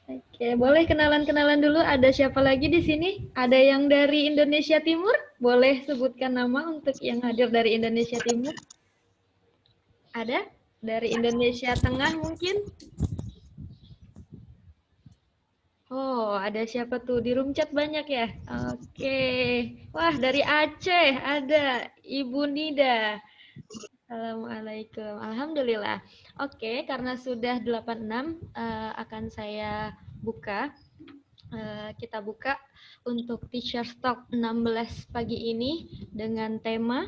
Oke, boleh kenalan-kenalan dulu. Ada siapa lagi di sini? Ada yang dari Indonesia Timur? Boleh sebutkan nama untuk yang hadir dari Indonesia Timur? Ada? Dari Indonesia Tengah mungkin? Oh, ada siapa tuh? Di room chat banyak ya? Oke. Wah, dari Aceh ada Ibu Nida. Assalamualaikum. Alhamdulillah. Oke, karena sudah 86 akan saya buka. Kita buka untuk Teacher Talk 16 pagi ini dengan tema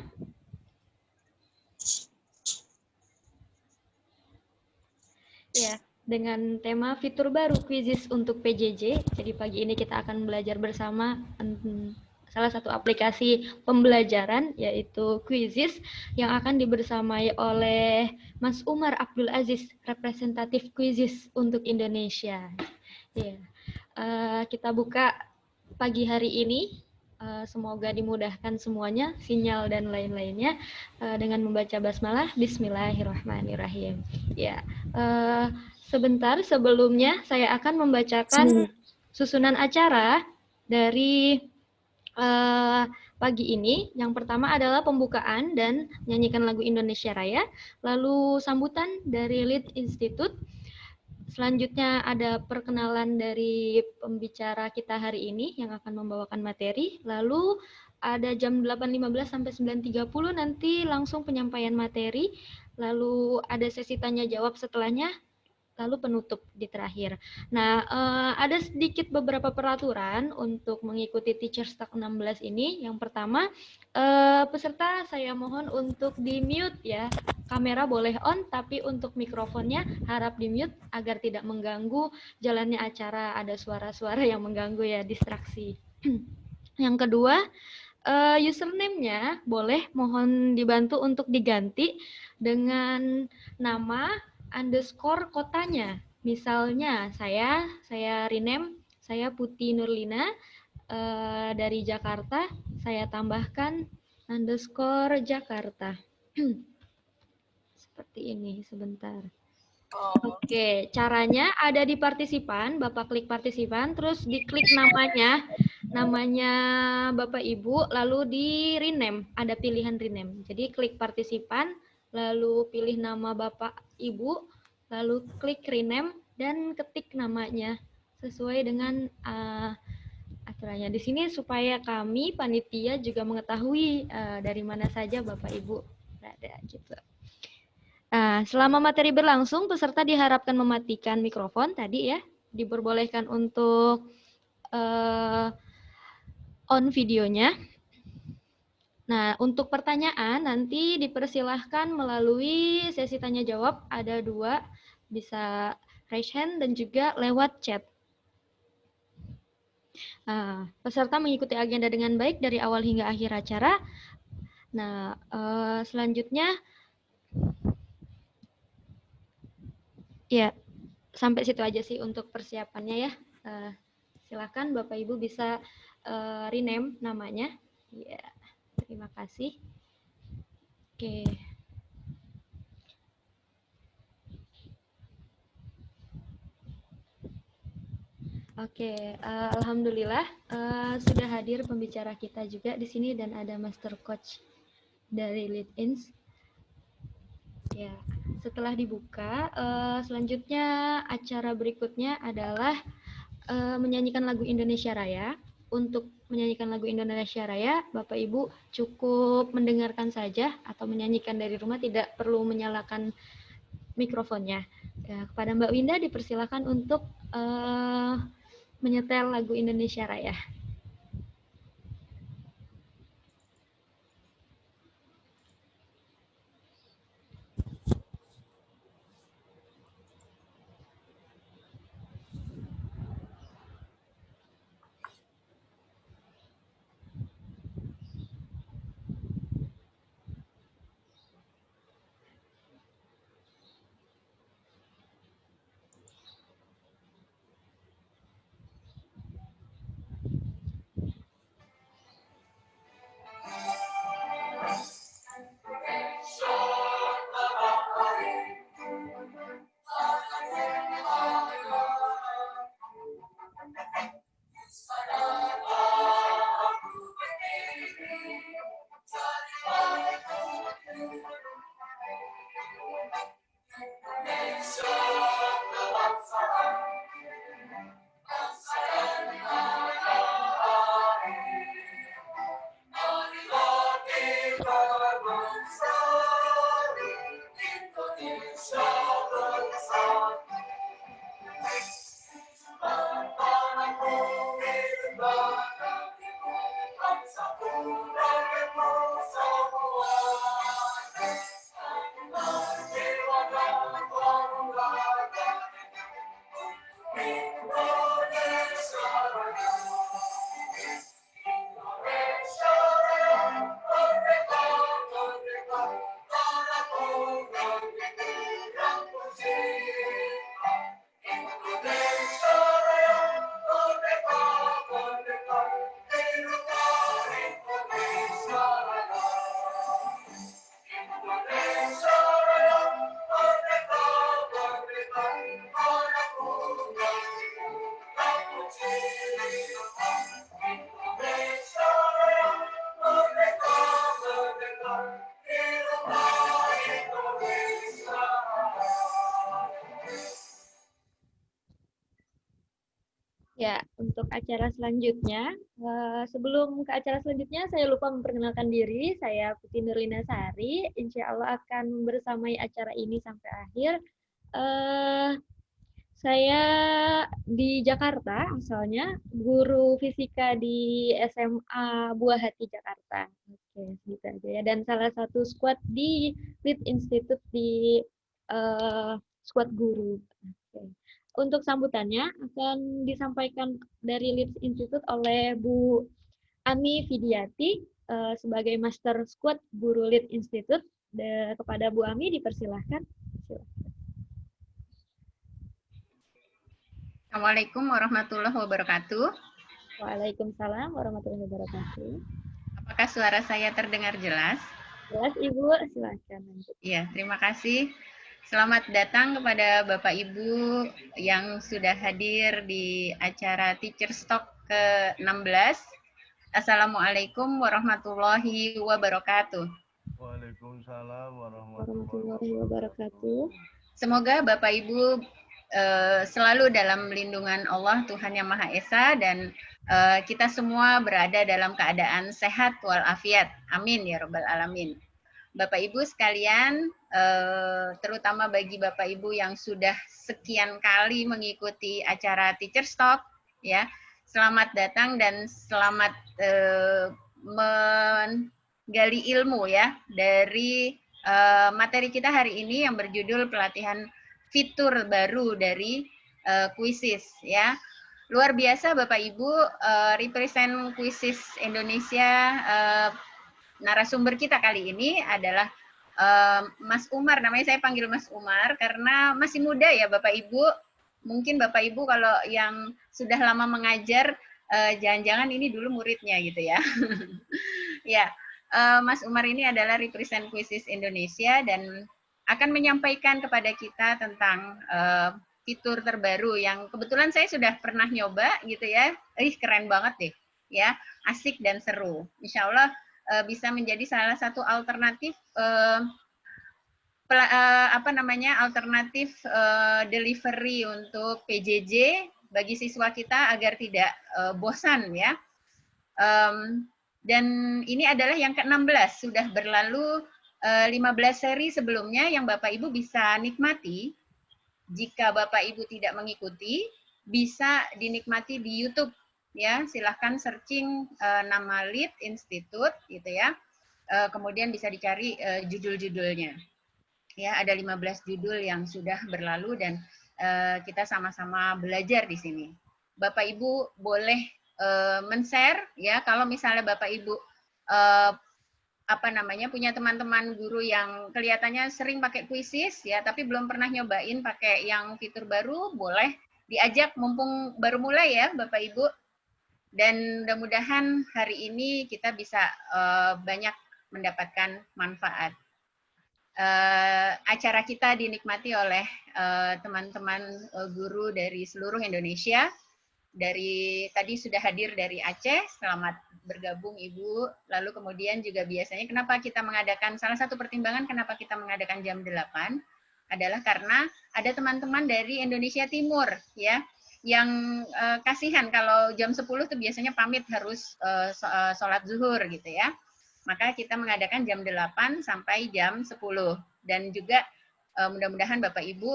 dengan tema fitur baru quizzes untuk PJJ. Jadi pagi ini kita akan belajar bersama salah satu aplikasi pembelajaran yaitu Quizzes yang akan dibersamai oleh Mas Umar Abdul Aziz, representatif Quizzes untuk Indonesia. Kita buka pagi hari ini. Semoga dimudahkan semuanya, sinyal dan lain-lainnya dengan membaca basmalah. Bismillahirrahmanirrahim. Ya, sebentar sebelumnya saya akan membacakan susunan acara dari pagi ini. Yang pertama adalah pembukaan dan nyanyikan lagu Indonesia Raya, lalu sambutan dari Lead Institute. Selanjutnya ada perkenalan dari pembicara kita hari ini yang akan membawakan materi. Lalu ada jam 8.15 sampai 9.30 nanti langsung penyampaian materi. Lalu ada sesi tanya jawab setelahnya. Lalu penutup di terakhir. Nah, ada sedikit beberapa peraturan untuk mengikuti Teacher Talk 16 ini. Yang pertama, peserta saya mohon untuk di-mute ya. Kamera boleh on, tapi untuk mikrofonnya harap di-mute agar tidak mengganggu jalannya acara. Ada suara-suara yang mengganggu ya, distraksi. Yang kedua, username-nya boleh mohon dibantu untuk diganti dengan nama underscore kotanya. Misalnya saya rename, saya Putih Nurlina dari Jakarta, saya tambahkan underscore Jakarta. Seperti ini, sebentar. Oke, caranya ada di partisipan, Bapak klik partisipan, terus diklik namanya Bapak Ibu, lalu di rename, ada pilihan rename. Jadi klik partisipan, lalu pilih nama Bapak Ibu, lalu klik rename, dan ketik namanya sesuai dengan aturannya. Di sini supaya kami, panitia juga mengetahui dari mana saja Bapak Ibu berada gitu. Selama materi berlangsung, peserta diharapkan mematikan mikrofon tadi ya, diperbolehkan untuk on videonya. Nah, untuk pertanyaan nanti dipersilahkan melalui sesi tanya jawab, ada 2, bisa raise hand dan juga lewat chat. Peserta mengikuti agenda dengan baik dari awal hingga akhir acara. Nah, selanjutnya ya, sampai situ aja sih untuk persiapannya ya. Silakan Bapak Ibu bisa rename namanya. Ya, terima kasih. Oke. Oke, alhamdulillah sudah hadir pembicara kita juga di sini dan ada Master Coach dari Lead Ins. Ya, setelah dibuka, selanjutnya acara berikutnya adalah menyanyikan lagu Indonesia Raya. Untuk menyanyikan lagu Indonesia Raya, Bapak Ibu cukup mendengarkan saja atau menyanyikan dari rumah, tidak perlu menyalakan mikrofonnya. Ya, kepada Mbak Winda dipersilakan untuk menyetel lagu Indonesia Raya. Ya, untuk acara selanjutnya, sebelum ke acara selanjutnya, saya lupa memperkenalkan diri. Saya Putri Nurlina Sari. Insya Allah akan bersamai acara ini sampai akhir. Eh, saya di Jakarta, misalnya guru fisika di SMA Buah Hati Jakarta. Oke, gitu aja ya. Dan salah satu squad di Lead Institute di squad guru. Oke. Untuk sambutannya akan disampaikan dari Leeds Institute oleh Bu Ami Vidiati sebagai Master Squad Guru Leeds Institute. Kepada Bu Ami dipersilahkan. Assalamualaikum warahmatullahi wabarakatuh. Waalaikumsalam warahmatullahi wabarakatuh. Apakah suara saya terdengar jelas? Jelas Ibu, silakan. Iya, terima kasih. Selamat datang kepada Bapak Ibu yang sudah hadir di acara Teachers Talk ke-16. Assalamualaikum warahmatullahi wabarakatuh. Waalaikumsalam warahmatullahi wabarakatuh. Semoga Bapak Ibu selalu dalam lindungan Allah Tuhan Yang Maha Esa dan kita semua berada dalam keadaan sehat walafiat. Amin ya Rabbal Alamin. Bapak Ibu sekalian, terutama bagi Bapak Ibu yang sudah sekian kali mengikuti acara Teachers Talk, ya, selamat datang dan selamat menggali ilmu ya dari materi kita hari ini yang berjudul pelatihan fitur baru dari Quizizz ya. Luar biasa Bapak Ibu, represent Quizizz Indonesia. Narasumber kita kali ini adalah Mas Umar, namanya saya panggil Mas Umar karena masih muda ya Bapak Ibu. Mungkin Bapak Ibu kalau yang sudah lama mengajar, jangan-jangan ini dulu muridnya gitu ya. Ya, Mas Umar ini adalah represent Quizizz Indonesia dan akan menyampaikan kepada kita tentang fitur terbaru yang kebetulan saya sudah pernah nyoba gitu ya. Keren banget deh ya, asik dan seru. Insya Allah bisa menjadi salah satu alternatif alternatif delivery untuk PJJ bagi siswa kita agar tidak bosan ya. Dan ini adalah yang ke-16, sudah berlalu 15 seri sebelumnya yang Bapak Ibu bisa nikmati. Jika Bapak Ibu tidak mengikuti, bisa dinikmati di YouTube. Ya, silahkan searching nama Lead Institute gitu ya. Kemudian bisa dicari judul-judulnya. Ya, ada 15 judul yang sudah berlalu dan kita sama-sama belajar di sini. Bapak Ibu boleh men-share ya kalau misalnya Bapak Ibu punya teman-teman guru yang kelihatannya sering pakai Quizizz ya, tapi belum pernah nyobain pakai yang fitur baru, boleh diajak mumpung baru mulai ya Bapak Ibu. Dan mudah-mudahan hari ini kita bisa banyak mendapatkan manfaat. Acara kita dinikmati oleh teman-teman guru dari seluruh Indonesia. Dari tadi sudah hadir dari Aceh, selamat bergabung Ibu. Lalu kemudian juga biasanya kenapa kita mengadakan, salah satu pertimbangan kenapa kita mengadakan jam 8 adalah karena ada teman-teman dari Indonesia Timur ya, yang kasihan kalau jam 10 tuh biasanya pamit harus sholat zuhur gitu ya. Maka kita mengadakan jam 8 sampai jam 10. Dan juga mudah-mudahan Bapak Ibu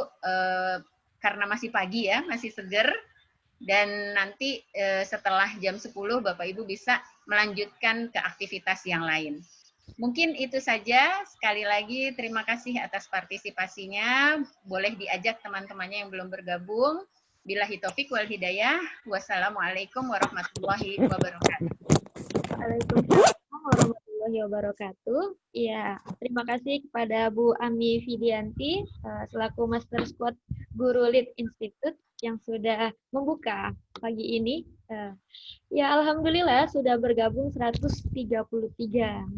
karena masih pagi ya, masih seger, dan nanti setelah jam 10 Bapak Ibu bisa melanjutkan ke aktivitas yang lain. Mungkin itu saja. Sekali lagi terima kasih atas partisipasinya. Boleh diajak teman-temannya yang belum bergabung. Billahi taufik wal hidayah. Wassalamualaikum warahmatullahi wabarakatuh. Waalaikumsalam warahmatullahi wabarakatuh. Iya, terima kasih kepada Bu Ami Fidianti selaku Master Squad Guru Lead Institute yang sudah membuka pagi ini. Ya, alhamdulillah sudah bergabung 133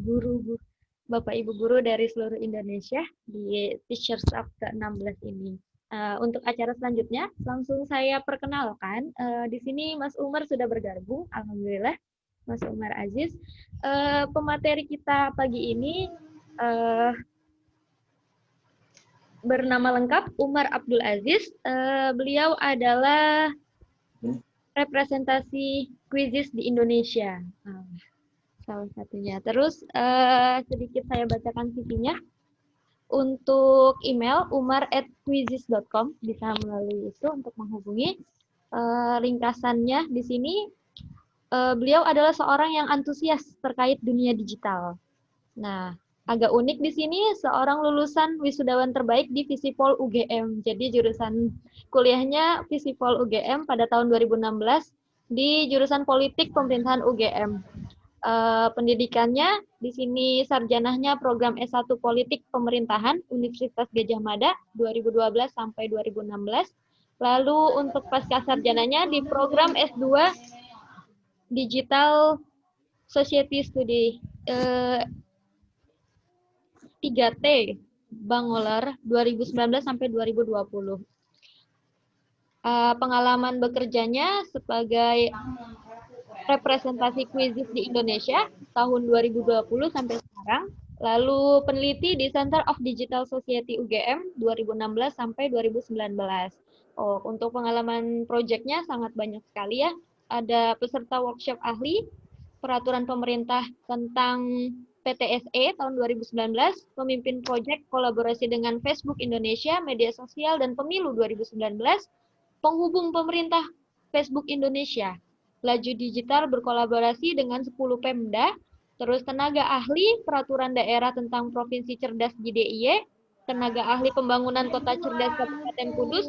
guru Bapak Ibu guru dari seluruh Indonesia di Teachers Up ke-16 ini. Untuk acara selanjutnya, langsung saya perkenalkan. Di sini Mas Umar sudah bergabung, alhamdulillah. Mas Umar Aziz. Pemateri kita pagi ini bernama lengkap Umar Abdul Aziz. Beliau adalah representasi Quizizz di Indonesia. Salah satunya. Terus sedikit saya bacakan CV-nya. Untuk email umar@quizizz.com bisa melalui itu untuk menghubungi. Ringkasannya di sini beliau adalah seorang yang antusias terkait dunia digital. Nah, agak unik di sini seorang lulusan wisudawan terbaik di Visipol UGM. Jadi jurusan kuliahnya Visipol UGM pada tahun 2016 di jurusan Politik Pemerintahan UGM. Pendidikannya di sini sarjanahnya program S1 Politik Pemerintahan Universitas Gadjah Mada 2012 sampai 2016. Lalu untuk pasca sarjananya di program S2 Digital Society Study 3T Bangoler 2019 sampai 2020. Pengalaman bekerjanya sebagai representasi Quizizz di Indonesia tahun 2020 sampai sekarang, lalu peneliti di Center of Digital Society UGM 2016 sampai 2019. Untuk pengalaman proyeknya sangat banyak sekali ya. Ada peserta workshop ahli, peraturan pemerintah tentang PTSE tahun 2019, pemimpin proyek kolaborasi dengan Facebook Indonesia, media sosial dan pemilu 2019, penghubung pemerintah Facebook Indonesia, laju digital berkolaborasi dengan 10 Pemda, terus tenaga ahli peraturan daerah tentang Provinsi Cerdas di DIY, tenaga ahli pembangunan Kota Cerdas Kabupaten Kudus,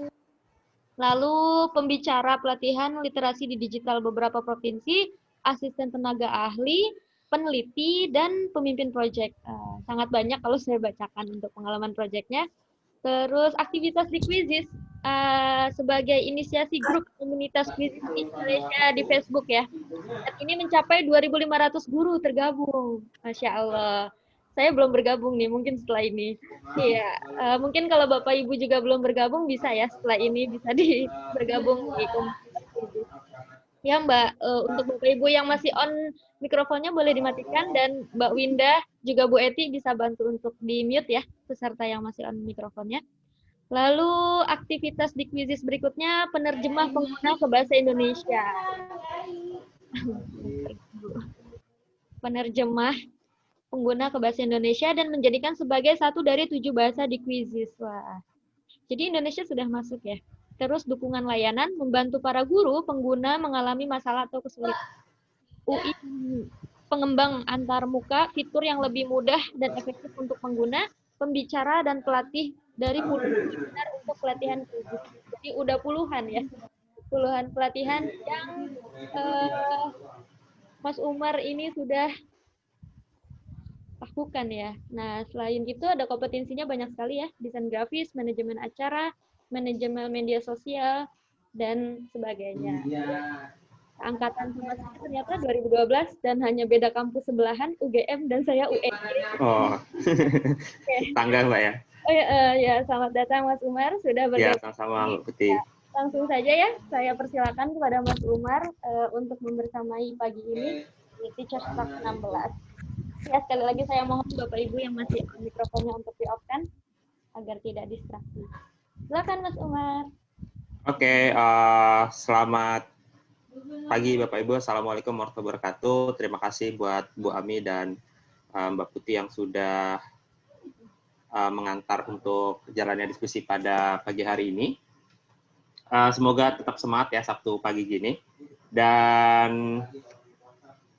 lalu pembicara pelatihan literasi di digital beberapa provinsi, asisten tenaga ahli, peneliti, dan pemimpin proyek. Sangat banyak kalau saya bacakan untuk pengalaman proyeknya. Terus aktivitas di Quizizz sebagai inisiasi grup komunitas Quizizz di Indonesia di Facebook ya. Saat ini mencapai 2.500 guru tergabung. Masya Allah. Saya belum bergabung nih, mungkin setelah ini. Iya, mungkin kalau Bapak Ibu juga belum bergabung bisa ya setelah ini bisa bergabung di komunitas Quizizz. Ya Mbak, untuk Bapak Ibu yang masih on mikrofonnya boleh dimatikan dan Mbak Winda juga Bu Eti bisa bantu untuk di mute ya peserta yang masih on mikrofonnya. Lalu aktivitas di Quizizz berikutnya penerjemah pengguna ke bahasa Indonesia. Penerjemah pengguna ke bahasa Indonesia dan menjadikan sebagai satu dari 7 bahasa di Quizizz. Wah. Jadi Indonesia sudah masuk ya. Terus dukungan layanan membantu para guru pengguna mengalami masalah atau kesulitan. UI pengembang antar muka, fitur yang lebih mudah dan efektif untuk pengguna, pembicara dan pelatih dari puluhan webinar untuk pelatihan Quizizz. Jadi udah puluhan ya. Puluhan pelatihan yang Mas Umar ini sudah lakukan ya. Nah, selain itu ada kompetensinya banyak sekali ya, desain grafis, manajemen acara, manajemen media sosial, dan sebagainya. Angkatan sama saya ternyata 2012 dan hanya beda kampus sebelahan, UGM dan saya UNY. Oh, tangga Mbak ya? Oh ya, selamat datang Mas Umar, sudah bergabung. Ya, sama-sama Mbak Putih. Langsung saja ya, saya persilakan kepada Mas Umar untuk membersamai pagi ini di Teachers Talk 16. Ya, sekali lagi saya mohon Bapak Ibu yang masih mikrofonnya untuk di-off-kan agar tidak distraksi. Silakan Mas Umar. Oke, selamat pagi Bapak Ibu. Assalamualaikum warahmatullahi wabarakatuh. Terima kasih buat Bu Ami dan Mbak Putih yang sudah mengantar untuk jalannya diskusi pada pagi hari ini. Semoga tetap semangat ya Sabtu pagi gini. Dan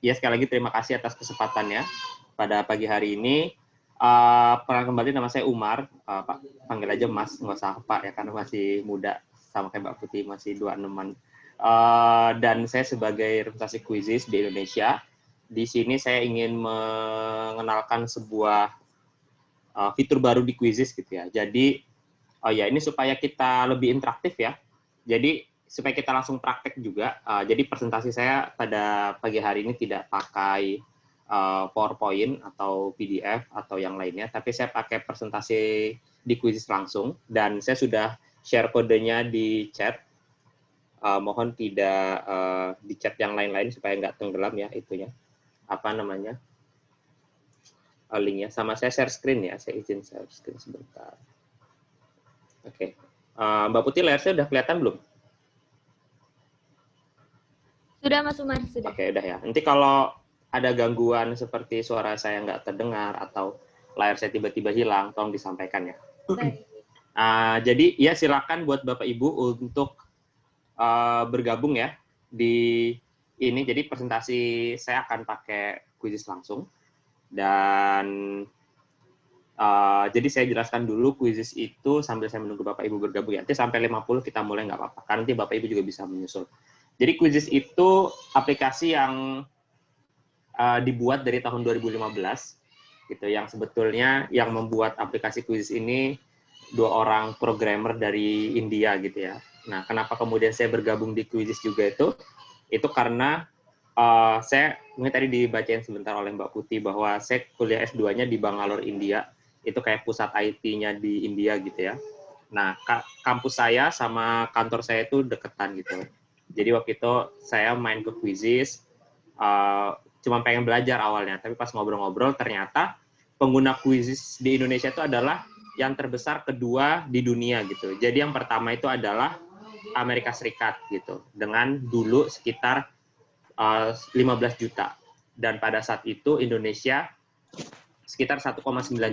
ya sekali lagi terima kasih atas kesempatannya pada pagi hari ini. Perkenalkan kembali nama saya Umar, Pak panggil aja Mas, nggak usah Pak ya karena masih muda sama kayak Mbak Putih, masih 26-an. Dan saya sebagai representasi Quizizz di Indonesia, di sini saya ingin mengenalkan sebuah fitur baru di Quizizz gitu ya. Jadi, ini supaya kita lebih interaktif ya. Jadi, supaya kita langsung praktek juga. Jadi, presentasi saya pada pagi hari ini tidak pakai PowerPoint atau PDF atau yang lainnya, tapi saya pakai presentasi di Quizizz langsung, dan saya sudah share kodenya di chat. Mohon tidak di chat yang lain-lain supaya nggak tenggelam ya itunya. Apa namanya? Linknya. Sama saya share screen ya, saya izin share screen sebentar. Oke. Mbak Putih, layar saya udah kelihatan belum? Sudah, Mas Umar, sudah. Oke, udah ya. Nanti kalau ada gangguan seperti suara saya nggak terdengar atau layar saya tiba-tiba hilang, tolong disampaikan ya. Baik. Jadi ya silakan buat Bapak Ibu untuk bergabung ya di ini. Jadi presentasi saya akan pakai Quizizz langsung, dan jadi saya jelaskan dulu Quizizz itu sambil saya menunggu Bapak Ibu bergabung ya. Nanti sampai 50 kita mulai nggak apa-apa, karena nanti Bapak Ibu juga bisa menyusul. Jadi Quizizz itu aplikasi yang dibuat dari tahun 2015 gitu, yang sebetulnya yang membuat aplikasi Quizizz ini 2 orang programmer dari India gitu ya. Nah, kenapa kemudian saya bergabung di Quizizz juga itu karena saya mungkin tadi dibacain sebentar oleh Mbak Putih bahwa saya kuliah S2-nya di Bangalore, India. Itu kayak pusat IT-nya di India gitu ya. Nah, kampus saya sama kantor saya itu deketan gitu. Jadi waktu itu saya main ke Quizizz, cuma pengen belajar awalnya, tapi pas ngobrol-ngobrol ternyata pengguna Quizizz di Indonesia itu adalah yang terbesar kedua di dunia gitu. Jadi yang pertama itu adalah Amerika Serikat gitu, dengan dulu sekitar 15 juta. Dan pada saat itu Indonesia sekitar 1,9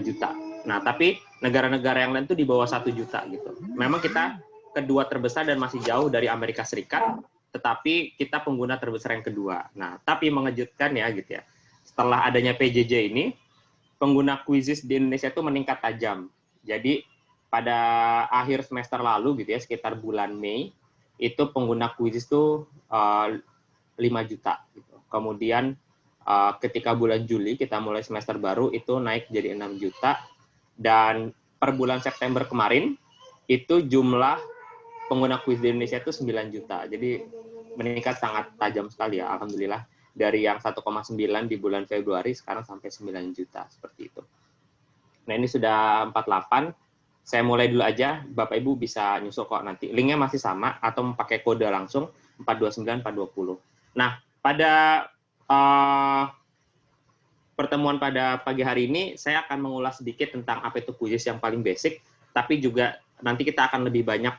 juta. Nah, tapi negara-negara yang lain itu di bawah 1 juta gitu. Memang kita kedua terbesar dan masih jauh dari Amerika Serikat, tetapi kita pengguna terbesar yang kedua. Nah, tapi mengejutkan ya gitu ya. Setelah adanya PJJ ini, pengguna Quizizz di Indonesia itu meningkat tajam. Jadi pada akhir semester lalu gitu ya, sekitar bulan Mei, itu pengguna Quizizz itu 5 juta gitu. Kemudian ketika bulan Juli kita mulai semester baru itu naik jadi 6 juta, dan per bulan September kemarin itu jumlah pengguna Quizizz di Indonesia itu 9 juta. Jadi meningkat sangat tajam sekali ya, alhamdulillah. Dari yang 1,9 di bulan Februari sekarang sampai 9 juta seperti itu. Nah, ini sudah 48. Saya mulai dulu aja, Bapak Ibu bisa nyusul kok nanti. Linknya masih sama atau pakai kode langsung 429 420. Nah, pada pertemuan pada pagi hari ini saya akan mengulas sedikit tentang apa itu Quizizz yang paling basic, tapi juga nanti kita akan lebih banyak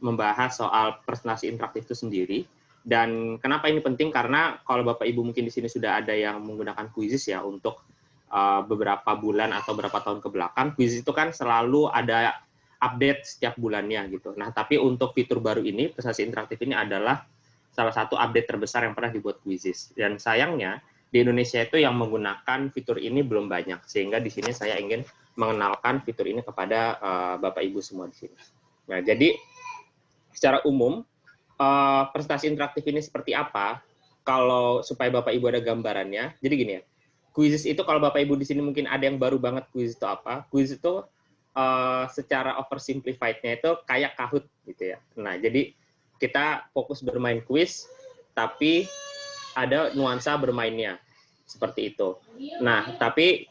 membahas soal presentasi interaktif itu sendiri. Dan kenapa ini penting? Karena kalau Bapak Ibu mungkin di sini sudah ada yang menggunakan Quizizz ya untuk beberapa bulan atau beberapa tahun ke belakang. Quizizz itu kan selalu ada update setiap bulannya gitu. Nah, tapi untuk fitur baru ini, presentasi interaktif ini adalah salah satu update terbesar yang pernah dibuat Quizizz. Dan sayangnya di Indonesia itu yang menggunakan fitur ini belum banyak, sehingga di sini saya ingin mengenalkan fitur ini kepada Bapak Ibu semua di sini. Nah, jadi secara umum presentasi interaktif ini seperti apa? Kalau supaya Bapak Ibu ada gambarannya, jadi gini ya. Quizizz itu kalau Bapak Ibu di sini mungkin ada yang baru banget Quizizz itu apa? Quizizz itu secara oversimplified-nya itu kayak Kahoot gitu ya. Nah, jadi kita fokus bermain quiz, tapi ada nuansa bermainnya seperti itu. Nah, tapi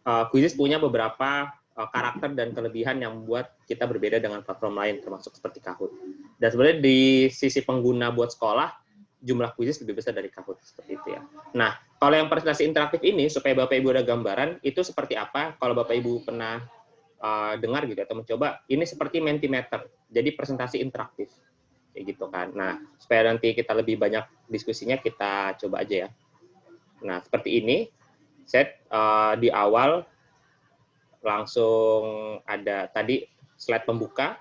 Quizizz punya beberapa karakter dan kelebihan yang membuat kita berbeda dengan platform lain, termasuk seperti Kahoot. Dan sebenarnya di sisi pengguna buat sekolah, jumlah Quizizz lebih besar dari Kahoot, seperti itu ya. Nah, kalau yang presentasi interaktif ini, supaya Bapak Ibu ada gambaran, itu seperti apa? Kalau Bapak Ibu pernah dengar gitu atau mencoba, ini seperti Mentimeter, jadi presentasi interaktif. Kayak gitu kan. Nah, supaya nanti kita lebih banyak diskusinya, kita coba aja ya. Nah, seperti ini. Set di awal langsung ada tadi slide pembuka,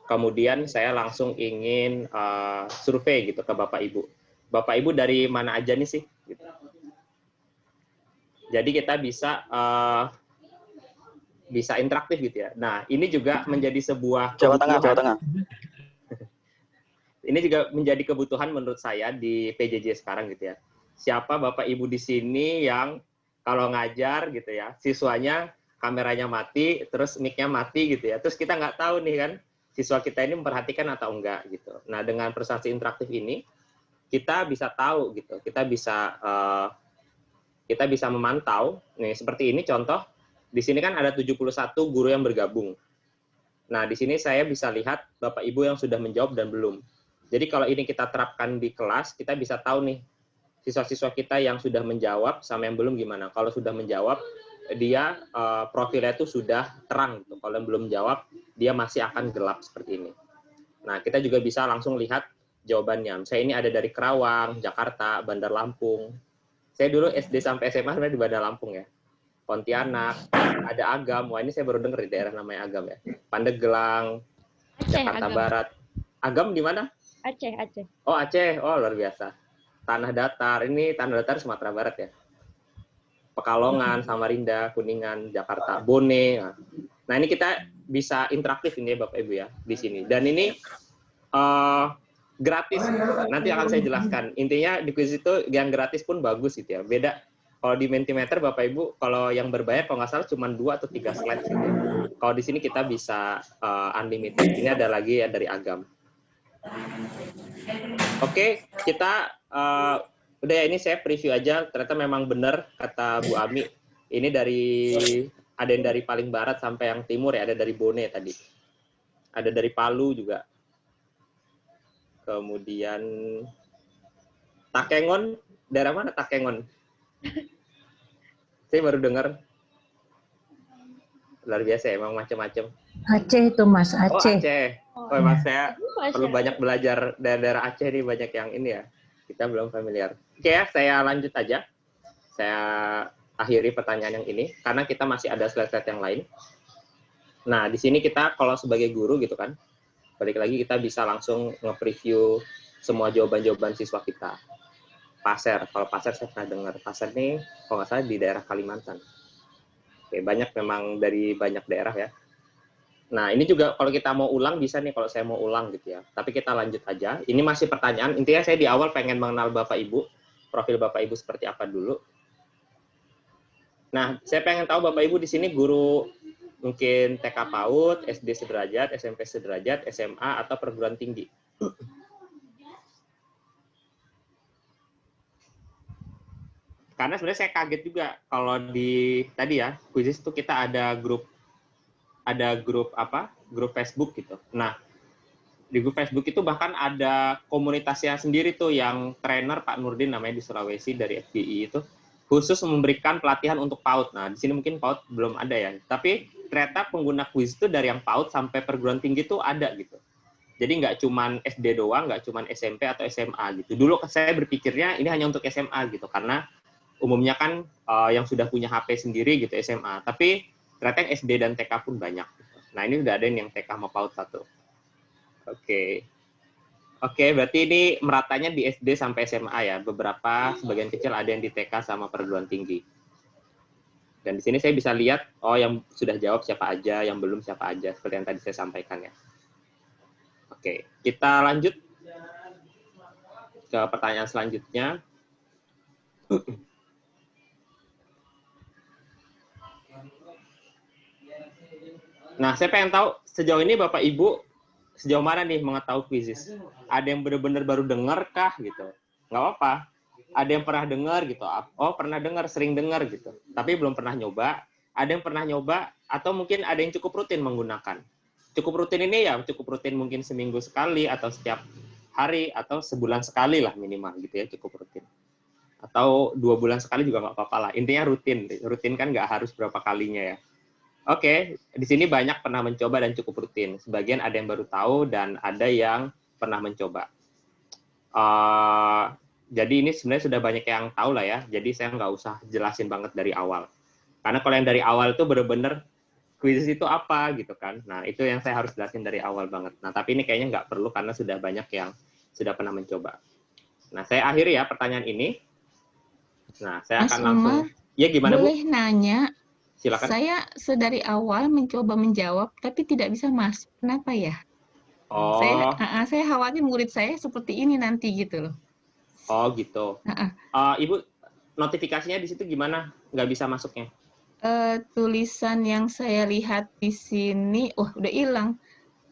kemudian saya langsung ingin survei gitu ke Bapak Ibu. Bapak Ibu dari mana aja nih sih? Gitu. Jadi kita bisa bisa interaktif gitu ya. Nah, ini juga menjadi sebuah Jawa Tengah. ini juga menjadi kebutuhan menurut saya di PJJ sekarang gitu ya. Siapa Bapak Ibu di sini yang kalau ngajar gitu ya, siswanya kameranya mati, terus mic-nya mati gitu ya. Terus kita nggak tahu nih kan, siswa kita ini memperhatikan atau enggak gitu. Nah, dengan presentasi interaktif ini, kita bisa tahu gitu, kita bisa memantau. Nih, seperti ini contoh, di sini kan ada 71 guru yang bergabung. Nah, di sini saya bisa lihat Bapak Ibu yang sudah menjawab dan belum. Jadi kalau ini kita terapkan di kelas, kita bisa tahu nih, siswa-siswa kita yang sudah menjawab sama yang belum gimana. Kalau sudah menjawab, dia profilnya itu sudah terang. Gitu. Kalau yang belum menjawab, dia masih akan gelap seperti ini. Nah, kita juga bisa langsung lihat jawabannya. Misalnya ini ada dari Kerawang, Jakarta, Bandar Lampung. Saya dulu SD sampai SMA sebenarnya di Bandar Lampung ya. Pontianak, ada Agam. Wah, ini saya baru dengar di daerah namanya Agam ya. Pandeglang, Aceh, Jakarta Agam. Barat. Agam di mana? Aceh, Aceh. Oh, Aceh. Oh, luar biasa. Tanah Datar. Ini Tanah Datar Sumatera Barat ya. Pekalongan, Samarinda, Kuningan, Jakarta, Bone. Nah, ini kita bisa interaktif ini ya, Bapak Ibu ya, di sini. Dan ini gratis. Nanti akan saya jelaskan. Intinya di quiz itu yang gratis pun bagus gitu ya. Beda kalau di Mentimeter Bapak Ibu, kalau yang berbayar kalau nggak salah cuma 2 atau 3 slide gitu. Kalau di sini kita bisa unlimited. Ini ada lagi ya dari Agam. Oke, kita udah ya, ini saya preview aja. Ternyata memang benar kata Bu Ami. Ini ada yang dari paling barat sampai yang timur ya. Ada dari Bone tadi. Ada dari Palu juga. Kemudian Takengon, daerah mana Takengon? Saya baru dengar. Luar biasa emang macam-macam. Aceh itu Mas, Oh, Aceh. Aceh. Oh, Mas, saya perlu banyak belajar daerah-daerah Aceh nih, banyak yang ini ya. Kita belum familiar. Oke ya, saya lanjut aja. Saya akhiri pertanyaan yang ini, karena kita masih ada slide-slide yang lain. Nah, di sini kita kalau sebagai guru gitu kan, balik lagi kita bisa langsung nge-preview semua jawaban-jawaban siswa kita. Pasir, kalau Pasir saya pernah dengar. Pasir nih, kalau nggak salah di daerah Kalimantan. Oke, banyak memang dari banyak daerah ya. Nah, ini juga kalau kita mau ulang bisa nih kalau saya mau ulang gitu ya. Tapi kita lanjut aja. Ini masih pertanyaan. Intinya saya di awal pengen mengenal Bapak Ibu, profil Bapak Ibu seperti apa dulu. Nah, saya pengen tahu Bapak Ibu di sini guru mungkin TK PAUD, SD sederajat, SMP sederajat, SMA atau perguruan tinggi. Karena sebenarnya saya kaget juga kalau di tadi ya, quiz itu kita ada grup Facebook gitu. Nah, di grup Facebook itu bahkan ada komunitasnya sendiri tuh yang trainer Pak Nurdin namanya di Sulawesi dari FGI itu khusus memberikan pelatihan untuk PAUD. Nah, di sini mungkin PAUD belum ada ya. Tapi ternyata pengguna quiz itu dari yang PAUD sampai perguruan tinggi itu ada gitu. Jadi nggak cuman SD doang, nggak cuman SMP atau SMA gitu. Dulu saya berpikirnya ini hanya untuk SMA gitu, karena umumnya kan yang sudah punya HP sendiri gitu SMA. Tapi ternyata yang SD dan TK pun banyak. Nah, ini udah ada yang TK sama PAUD 1. Oke, berarti ini meratanya di SD sampai SMA ya. Beberapa, sebagian kecil ada yang di TK sama perguruan tinggi. Dan di sini saya bisa lihat, oh yang sudah jawab siapa aja, yang belum siapa aja, seperti yang tadi saya sampaikan ya. Oke, kita lanjut ke pertanyaan selanjutnya. Nah, saya pengen tahu sejauh ini Bapak Ibu sejauh mana nih mengetahui quizzes? Ada yang benar-benar baru dengar kah gitu? Nggak apa-apa. Ada yang pernah dengar gitu. Oh, pernah dengar, sering dengar gitu. Tapi belum pernah nyoba. Ada yang pernah nyoba atau mungkin ada yang cukup rutin menggunakan. Cukup rutin ini ya cukup rutin mungkin seminggu sekali atau setiap hari atau sebulan sekali lah minimal gitu ya, cukup rutin. Atau 2 bulan sekali juga nggak apa-apa lah. Intinya rutin. Rutin kan nggak harus berapa kalinya ya. Oke, di sini banyak pernah mencoba dan cukup rutin. Sebagian ada yang baru tahu dan ada yang pernah mencoba. Jadi ini sebenarnya sudah banyak yang tahu lah ya. Jadi saya nggak usah jelasin banget dari awal. Karena kalau yang dari awal itu benar-benar quiz itu apa gitu kan. Nah, itu yang saya harus jelasin dari awal banget. Nah, tapi ini kayaknya nggak perlu karena sudah banyak yang sudah pernah mencoba. Nah, saya akhiri ya pertanyaan ini. Nah, saya akan langsung. Ya, gimana Bu? Boleh nanya? Silakan. Saya sedari awal mencoba menjawab, tapi tidak bisa masuk. Kenapa ya? Oh, Saya khawatir murid saya seperti ini nanti gitu loh. oh gitu. Heeh. Ibu, notifikasinya di situ gimana? Nggak bisa masuknya? Tulisan yang saya lihat di sini, udah hilang.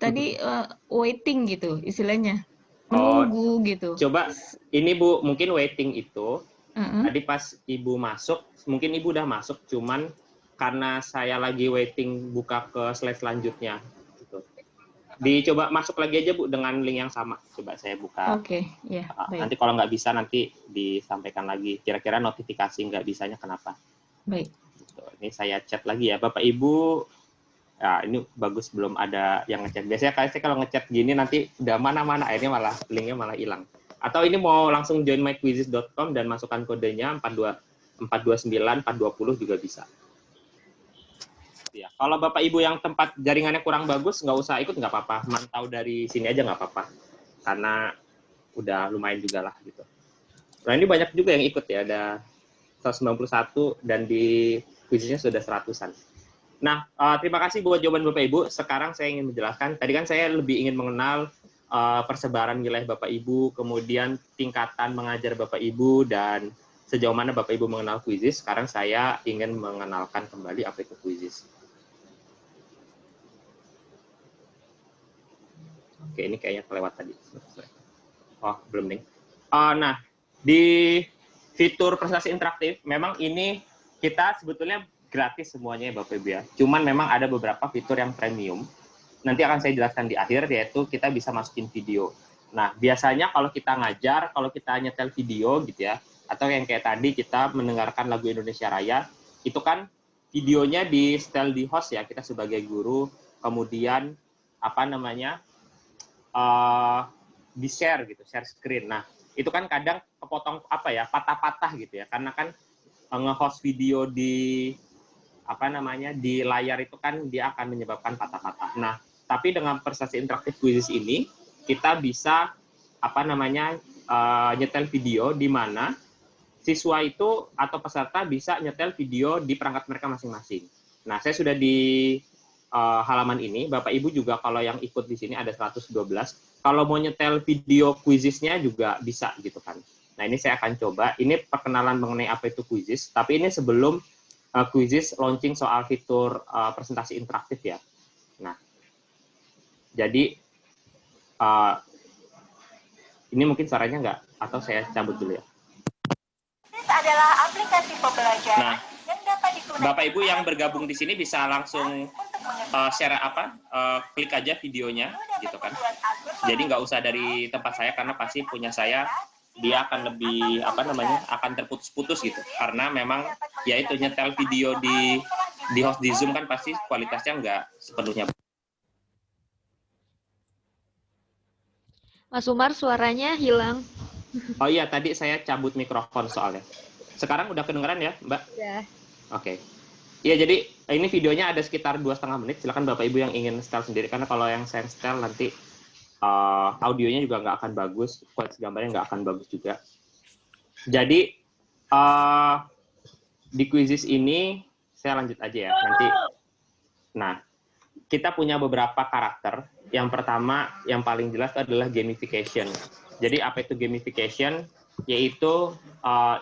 Tadi waiting gitu istilahnya, Oh, menunggu gitu. coba ini Bu, mungkin waiting itu Heeh. tadi pas Ibu masuk, mungkin Ibu udah masuk, cuman karena saya lagi waiting buka ke slide selanjutnya. Gitu. Dicoba masuk lagi aja Bu dengan link yang sama. Coba saya buka. Oke, ya, baik. Nanti kalau nggak bisa nanti disampaikan lagi. Kira-kira notifikasi nggak bisanya kenapa? Baik. Gitu. Ini saya chat lagi ya, Bapak Ibu. Ya, ini bagus belum ada yang ngechat. Biasanya saya kalau ngechat gini nanti udah mana-mana, akhirnya malah linknya malah hilang. Atau ini mau langsung join myquizzes.com dan masukkan kodenya 429 420 juga bisa. Ya, kalau Bapak Ibu yang tempat jaringannya kurang bagus, nggak usah ikut, nggak apa-apa. Mantau dari sini aja nggak apa-apa. Karena udah lumayan juga lah gitu. Nah ini banyak juga yang ikut ya, ada 191 dan di quiznya sudah 100-an. Nah, terima kasih buat jawaban Bapak Ibu. Sekarang saya ingin menjelaskan, tadi kan saya lebih ingin mengenal persebaran wilayah Bapak Ibu, kemudian tingkatan mengajar Bapak Ibu, dan sejauh mana Bapak Ibu mengenal Quizizz. Sekarang saya ingin mengenalkan kembali apa itu Quizizz. Oke, ini kayaknya kelewat tadi. Oh, belum nih. Nah, di fitur presentasi interaktif, memang ini kita sebetulnya gratis semuanya ya Bapak Ibu ya. Cuman memang ada beberapa fitur yang premium. Nanti akan saya jelaskan di akhir, yaitu kita bisa masukin video. Nah, biasanya kalau kita ngajar, kalau kita nyetel video gitu ya, atau yang kayak tadi kita mendengarkan lagu Indonesia Raya, itu kan videonya di setel di host ya, kita sebagai guru, kemudian apa namanya, di share gitu, share screen. Nah, itu kan kadang kepotong apa ya, patah-patah gitu ya, karena kan nge-host video di apa namanya di layar itu kan dia akan menyebabkan patah-patah. Nah, tapi dengan prestasi interaktif Quizizz ini kita bisa apa namanya nyetel video di mana siswa itu atau peserta bisa nyetel video di perangkat mereka masing-masing. Nah, saya sudah di halaman ini, Bapak Ibu juga kalau yang ikut di sini ada 112. Kalau mau nyetel video Quizizz-nya juga bisa gitu kan. Nah, ini saya akan coba. Ini perkenalan mengenai apa itu Quizizz, tapi ini sebelum Quizizz launching soal fitur presentasi interaktif ya. Nah, jadi ini mungkin suaranya nggak, atau saya cabut dulu ya. Quizizz adalah aplikasi pembelajaran Nah, yang dapat digunakan. Bapak Ibu yang bergabung di sini bisa langsung share klik aja videonya gitu kan. Jadi nggak usah dari tempat saya karena pasti punya saya dia akan lebih akan terputus-putus gitu karena memang ya itu nyetel video di host di Zoom kan pasti kualitasnya nggak sepenuhnya. Mas Umar suaranya hilang. Oh iya, tadi saya cabut mikrofon soalnya. Sekarang udah kedengeran ya, Mbak? Ya. Oke. Iya, jadi ini videonya ada sekitar 2,5 menit. Silakan Bapak Ibu yang ingin setel sendiri karena kalau yang saya setel nanti audionya juga nggak akan bagus, kualitas gambarnya nggak akan bagus juga. Jadi di Quizizz ini saya lanjut aja ya nanti. Nah, kita punya beberapa karakter. Yang pertama, yang paling jelas adalah gamification. Jadi apa itu gamification? Yaitu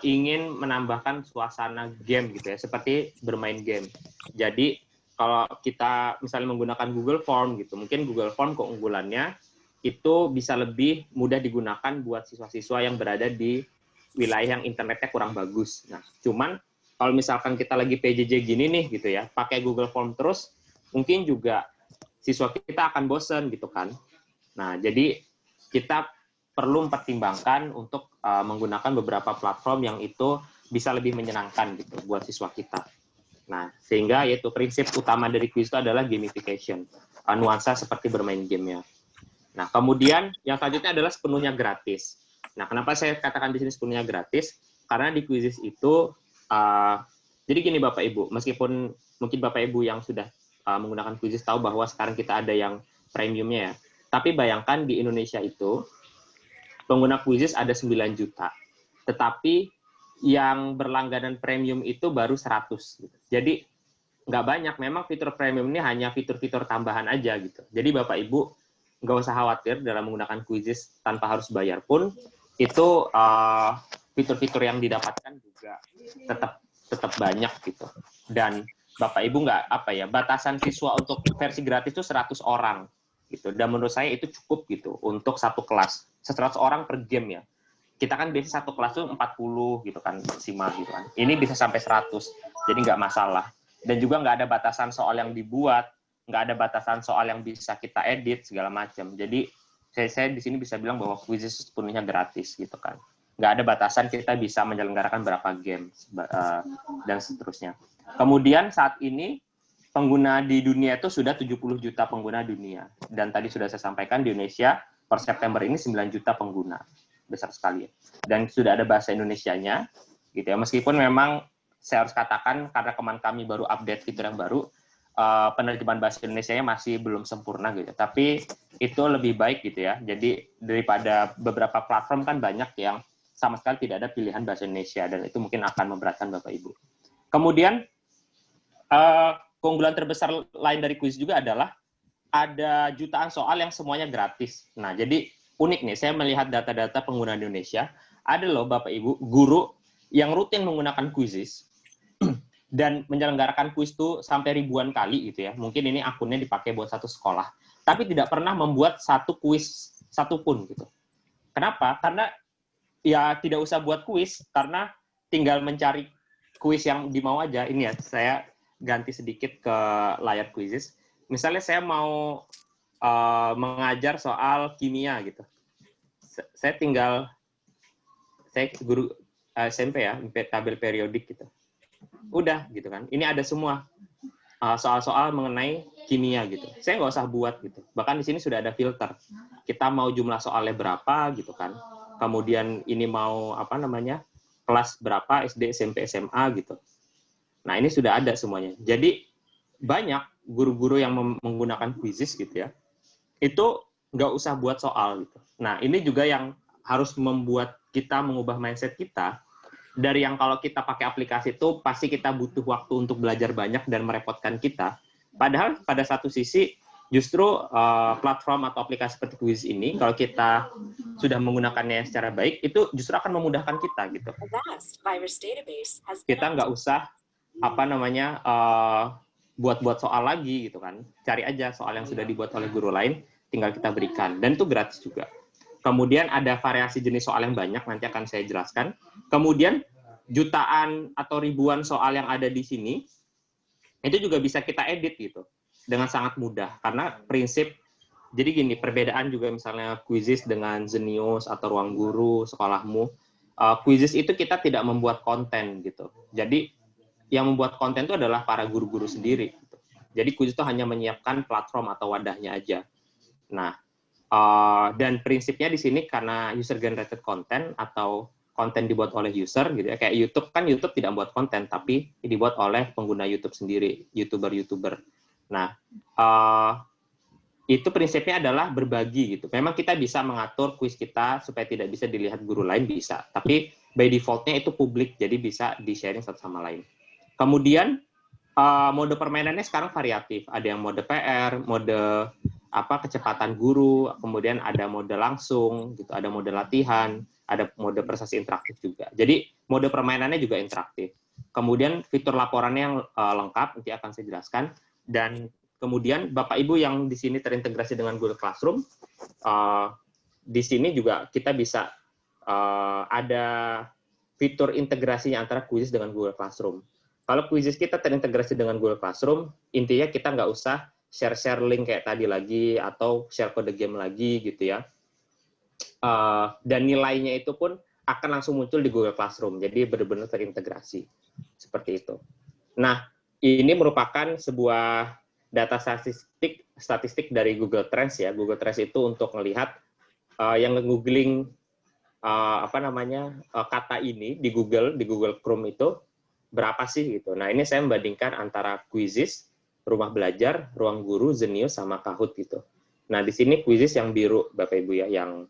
ingin menambahkan suasana game gitu ya, seperti bermain game. Jadi kalau kita misalnya menggunakan Google Form gitu, mungkin Google Form keunggulannya itu bisa lebih mudah digunakan buat siswa-siswa yang berada di wilayah yang internetnya kurang bagus. Nah, cuman kalau misalkan kita lagi PJJ gini nih gitu ya, pakai Google Form terus, mungkin juga siswa kita akan bosen gitu kan. Nah, jadi kita perlu mempertimbangkan untuk menggunakan beberapa platform yang itu bisa lebih menyenangkan gitu buat siswa kita. Nah, sehingga yaitu prinsip utama dari quiz itu adalah gamification, nuansa seperti bermain gamenya. Nah, kemudian yang selanjutnya adalah sepenuhnya gratis. Nah, kenapa saya katakan di sini sepenuhnya gratis? Karena di Quizizz itu, jadi gini Bapak Ibu, meskipun mungkin Bapak Ibu yang sudah menggunakan Quizizz tahu bahwa sekarang kita ada yang premiumnya ya. Tapi bayangkan di Indonesia itu, pengguna Quizizz ada 9 juta. Tetapi yang berlangganan premium itu baru 100. Gitu. Jadi nggak banyak, memang fitur premium ini hanya fitur-fitur tambahan aja gitu. Jadi Bapak Ibu nggak usah khawatir dalam menggunakan Quizzes tanpa harus bayar pun, itu fitur-fitur yang didapatkan juga tetap banyak gitu. Dan Bapak Ibu batasan siswa untuk versi gratis itu 100 orang gitu. Dan menurut saya itu cukup gitu untuk satu kelas. 100 orang per game ya. Kita kan biasa satu kelas tuh 40 gitu kan maksimal gitu kan. Ini bisa sampai 100. Jadi nggak masalah. Dan juga nggak ada batasan soal yang dibuat, nggak ada batasan soal yang bisa kita edit segala macam. Jadi saya di sini bisa bilang bahwa Quizzes sepenuhnya gratis gitu kan. Nggak ada batasan kita bisa menyelenggarakan berapa game dan seterusnya. Kemudian saat ini pengguna di dunia itu sudah 70 juta pengguna dunia. Dan tadi sudah saya sampaikan di Indonesia per September ini 9 juta pengguna. Besar sekali ya. Dan sudah ada bahasa Indonesianya gitu ya. Meskipun memang saya harus katakan karena kami baru update fitur yang baru, penerjemahan bahasa Indonesianya masih belum sempurna gitu. Tapi itu lebih baik gitu ya. Jadi daripada beberapa platform kan banyak yang sama sekali tidak ada pilihan bahasa Indonesia dan itu mungkin akan memberatkan Bapak Ibu. Kemudian keunggulan terbesar lain dari quiz juga adalah ada jutaan soal yang semuanya gratis. Nah, jadi unik nih, saya melihat data-data pengguna Indonesia, ada loh Bapak Ibu, guru yang rutin menggunakan Quizzes dan menyelenggarakan quiz itu sampai ribuan kali gitu ya. Mungkin ini akunnya dipakai buat satu sekolah, tapi tidak pernah membuat satu quiz satupun gitu. Kenapa? Karena ya tidak usah buat quiz, karena tinggal mencari quiz yang dimau aja. Ini ya, saya ganti sedikit ke layar Quizzes. Misalnya saya mau mengajar soal kimia gitu. Saya guru SMP ya, tabel periodik gitu. Udah gitu kan. Ini ada semua soal-soal mengenai kimia gitu. Saya nggak usah buat gitu. Bahkan di sini sudah ada filter. Kita mau jumlah soalnya berapa gitu kan. Kemudian ini mau kelas berapa SD, SMP, SMA gitu. Nah ini sudah ada semuanya. Jadi banyak guru-guru yang menggunakan Quizzes gitu ya. Itu nggak usah buat soal gitu. Nah ini juga yang harus membuat kita mengubah mindset kita dari yang kalau kita pakai aplikasi itu pasti kita butuh waktu untuk belajar banyak dan merepotkan kita. Padahal pada satu sisi justru platform atau aplikasi seperti Quiz ini kalau kita sudah menggunakannya secara baik itu justru akan memudahkan kita gitu. Kita nggak usah buat-buat soal lagi gitu kan. Cari aja soal yang sudah dibuat oleh guru lain, tinggal kita berikan. Dan itu gratis juga. Kemudian ada variasi jenis soal yang banyak, nanti akan saya jelaskan. Kemudian jutaan atau ribuan soal yang ada di sini, itu juga bisa kita edit gitu. Dengan sangat mudah. Karena prinsip, jadi gini, perbedaan juga misalnya Quizzes dengan Zenius atau Ruang Guru, sekolahmu. Quizzes itu kita tidak membuat konten gitu. Jadi yang membuat konten itu adalah para guru-guru sendiri. Gitu. Jadi Quiz itu hanya menyiapkan platform atau wadahnya aja. Nah, dan prinsipnya di sini karena user generated content atau konten dibuat oleh user gitu ya. Kayak YouTube kan YouTube tidak membuat konten, tapi dibuat oleh pengguna YouTube sendiri, YouTuber. Nah, itu prinsipnya adalah berbagi gitu. Memang kita bisa mengatur quiz kita supaya tidak bisa dilihat guru lain bisa, tapi by default-nya itu publik, jadi bisa di-sharing satu sama lain. Kemudian mode permainannya sekarang variatif. Ada yang mode PR, mode kecepatan guru, kemudian ada mode langsung, gitu. Ada mode latihan, ada mode prestasi interaktif juga. Jadi mode permainannya juga interaktif. Kemudian fitur laporannya yang lengkap nanti akan saya jelaskan. Dan kemudian Bapak Ibu yang di sini terintegrasi dengan Google Classroom, di sini juga kita bisa ada fitur integrasinya antara Quizzes dengan Google Classroom. Kalau Quizzes kita terintegrasi dengan Google Classroom, intinya kita nggak usah share link kayak tadi lagi, atau share kode game lagi, gitu ya. Dan nilainya itu pun akan langsung muncul di Google Classroom, jadi benar-benar terintegrasi. Seperti itu. Nah, ini merupakan sebuah data statistik dari Google Trends ya. Google Trends itu untuk melihat yang nge-googling kata ini di Google Chrome itu, berapa sih gitu. Nah ini saya membandingkan antara Quizzes, Rumah Belajar, Ruang Guru, Zenius, sama Kahoot gitu. Nah di sini Quizzes yang biru Bapak Ibu ya, yang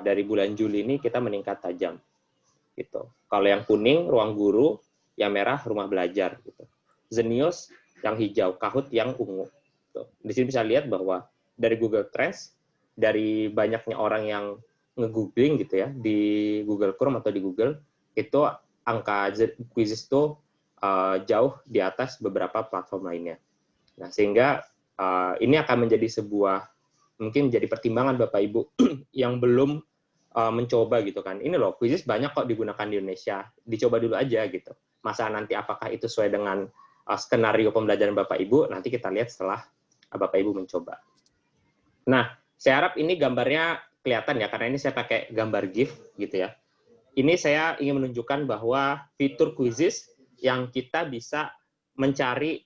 dari bulan Juli ini kita meningkat tajam gitu. Kalau yang kuning Ruang Guru, yang merah Rumah Belajar gitu. Zenius yang hijau, Kahoot yang ungu. Gitu. Di sini bisa lihat bahwa dari Google Trends, dari banyaknya orang yang nge-googling gitu ya di Google Chrome atau di Google, itu angka Quizzes itu jauh di atas beberapa platform lainnya. Nah, sehingga ini akan menjadi sebuah, mungkin menjadi pertimbangan Bapak Ibu yang belum mencoba gitu kan. Ini loh, Quizzes banyak kok digunakan di Indonesia, dicoba dulu aja gitu. Masa nanti apakah itu sesuai dengan skenario pembelajaran Bapak Ibu, nanti kita lihat setelah Bapak Ibu mencoba. Nah, saya harap ini gambarnya kelihatan ya, karena ini saya pakai gambar GIF gitu ya. Ini saya ingin menunjukkan bahwa fitur Quizzes yang kita bisa mencari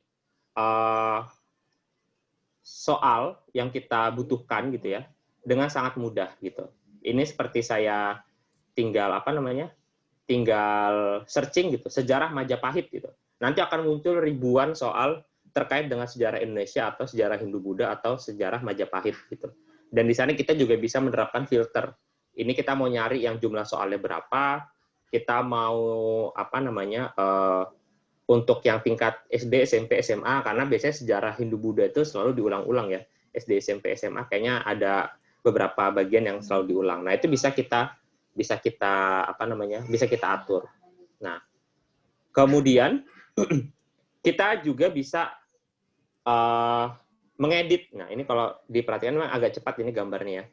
soal yang kita butuhkan gitu ya, dengan sangat mudah gitu. Ini seperti saya tinggal tinggal searching gitu, sejarah Majapahit gitu. Nanti akan muncul ribuan soal terkait dengan sejarah Indonesia atau sejarah Hindu-Buddha atau sejarah Majapahit gitu. Dan di sana kita juga bisa menerapkan filter. Ini kita mau nyari yang jumlah soalnya berapa, kita mau untuk yang tingkat SD, SMP, SMA, karena biasanya sejarah Hindu-Buddha itu selalu diulang-ulang ya. SD, SMP, SMA kayaknya ada beberapa bagian yang selalu diulang. Nah, itu bisa kita atur. Nah, kemudian kita juga bisa mengedit. Nah, ini kalau diperhatikan memang agak cepat ini gambarnya ya.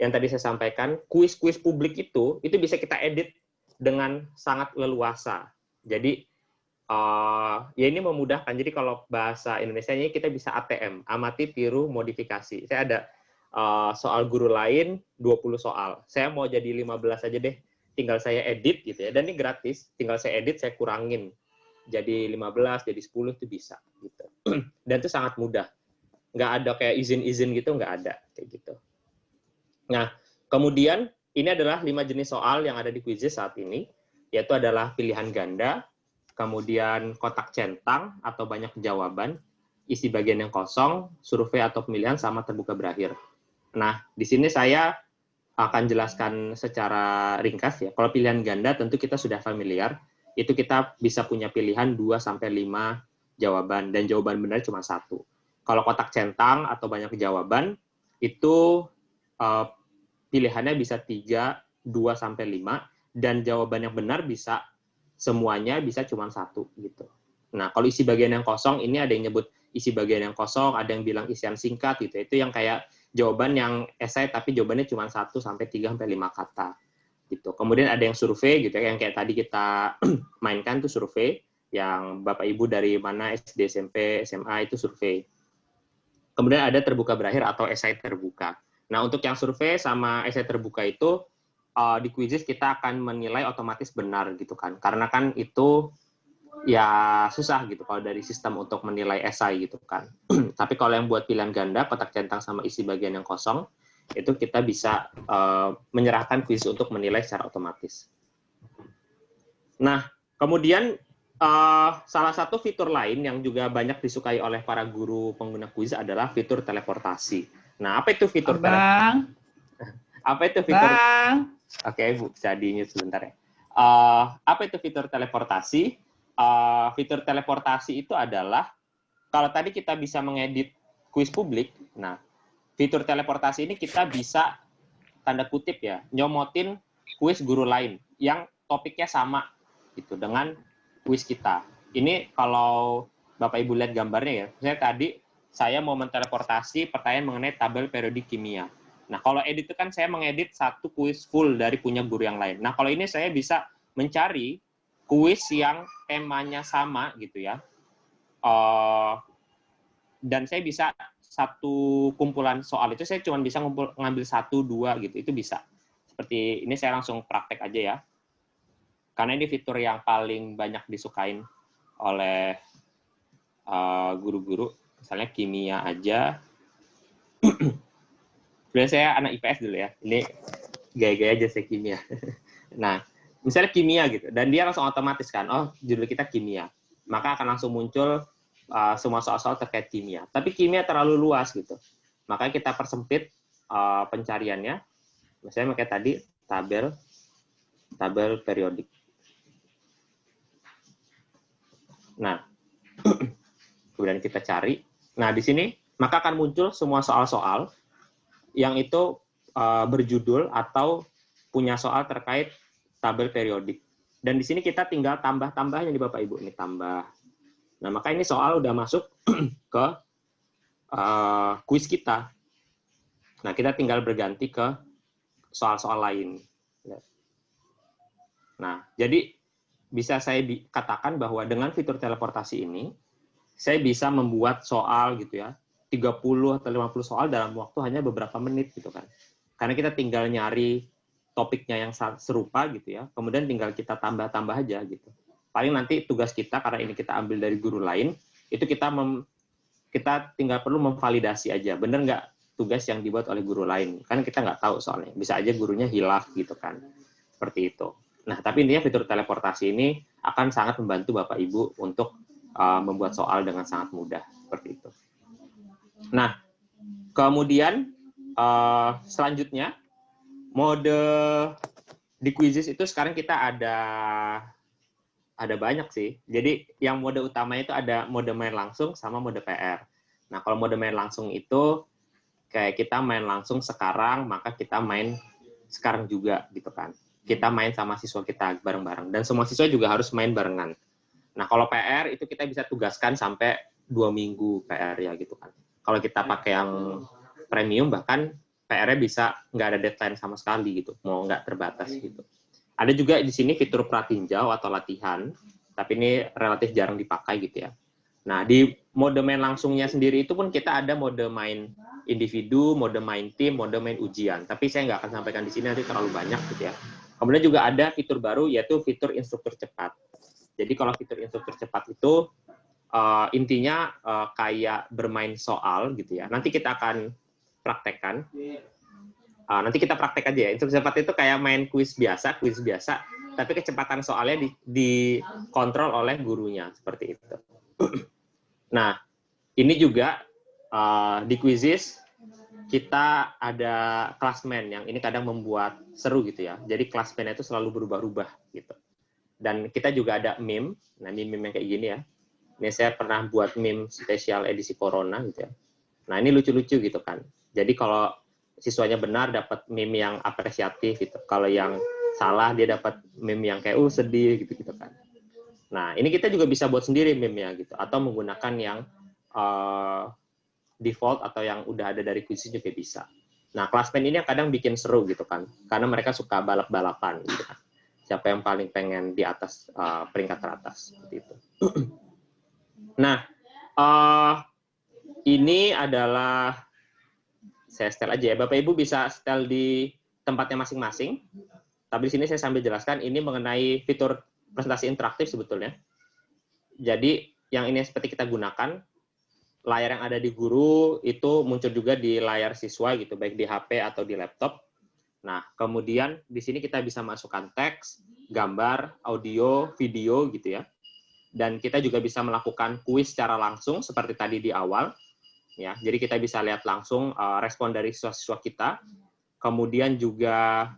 Yang tadi saya sampaikan, kuis-kuis publik itu bisa kita edit dengan sangat leluasa. Jadi, ya ini memudahkan. Jadi kalau bahasa Indonesianya kita bisa ATM, amati, tiru, modifikasi. Saya ada soal guru lain, 20 soal. Saya mau jadi 15 aja deh. Tinggal saya edit gitu ya. Dan ini gratis. Tinggal saya edit, saya kurangin. Jadi 15, jadi 10 itu bisa. Gitu. Dan itu sangat mudah. Nggak ada kayak izin-izin gitu, nggak ada. Kayak gitu. Nah, kemudian ini adalah 5 jenis soal yang ada di Quizzes saat ini. Yaitu adalah pilihan ganda, kemudian kotak centang atau banyak jawaban, isi bagian yang kosong, survei atau pemilihan, sama terbuka berakhir. Nah, di sini saya akan jelaskan secara ringkas ya. Kalau pilihan ganda tentu kita sudah familiar, itu kita bisa punya pilihan 2-5 jawaban, dan jawaban benar cuma 1. Kalau kotak centang atau banyak jawaban, itu pilihannya bisa 3, 2-5, dan jawaban yang benar bisa semuanya, bisa cuma 1 gitu. Nah, kalau isi bagian yang kosong, ini ada yang nyebut isi bagian yang kosong, ada yang bilang isian singkat gitu. Itu yang kayak jawaban yang esai tapi jawabannya cuma 1-3-5 kata gitu. Kemudian ada yang survei gitu ya, yang kayak tadi kita mainkan tuh survei, yang Bapak Ibu dari mana SD, SMP, SMA itu survei. Kemudian ada terbuka berakhir atau esai terbuka. Nah, untuk yang survei sama esai terbuka itu di Quizzes kita akan menilai otomatis benar gitu kan, karena kan itu ya susah gitu kalau dari sistem untuk menilai esai gitu kan. Tapi kalau yang buat pilihan ganda, kotak centang sama isi bagian yang kosong, itu kita bisa menyerahkan quiz untuk menilai secara otomatis. Nah, kemudian salah satu fitur lain yang juga banyak disukai oleh para guru pengguna quiz adalah fitur teleportasi. Nah, apa itu fitur teleportasi? Apa itu fitur? Oke, Bu, bisa di-mute sebentar ya. Apa itu fitur teleportasi? Fitur teleportasi itu adalah, kalau tadi kita bisa mengedit kuis publik, nah, fitur teleportasi ini kita bisa, tanda kutip ya, nyomotin kuis guru lain yang topiknya sama gitu dengan kuis kita. Ini kalau Bapak Ibu lihat gambarnya ya, misalnya tadi saya mau menteleportasi pertanyaan mengenai tabel periodik kimia. Nah, kalau edit itu kan saya mengedit satu kuis full dari punya guru yang lain. Nah, kalau ini saya bisa mencari kuis yang temanya sama gitu ya. Dan saya bisa satu kumpulan soal itu saya cuma bisa ngambil 1-2 gitu. Itu bisa. Seperti ini saya langsung praktek aja ya. Karena ini fitur yang paling banyak disukain oleh guru-guru. Misalnya kimia aja. Sebenarnya saya anak IPS dulu ya. Ini gaya-gaya aja saya kimia. Nah, misalnya kimia gitu. Dan dia langsung otomatis kan, oh judul kita kimia. Maka akan langsung muncul semua soal-soal terkait kimia. Tapi kimia terlalu luas gitu. Maka kita persempit pencariannya. Misalnya kayak tadi, tabel periodik. Nah, kemudian kita cari. Nah, di sini maka akan muncul semua soal-soal yang itu berjudul atau punya soal terkait tabel periodik. Dan di sini kita tinggal tambah-tambahnya nih Bapak Ibu, ini tambah. Nah, maka ini soal udah masuk ke kuis kita. Nah, kita tinggal berganti ke soal-soal lain. Nah, jadi bisa saya katakan bahwa dengan fitur teleportasi ini, saya bisa membuat soal gitu ya, 30 atau 50 soal dalam waktu hanya beberapa menit gitu kan. Karena kita tinggal nyari topiknya yang serupa gitu ya, kemudian tinggal kita tambah-tambah aja gitu. Paling nanti tugas kita, karena ini kita ambil dari guru lain, itu kita tinggal perlu memvalidasi aja, bener nggak tugas yang dibuat oleh guru lain. Kan kita nggak tahu soalnya, bisa aja gurunya hilaf gitu kan, seperti itu. Nah, tapi intinya fitur teleportasi ini akan sangat membantu Bapak Ibu untuk membuat soal dengan sangat mudah, seperti itu. Nah, kemudian selanjutnya, mode di Quizzes itu sekarang kita ada banyak sih. Jadi yang mode utamanya itu ada mode main langsung sama mode PR. Nah, kalau mode main langsung itu kayak kita main langsung sekarang, maka kita main sekarang juga gitu kan. Kita main sama siswa kita bareng-bareng. Dan semua siswa juga harus main barengan. Nah, kalau PR itu kita bisa tugaskan sampai 2 minggu PR ya gitu kan. Kalau kita pakai yang premium bahkan PR-nya bisa nggak ada deadline sama sekali gitu, mau nggak terbatas gitu. Ada juga di sini fitur pratinjau atau latihan, tapi ini relatif jarang dipakai gitu ya. Nah, di mode main langsungnya sendiri itu pun kita ada mode main individu, mode main tim, mode main ujian. Tapi saya nggak akan sampaikan di sini, nanti terlalu banyak gitu ya. Kemudian juga ada fitur baru, yaitu fitur instruktur cepat. Jadi kalau fitur instruktur cepat itu intinya kayak bermain soal gitu ya. Nanti kita akan praktekkan. Nanti kita praktek aja ya. Instruktur cepat itu kayak main kuis biasa, tapi kecepatan soalnya dikontrol oleh gurunya, seperti itu. Nah, ini juga di Quizzes kita ada classman yang ini kadang membuat seru gitu ya. Jadi classman itu selalu berubah-ubah gitu. Dan kita juga ada meme. Nah, meme yang kayak gini ya. Ini saya pernah buat meme spesial edisi Corona gitu ya. Nah, ini lucu-lucu gitu kan. Jadi kalau siswanya benar dapat meme yang apresiatif gitu. Kalau yang salah dia dapat meme yang kayak sedih gitu kan. Nah, ini kita juga bisa buat sendiri meme-nya gitu, atau menggunakan yang default atau yang udah ada dari Quizzes juga bisa. Nah, classman ini kadang bikin seru gitu kan, karena mereka suka balap-balapan gitu kan. Siapa yang paling pengen di atas peringkat teratas seperti itu. Nah, ini adalah saya setel aja ya. Bapak Ibu bisa setel di tempatnya masing-masing. Tapi di sini saya sambil jelaskan ini mengenai fitur presentasi interaktif sebetulnya. Jadi yang ini seperti kita gunakan, layar yang ada di guru itu muncul juga di layar siswa gitu, baik di HP atau di laptop. Nah, kemudian di sini kita bisa masukkan teks, gambar, audio, video gitu ya. Dan kita juga bisa melakukan kuis secara langsung seperti tadi di awal. Ya, jadi kita bisa lihat langsung respon dari siswa-siswa kita. Kemudian juga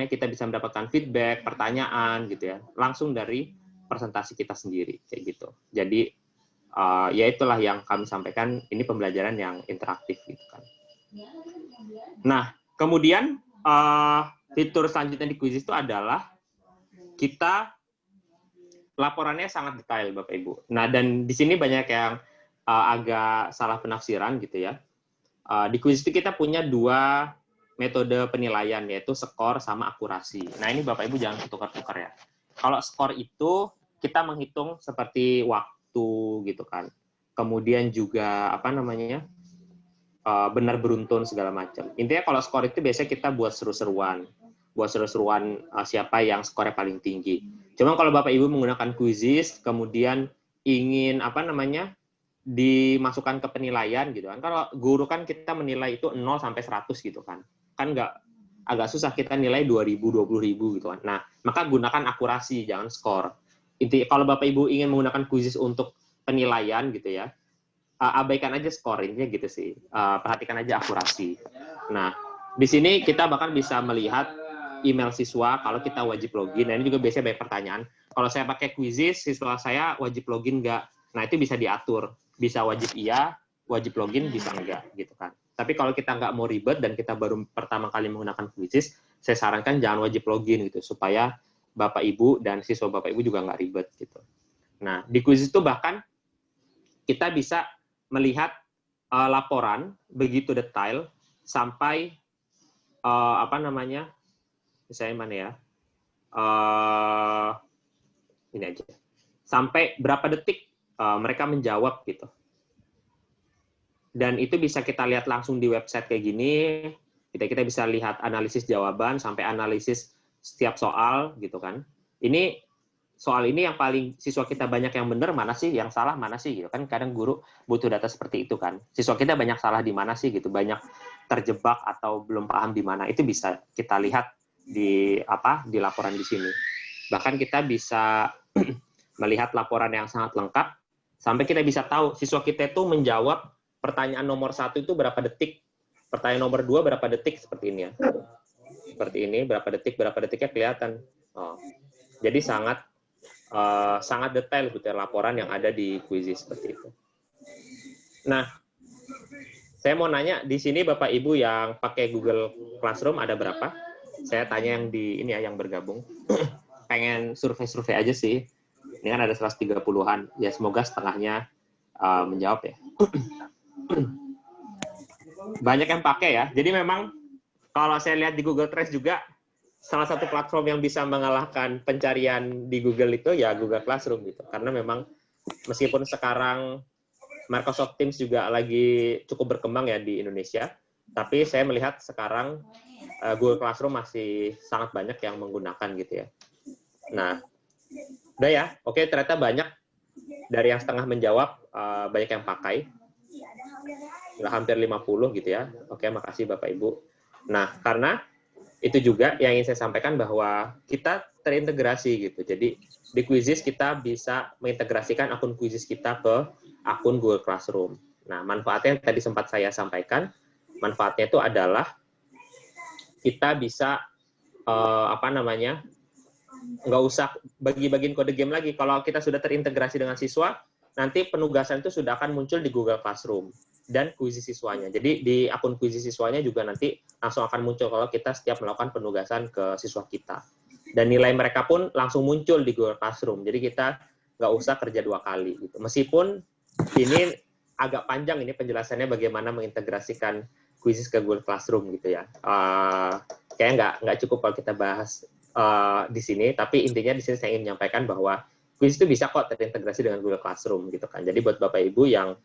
kita bisa mendapatkan feedback, pertanyaan gitu ya, langsung dari presentasi kita sendiri kayak gitu. Jadi ya itulah yang kami sampaikan, ini pembelajaran yang interaktif gitu kan. Nah, kemudian fitur selanjutnya di Quizzes itu adalah kita laporannya sangat detail Bapak Ibu. Nah, dan di sini banyak yang agak salah penafsiran gitu ya. Di Quizzes itu kita punya 2 metode penilaian, yaitu skor sama akurasi. Nah, ini Bapak Ibu jangan tukar-tukar ya. Kalau skor itu kita menghitung seperti waktu gitu kan. Kemudian juga benar beruntun segala macam. Intinya kalau skor itu biasanya kita buat seru-seruan. Siapa yang skornya paling tinggi. Cuma kalau Bapak Ibu menggunakan Quizzes, kemudian ingin dimasukkan ke penilaian gitu kan. Kalau guru kan kita menilai itu 0 sampai 100 gitu kan. Kan agak susah kita nilai 2.000, 20.000 gitu kan. Nah, maka gunakan akurasi, jangan skor. Kalau Bapak Ibu ingin menggunakan Quizzes untuk penilaian gitu ya, abaikan aja skor, intinya gitu sih. Perhatikan aja akurasi. Nah, di sini kita bahkan bisa melihat email siswa kalau kita wajib login. Nah, ini juga biasanya banyak pertanyaan. Kalau saya pakai Quizzes, siswa saya wajib login nggak? Nah, itu bisa diatur. Bisa wajib iya, wajib login bisa enggak gitu kan. Tapi kalau kita nggak mau ribet dan kita baru pertama kali menggunakan Quizzes, saya sarankan jangan wajib login gitu, supaya Bapak Ibu dan siswa Bapak Ibu juga nggak ribet gitu. Nah, di Quizzes itu bahkan kita bisa melihat laporan begitu detail sampai misalnya mana ya? Ini aja. Sampai berapa detik mereka menjawab gitu. Dan itu bisa kita lihat langsung di website kayak gini. Kita bisa lihat analisis jawaban sampai analisis setiap soal gitu kan. Ini soal ini yang paling siswa kita banyak yang benar, mana sih, yang salah mana sih gitu kan. Kadang guru butuh data seperti itu kan. Siswa kita banyak salah di mana sih gitu, banyak terjebak atau belum paham di mana. Itu bisa kita lihat di laporan di sini. Bahkan kita bisa melihat laporan yang sangat lengkap sampai kita bisa tahu siswa kita itu menjawab pertanyaan nomor 1 itu berapa detik, pertanyaan nomor 2 berapa detik, seperti ini ya. Seperti ini, berapa detiknya kelihatan. Jadi sangat detail gitu laporan yang ada di Quizzes seperti itu. Nah, saya mau nanya di sini Bapak Ibu yang pakai Google Classroom ada berapa? Saya tanya yang di ini ya, yang bergabung. Pengen survei-survei aja sih. Ini kan ada 130-an. Ya semoga setengahnya menjawab ya. Banyak yang pakai ya. Jadi memang kalau saya lihat di Google Trends juga salah satu platform yang bisa mengalahkan pencarian di Google itu ya Google Classroom gitu. Karena memang meskipun sekarang Microsoft Teams juga lagi cukup berkembang ya di Indonesia, tapi saya melihat sekarang Google Classroom masih sangat banyak yang menggunakan gitu ya. Nah, udah ya. Oke, ternyata banyak dari yang setengah menjawab, banyak yang pakai. Nggak hampir 50 gitu ya. Oke, makasih Bapak Ibu. Nah, karena itu juga yang ingin saya sampaikan bahwa kita terintegrasi gitu. Jadi di Quizzes kita bisa mengintegrasikan akun Quizzes kita ke akun Google Classroom. Nah, manfaatnya yang tadi sempat saya sampaikan, manfaatnya itu adalah kita bisa nggak usah bagi-bagiin kode game lagi. Kalau kita sudah terintegrasi dengan siswa, nanti penugasan itu sudah akan muncul di Google Classroom dan Quizzes siswanya. Jadi di akun Quizzes siswanya juga nanti langsung akan muncul kalau kita setiap melakukan penugasan ke siswa kita. Dan nilai mereka pun langsung muncul di Google Classroom. Jadi kita nggak usah kerja 2 kali. Gitu. Meskipun ini agak panjang ini penjelasannya bagaimana mengintegrasikan Quizzes ke Google Classroom gitu ya. Kayaknya nggak cukup kalau kita bahas di sini. Tapi intinya di sini saya ingin menyampaikan bahwa Quizzes itu bisa kok terintegrasi dengan Google Classroom gitu kan. Jadi buat Bapak Ibu yang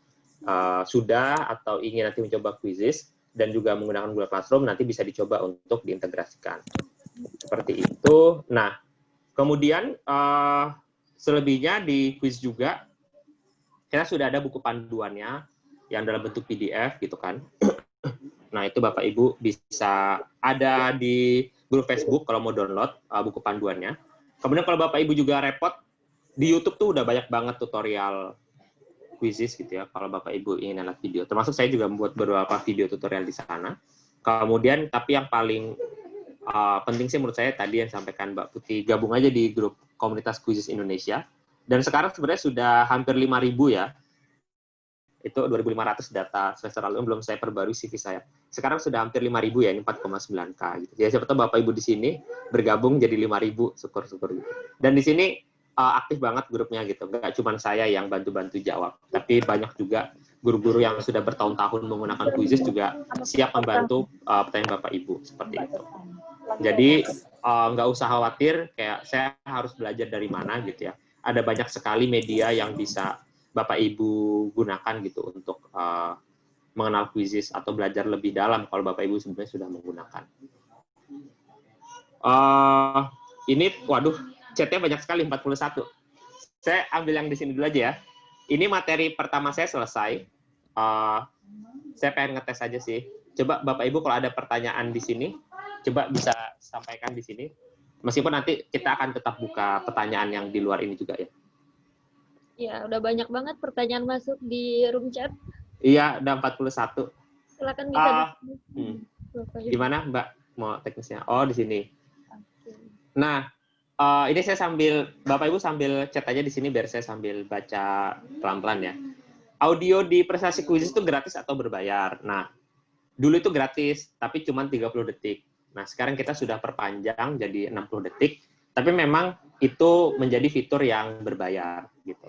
sudah atau ingin nanti mencoba Quizzes dan juga menggunakan Google Classroom, nanti bisa dicoba untuk diintegrasikan. Seperti itu. Nah, kemudian selebihnya di quiz juga, kita sudah ada buku panduannya yang dalam bentuk PDF gitu kan. Nah, itu Bapak Ibu bisa ada di grup Facebook kalau mau download buku panduannya. Kemudian kalau Bapak Ibu juga repot, di YouTube tuh udah banyak banget tutorial Quizzes gitu ya, kalau Bapak Ibu ingin lihat video. Termasuk saya juga membuat beberapa video tutorial di sana. Kemudian, tapi yang paling penting sih menurut saya tadi yang disampaikan Mbak Putih, gabung aja di grup komunitas Quizzes Indonesia. Dan sekarang sebenarnya sudah hampir 5.000 ya. Itu 2.500 data semester lalu, belum saya perbarui CV saya. Sekarang sudah hampir 5.000 ya, ini 4,9K gitu. Jadi siapa tahu Bapak Ibu di sini bergabung jadi 5.000, syukur-syukur gitu. Dan di sini aktif banget grupnya gitu. Nggak cuma saya yang bantu-bantu jawab, tapi banyak juga guru-guru yang sudah bertahun-tahun menggunakan Quizzes juga siap membantu pertanyaan Bapak Ibu seperti itu. Jadi nggak usah khawatir kayak saya harus belajar dari mana gitu ya. Ada banyak sekali media yang bisa Bapak Ibu gunakan gitu untuk mengenal Quizzes atau belajar lebih dalam kalau Bapak Ibu sebenarnya sudah menggunakan. Ini waduh, chatnya banyak sekali, 41. Saya ambil yang di sini dulu aja ya. Ini materi pertama saya selesai. Saya pengen ngetes aja sih. Coba Bapak Ibu kalau ada pertanyaan di sini, coba bisa sampaikan di sini. Meskipun nanti kita akan tetap buka pertanyaan yang di luar ini juga ya. Ya, udah banyak banget pertanyaan masuk di room chat. Iya, udah 41. Silakan bisa gimana Mbak mau teknisnya? Oh, di sini. Nah, ini saya sambil, Bapak Ibu sambil chat aja di sini biar saya sambil baca pelan-pelan ya. Audio di prestasi Quizzes itu gratis atau berbayar? Nah, dulu itu gratis, tapi cuma 30 detik. Nah, sekarang kita sudah perpanjang jadi 60 detik, tapi memang itu menjadi fitur yang berbayar gitu.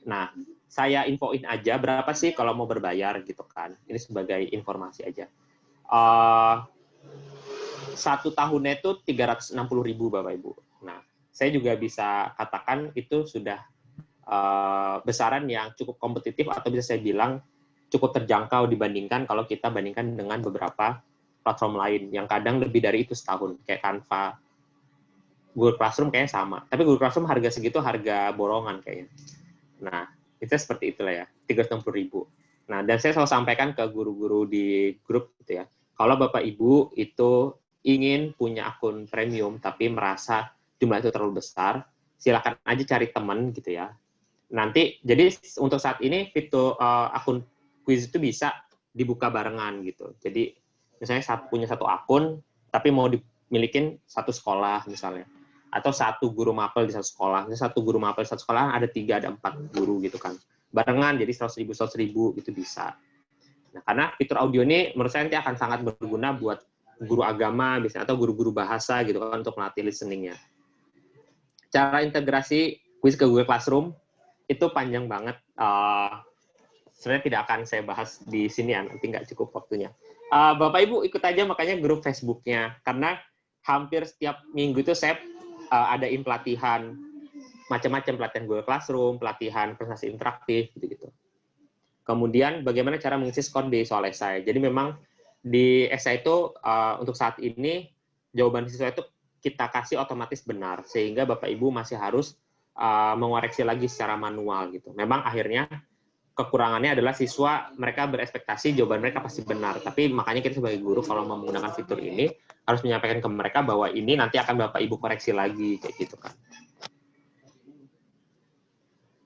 Nah, saya infoin aja berapa sih kalau mau berbayar gitu kan. Ini sebagai informasi aja. 1 tahunnya itu 360.000 Bapak Ibu. Nah, saya juga bisa katakan itu sudah besaran yang cukup kompetitif atau bisa saya bilang cukup terjangkau dibandingkan kalau kita bandingkan dengan beberapa platform lain yang kadang lebih dari itu setahun, kayak Canva, Google Classroom kayaknya sama. Tapi Google Classroom harga segitu harga borongan kayaknya. Nah, itu seperti itulah ya, 360.000. Nah, dan saya selalu sampaikan ke guru-guru di grup gitu ya, kalau Bapak Ibu itu ingin punya akun premium tapi merasa jumlah itu terlalu besar, silakan aja cari teman gitu ya. Nanti, jadi untuk saat ini fitur akun quiz itu bisa dibuka barengan gitu. Jadi misalnya punya satu akun, tapi mau dimilikin satu sekolah misalnya, atau satu guru mapel di satu sekolah. Misalnya satu guru mapel di satu sekolah ada 3, ada 4 guru gitu kan. Barengan jadi 100.000 itu bisa. Nah, karena fitur audio ini menurut saya nanti akan sangat berguna buat guru agama misalnya atau guru-guru bahasa gitu kan untuk melatih listening-nya. Cara integrasi quiz ke Google Classroom itu panjang banget. Sebenarnya tidak akan saya bahas di sini ya, nanti nggak cukup waktunya. Bapak Ibu ikut aja makanya grup Facebook-nya, karena hampir setiap minggu itu saya adain pelatihan, macam-macam pelatihan Google Classroom, pelatihan presentasi interaktif, gitu-gitu. Kemudian bagaimana cara mengisi skor di soal esai. Jadi memang di esai itu untuk saat ini jawaban siswa itu kita kasih otomatis benar, sehingga Bapak Ibu masih harus mengoreksi lagi secara manual gitu. Memang akhirnya kekurangannya adalah siswa mereka berekspektasi jawaban mereka pasti benar, tapi makanya kita sebagai guru kalau mau menggunakan fitur ini harus menyampaikan ke mereka bahwa ini nanti akan Bapak Ibu koreksi lagi kayak gitu kan.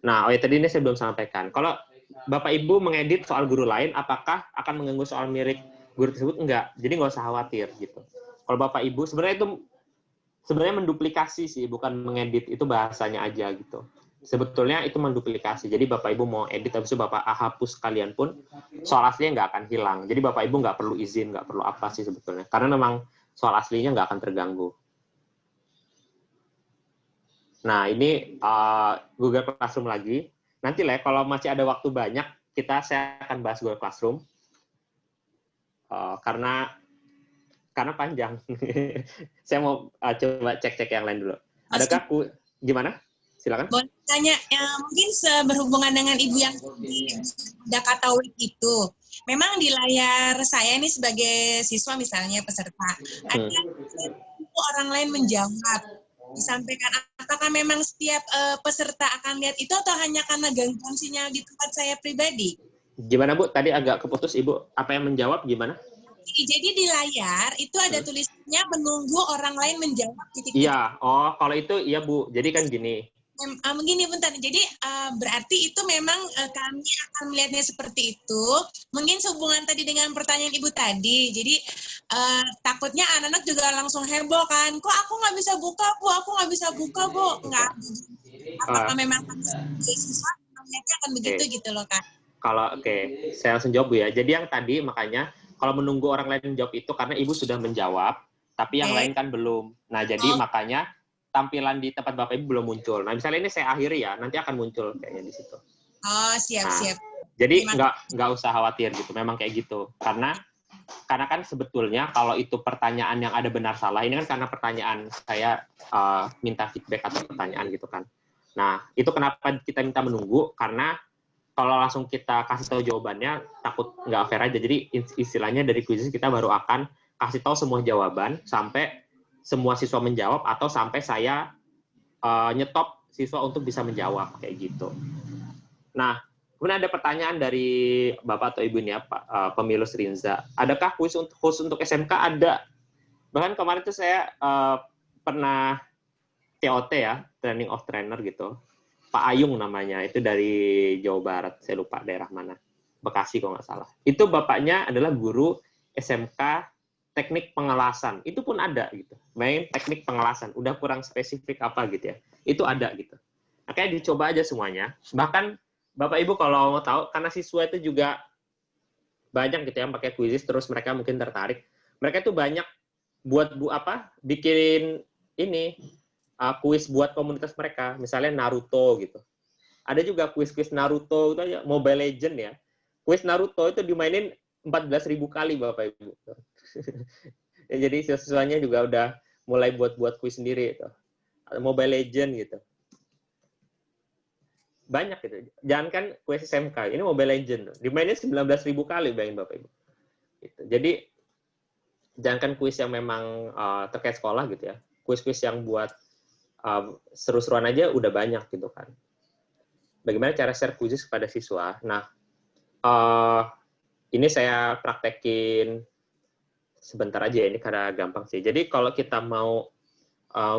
Nah, tadi ini saya belum sampaikan. Kalau Bapak Ibu mengedit soal guru lain, apakah akan mengganggu soal mirip guru tersebut? Enggak. Jadi nggak usah khawatir gitu. Kalau Bapak Ibu sebenarnya menduplikasi sih, bukan mengedit, itu bahasanya aja gitu. Sebetulnya itu menduplikasi. Jadi Bapak Ibu mau edit, habis itu Bapak hapus kalian pun, soal aslinya nggak akan hilang. Jadi Bapak Ibu nggak perlu izin, nggak perlu apa sih sebetulnya. Karena memang soal aslinya nggak akan terganggu. Nah, ini Google Classroom lagi. Nanti lah, kalau masih ada waktu banyak, saya akan bahas Google Classroom. Karena panjang. Saya mau coba cek-cek yang lain dulu. Adakah gimana? Silakan. Boleh tanya, mungkin berhubungan dengan Ibu yang ada kata WIC itu. Memang di layar saya ini sebagai siswa misalnya peserta, ada orang lain menjawab, disampaikan apakah memang setiap peserta akan lihat itu atau hanya karena gangguan sinyal di tempat saya pribadi? Gimana Bu? Tadi agak keputus Ibu. Apa yang menjawab gimana? Jadi di layar itu ada tulisannya menunggu orang lain menjawab titik-titik. Iya, kalau itu iya Bu. Jadi kan gini. Begini bentar, jadi berarti itu memang kami akan melihatnya seperti itu. Mungkin sehubungan tadi dengan pertanyaan Ibu tadi, jadi takutnya anak-anak juga langsung heboh kan, kok aku nggak bisa buka Bu, aku nggak bisa buka Bu, nggak. Apakah memang siswa melihatnya akan begitu gitu loh Kak? Kalau saya langsung jawab Bu ya. Jadi yang tadi makanya kalau menunggu orang lain menjawab itu karena Ibu sudah menjawab, tapi yang lain kan belum. Nah jadi makanya tampilan di tempat Bapak Ibu belum muncul. Nah, misalnya ini saya akhiri ya, nanti akan muncul kayaknya di situ. Oh, siap. Jadi nggak usah khawatir gitu, memang kayak gitu. Karena kan sebetulnya kalau itu pertanyaan yang ada benar salah, ini kan karena pertanyaan saya minta feedback atau pertanyaan gitu kan. Nah, itu kenapa kita minta menunggu, karena kalau langsung kita kasih tahu jawabannya, takut nggak fair aja. Jadi istilahnya dari quiz kita baru akan kasih tahu semua jawaban sampai semua siswa menjawab atau sampai saya nyetop siswa untuk bisa menjawab kayak gitu. Nah, kemudian ada pertanyaan dari Bapak atau Ibu ini ya, Pak Pemilus Rinza. Adakah khusus untuk SMK? Ada. Bahkan kemarin itu saya pernah TOT ya, Training of Trainer gitu. Pak Ayung namanya, itu dari Jawa Barat, saya lupa daerah mana. Bekasi kalau nggak salah. Itu bapaknya adalah guru SMK teknik pengelasan, itu pun ada gitu. Main teknik pengelasan, udah kurang spesifik apa gitu ya. Itu ada gitu. Makanya dicoba aja semuanya. Bahkan Bapak Ibu kalau mau tahu, karena siswa itu juga banyak gitu yang pakai Quizzes terus mereka mungkin tertarik. Mereka tuh banyak buat bikin ini kuis buat komunitas mereka, misalnya Naruto gitu. Ada juga kuis-kuis Naruto itu aja, Mobile Legend ya. Kuis Naruto itu dimainin 14.000 kali Bapak Ibu. Ya, jadi siswanya juga udah mulai buat kuis sendiri itu. Mobile Legend gitu. Banyak gitu. Jangan kan kuis SMK, ini Mobile Legend. Dimainin 19.000 kali bayangin Bapak Ibu. Gitu. Jadi jangan kan kuis yang memang terkait sekolah gitu ya. Kuis-kuis yang buat seru-seruan aja udah banyak gitu kan. Bagaimana cara share kuis kepada siswa? Nah, ini saya praktekin sebentar aja ya, ini karena gampang sih. Jadi kalau kita mau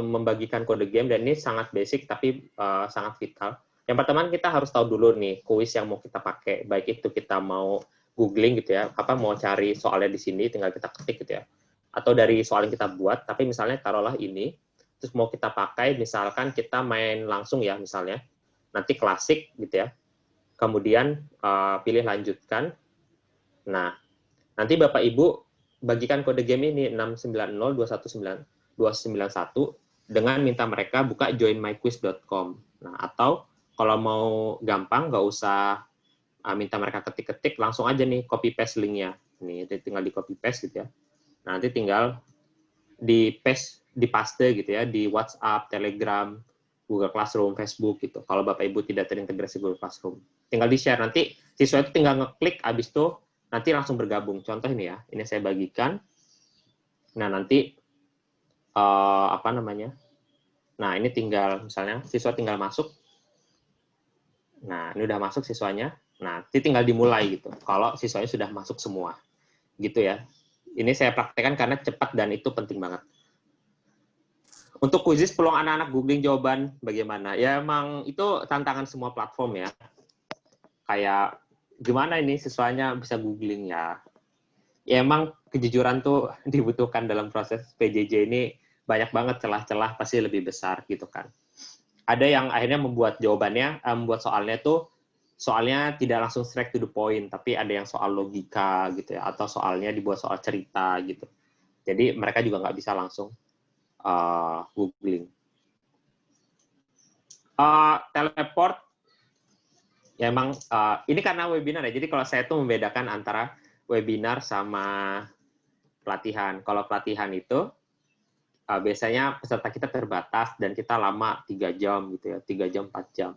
membagikan kode game, dan ini sangat basic tapi sangat vital. Yang pertama kita harus tahu dulu nih kuis yang mau kita pakai. Baik itu kita mau googling gitu ya, mau cari soalnya di sini tinggal kita ketik gitu ya. Atau dari soal yang kita buat, tapi misalnya taruhlah ini, terus mau kita pakai, misalkan kita main langsung ya misalnya, nanti klasik gitu ya. Kemudian pilih lanjutkan. Nah, nanti Bapak Ibu bagikan kode game ini 690219291 dengan minta mereka buka joinmyquiz.com. Nah, atau kalau mau gampang nggak usah minta mereka ketik-ketik, langsung aja nih copy paste linknya. Nih tinggal di copy paste gitu ya. Nah, nanti tinggal di paste gitu ya di WhatsApp, Telegram, Google Classroom, Facebook gitu. Kalau Bapak Ibu tidak terintegrasi Google Classroom, tinggal di-share. Nanti siswa itu tinggal ngeklik, habis itu nanti langsung bergabung. Contoh ini ya, ini saya bagikan. Nah, nanti Nah, ini tinggal misalnya siswa tinggal masuk. Nah, ini udah masuk siswanya. Nah, nanti tinggal dimulai gitu. Kalau siswanya sudah masuk semua. Gitu ya. Ini saya praktekkan karena cepat dan itu penting banget. Untuk kuisis peluang anak-anak googling jawaban bagaimana? Ya emang itu tantangan semua platform ya. Kayak gimana ini siswanya bisa googling ya. Ya emang kejujuran tuh dibutuhkan dalam proses PJJ ini, banyak banget celah-celah pasti lebih besar gitu kan. Ada yang akhirnya membuat jawabannya, membuat soalnya tuh soalnya tidak langsung straight to the point, tapi ada yang soal logika gitu ya, atau soalnya dibuat soal cerita gitu. Jadi mereka juga nggak bisa langsung googling. Teleport, ya emang ini karena webinar ya, jadi kalau saya tuh membedakan antara webinar sama pelatihan. Kalau pelatihan itu biasanya peserta kita terbatas dan kita lama 3 jam gitu ya, 3 jam, 4 jam.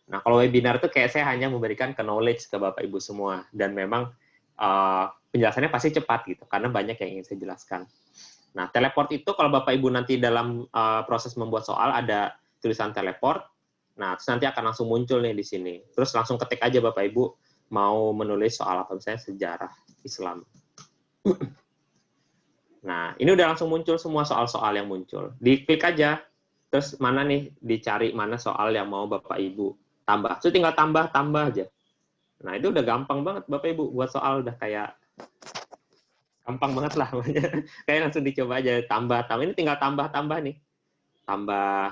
Nah, kalau webinar tuh kayak saya hanya memberikan knowledge ke Bapak Ibu semua, dan memang penjelasannya pasti cepat gitu, karena banyak yang ingin saya jelaskan. Nah, teleport itu kalau Bapak Ibu nanti dalam proses membuat soal ada tulisan teleport, nah terus nanti akan langsung muncul nih di sini. Terus langsung ketik aja Bapak Ibu mau menulis soal apa, misalnya sejarah Islam. Nah, ini udah langsung muncul semua soal-soal yang muncul. Diklik aja, terus mana nih, dicari mana soal yang mau Bapak Ibu tambah. Terus tinggal tambah aja. Nah, itu udah gampang banget Bapak Ibu buat soal, udah kayak gampang banget lah. Kayak langsung dicoba aja, tambah. Ini tinggal tambah nih. Tambah.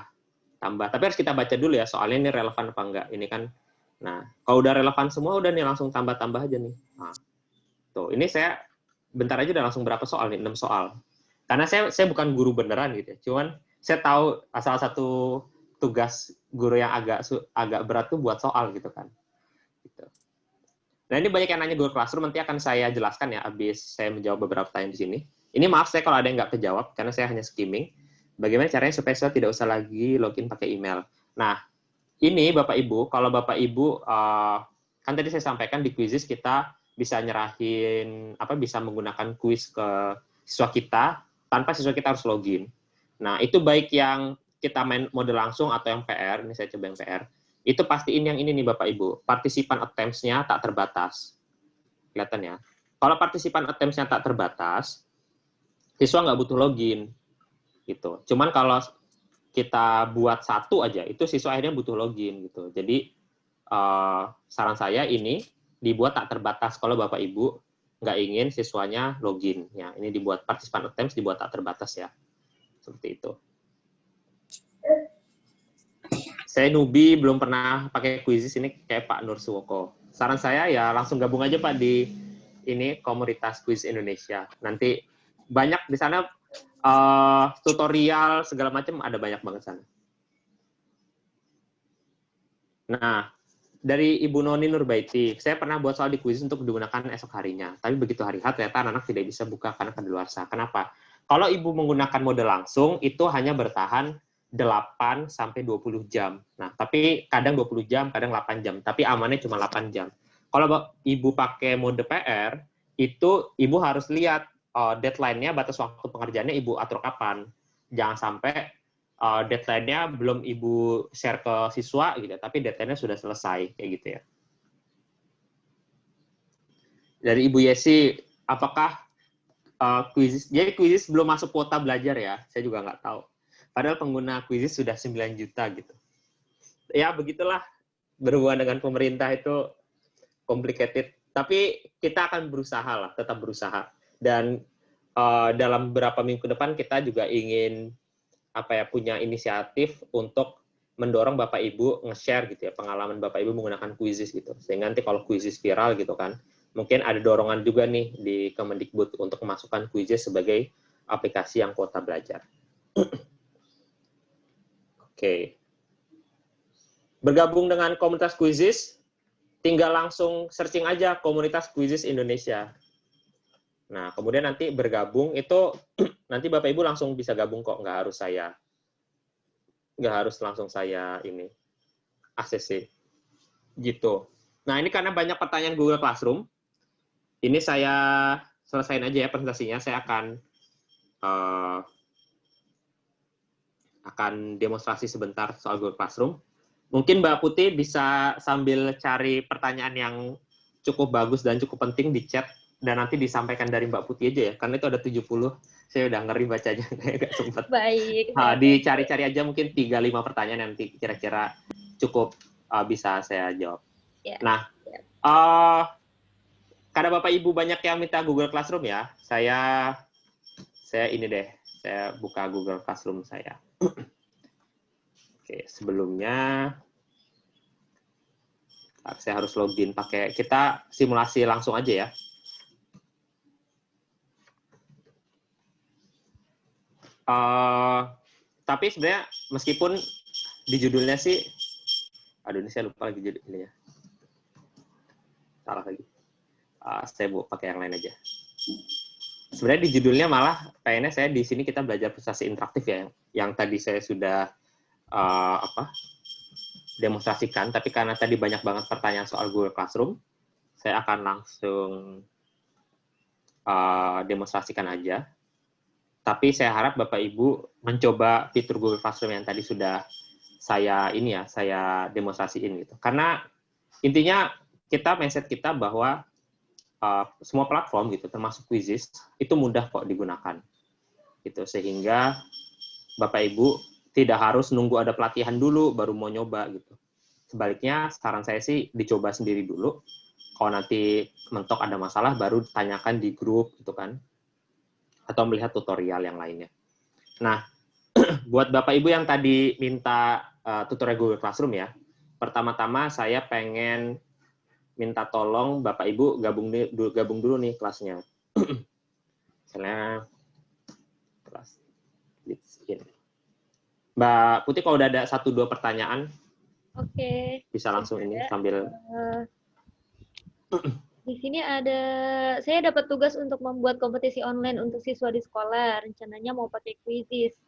Tapi harus kita baca dulu ya, soalnya ini relevan apa enggak. Ini kan, nah, kalau udah relevan semua, udah nih langsung tambah aja nih. Nah, tuh, ini saya bentar aja udah langsung berapa soal nih, 6 soal. Karena saya bukan guru beneran gitu ya. Cuman saya tahu salah satu tugas guru yang agak berat tuh buat soal gitu kan. Gitu. Nah, ini banyak yang nanya Google Classroom, nanti akan saya jelaskan ya habis saya menjawab beberapa pertanyaan di sini. Ini maaf saya kalau ada yang nggak kejawab karena saya hanya skimming. Bagaimana caranya supaya saya tidak usah lagi login pakai email. Nah, ini Bapak Ibu, kalau Bapak Ibu kan tadi saya sampaikan di Quizzes kita bisa nyerahin bisa menggunakan kuis ke siswa kita tanpa siswa kita harus login. Nah, itu baik yang kita main mode langsung atau yang PR, ini saya coba yang PR. Itu pastiin yang ini nih Bapak Ibu, partisipan attempts-nya tak terbatas. Kelihatan ya. Kalau partisipan attempts-nya tak terbatas, siswa nggak butuh login. Gitu. Cuman kalau kita buat satu aja, itu siswa akhirnya butuh login gitu. Jadi saran saya ini dibuat tak terbatas kalau Bapak Ibu nggak ingin siswanya login. Ya, ini dibuat partisipan attempts dibuat tak terbatas ya. Seperti itu. Saya newbie, belum pernah pakai Quizzes ini kayak Pak Nur Suwoko. Saran saya ya langsung gabung aja Pak di ini komunitas kuis Indonesia. Nanti banyak di sana tutorial segala macam, ada banyak banget sana. Nah, dari Ibu Noni Nurbaiti, saya pernah buat soal di kuis untuk digunakan esok harinya. Tapi begitu hari H, ternyata anak-anak tidak bisa buka karena kadaluarsa. Kenapa? Kalau Ibu menggunakan mode langsung, itu hanya bertahan 8 sampai 20 jam. Nah, tapi kadang 20 jam, kadang 8 jam. Tapi amannya cuma 8 jam. Kalau Ibu pakai mode PR, itu Ibu harus lihat deadline-nya, batas waktu pengerjaannya Ibu atur kapan. Jangan sampai deadline-nya belum Ibu share ke siswa gitu, tapi deadline-nya sudah selesai kayak gitu ya. Dari Ibu Yesi, apakah Quizizz? Jadi Quizizz belum masuk kuota belajar ya? Saya juga nggak tahu. Padahal pengguna Quizizz sudah 9 juta gitu. Ya begitulah, berhubungan dengan pemerintah itu complicated. Tapi kita akan berusaha lah, tetap berusaha. Dan dalam beberapa minggu ke depan kita juga ingin punya inisiatif untuk mendorong Bapak Ibu nge-share gitu ya pengalaman Bapak Ibu menggunakan Quizizz gitu. Sehingga nanti kalau Quizizz viral gitu kan, mungkin ada dorongan juga nih di Kemendikbud untuk memasukkan Quizizz sebagai aplikasi yang kuota belajar. Oke. Bergabung dengan komunitas Quizizz, tinggal langsung searching aja komunitas Quizizz Indonesia. Nah, kemudian nanti bergabung itu nanti Bapak Ibu langsung bisa gabung kok, nggak harus langsung saya ini ACC gitu. Nah, ini karena banyak pertanyaan Google Classroom, ini saya selesain aja ya presentasinya. Saya akan demonstrasi sebentar soal Google Classroom. Mungkin Mbak Putih bisa sambil cari pertanyaan yang cukup bagus dan cukup penting di chat, dan nanti disampaikan dari Mbak Putih aja ya, karena itu ada 70, saya udah ngeri bacanya, nggak sempat. Baik. Dicari-cari aja mungkin 3-5 pertanyaan yang nanti kira-kira cukup bisa saya jawab. Ya. Nah, karena Bapak Ibu banyak yang minta Google Classroom ya, saya ini deh, saya buka Google Classroom saya. Oke, sebelumnya saya harus login pakai, kita simulasi langsung aja ya. Tapi sebenarnya meskipun di judulnya sih, aduh ini saya lupa lagi judulnya. Salah lagi. Saya mau pakai yang lain aja. Sebenarnya di judulnya malah pengennya saya di sini kita belajar prestasi interaktif ya, yang tadi saya sudah demonstrasikan. Tapi karena tadi banyak banget pertanyaan soal Google Classroom, saya akan langsung demonstrasikan aja. Tapi saya harap Bapak Ibu mencoba fitur Google Classroom yang tadi sudah saya demonstrasiin gitu. Karena intinya mindset kita bahwa semua platform gitu, termasuk Quizizz, itu mudah kok digunakan. Gitu, sehingga Bapak Ibu tidak harus nunggu ada pelatihan dulu baru mau nyoba gitu. Sebaliknya saran saya sih dicoba sendiri dulu. Kalau nanti mentok ada masalah baru tanyakan di grup gitu kan. Atau melihat tutorial yang lainnya. Nah, buat Bapak Ibu yang tadi minta tutorial Google Classroom ya, pertama-tama saya pengen minta tolong Bapak Ibu gabung dulu nih kelasnya. Misalnya kelas ini. Mbak Putih kalau udah ada 1-2 pertanyaan, Oke. bisa langsung ini sambil. Di sini saya dapat tugas untuk membuat kompetisi online untuk siswa di sekolah. Rencananya mau pakai Quizizz.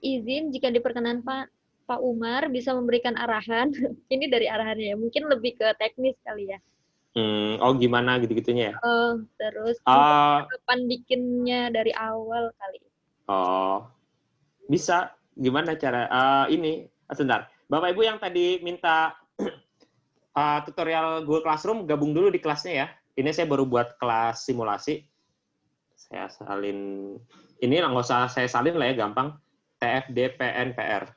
Izin jika diperkenan Pak Umar bisa memberikan arahan. Ini dari arahannya ya, mungkin lebih ke teknis kali ya. Gimana gitu-gitunya ya? Terus kapan bikinnya dari awal kali. Bisa. Gimana cara sebentar. Bapak Ibu yang tadi minta tutorial Google Classroom, gabung dulu di kelasnya ya. Ini saya baru buat kelas simulasi. Saya salin, ini nggak usah saya salin lah ya, gampang. TFDPNPR.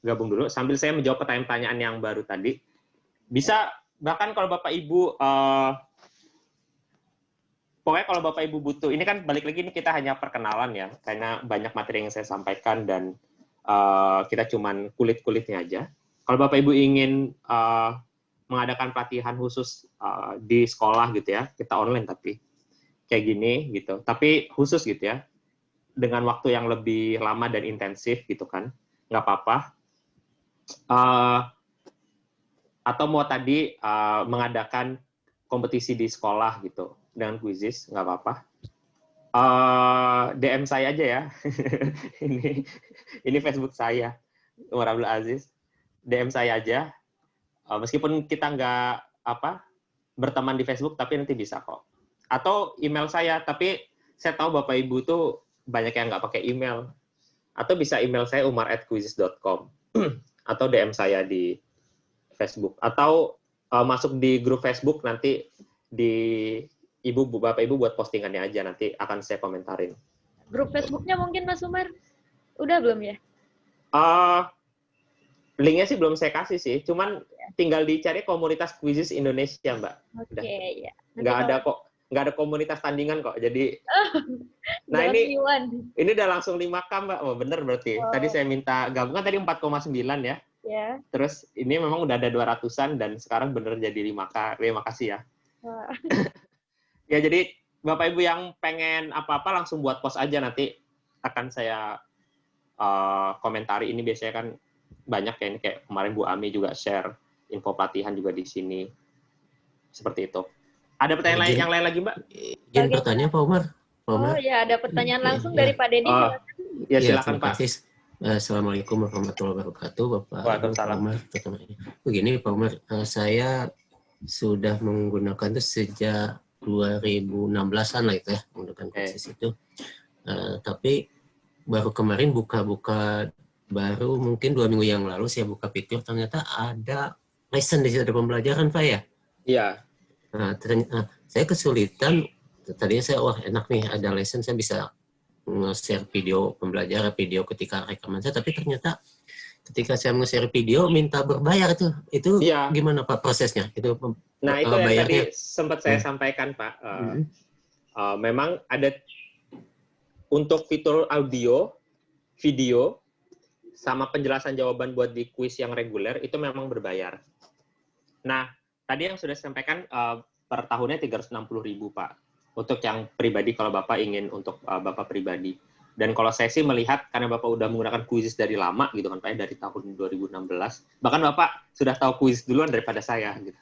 Gabung dulu, sambil saya menjawab pertanyaan-pertanyaan yang baru tadi. Bisa, bahkan kalau Bapak Ibu, pokoknya kalau Bapak Ibu butuh, ini kan balik lagi ini kita hanya perkenalan ya, karena banyak materi yang saya sampaikan dan kita cuman kulit-kulitnya aja. Kalau Bapak Ibu ingin mengadakan pelatihan khusus di sekolah gitu ya, kita online tapi kayak gini gitu, tapi khusus gitu ya, dengan waktu yang lebih lama dan intensif gitu kan, nggak apa-apa. Atau mau tadi mengadakan kompetisi di sekolah gitu dengan quizzes, nggak apa-apa. DM saya aja ya. ini Facebook saya, Umar Abdul Aziz. DM saya aja. Meskipun kita nggak berteman di Facebook, tapi nanti bisa kok. Atau email saya, tapi saya tahu Bapak Ibu tuh banyak yang nggak pakai email. Atau bisa email saya umar@quizzes.com. Atau DM saya di Facebook. Atau masuk di grup Facebook nanti di Bapak Ibu buat postingannya aja, nanti akan saya komentarin. Grup Facebooknya mungkin Mas Umar? Udah belum ya? Linknya sih belum saya kasih sih, cuman tinggal dicari komunitas quizzes Indonesia, Mbak. Oke, ya. Nggak ada komunitas tandingan kok. Jadi, nah ini udah langsung 5K, Mbak. Oh, bener berarti. Tadi saya minta gabungan tadi 4,9 ya. Ya. Terus ini memang udah ada 200-an dan sekarang bener jadi 5K. Terima kasih ya. Ya, jadi Bapak Ibu yang pengen apa-apa langsung buat post aja, nanti akan saya komentari. Ini biasanya kan banyak ya, ini kayak kemarin Bu Ami juga share info pelatihan juga di sini. Seperti itu. Ada pertanyaan yang lain lagi, Mbak? Izin bertanya, Pak Umar. Oh ya, ada pertanyaan langsung dari Pak Denny. Ya, silakan Pak. Assalamualaikum warahmatullahi wabarakatuh, Bapak. Waalaikumsalam. Begini, Pak Umar, saya sudah menggunakan itu sejak 2016-an lah itu ya, menggunakan kursus itu. Tapi baru kemarin buka-buka, baru mungkin 2 minggu yang lalu saya buka fitur, ternyata ada lesson di situ, ada pembelajaran, Pak ya? Iya. Nah, saya kesulitan, tadinya saya, wah enak nih ada lesson, saya bisa nge-share video pembelajaran, video ketika rekaman saya, tapi ternyata ketika saya nge-share video minta berbayar itu ya. Gimana Pak prosesnya? Itu nah itu yang tadi sempat saya sampaikan Pak. Memang ada untuk fitur audio, video, sama penjelasan jawaban buat di kuis yang reguler itu memang berbayar. Nah tadi yang sudah saya sampaikan per tahunnya 360.000 Pak. Untuk yang pribadi kalau Bapak ingin untuk Bapak pribadi. Dan kalau saya sih melihat karena Bapak udah menggunakan quizzes dari lama gitu kan Pak, dari tahun 2016. Bahkan Bapak sudah tahu quiz duluan daripada saya gitu.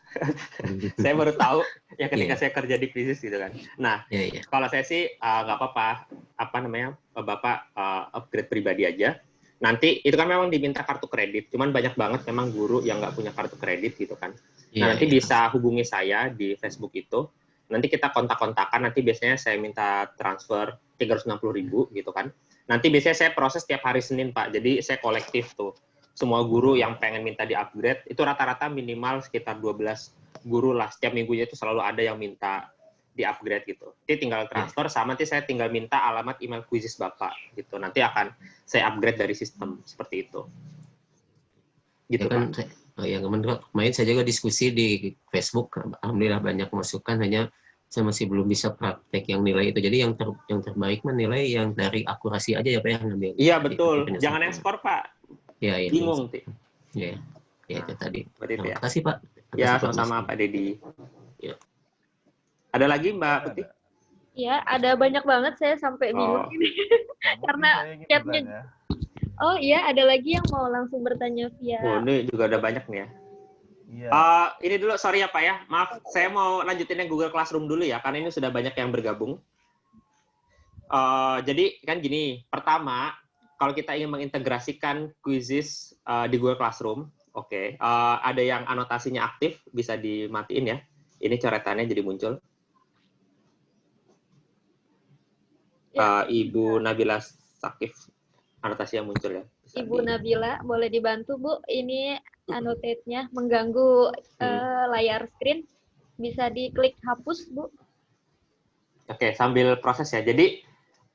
Saya baru tahu ya ketika saya kerja di quizzes gitu kan. Nah, kalau saya sih nggak apa-apa, Bapak upgrade pribadi aja. Nanti itu kan memang diminta kartu kredit, cuman banyak banget memang guru yang nggak punya kartu kredit gitu kan. Nah, nanti bisa hubungi saya di Facebook itu. Nanti kita kontak-kontakan, nanti biasanya saya minta transfer 360.000 gitu kan. Nanti biasanya saya proses tiap hari Senin Pak, jadi saya kolektif tuh. Semua guru yang pengen minta di-upgrade, itu rata-rata minimal sekitar 12 guru lah. Setiap minggunya itu selalu ada yang minta di-upgrade gitu. Nanti tinggal transfer, sama nanti saya tinggal minta alamat email quizzes Bapak gitu. Nanti akan saya upgrade dari sistem, seperti itu. Gitu ya kan, Pak. Yang kemarin saya juga diskusi di Facebook, alhamdulillah banyak masukan, hanya saya masih belum bisa praktek yang nilai itu. Jadi yang terbaik menilai yang dari akurasi aja ya Pak yang ngambil. Iya betul, jangan yang skor Pak. Ya, bingung sih. Ya itu tadi. Terima kasih Pak. Ya sama-sama Pak Dedi. Ya. Ada lagi Mbak Putih? Ya, ada banyak banget, saya sampai bingung ini. Karena chatnya. Oh iya, ada lagi yang mau langsung bertanya via. Oh, ini juga ada banyak nih ya. Iya. Ini dulu, sorry ya Pak ya. Maaf, saya mau lanjutin yang Google Classroom dulu ya, karena ini sudah banyak yang bergabung. Jadi kan gini, pertama, kalau kita ingin mengintegrasikan quizzes di Google Classroom, ada yang anotasinya aktif, bisa dimatiin ya. Ini coretannya jadi muncul. Ibu Nabila Sakif. Anotasi yang muncul ya. Ibu Nabila, boleh dibantu Bu? Ini annotate-nya mengganggu layar screen. Bisa diklik hapus Bu? Oke, sambil proses ya. Jadi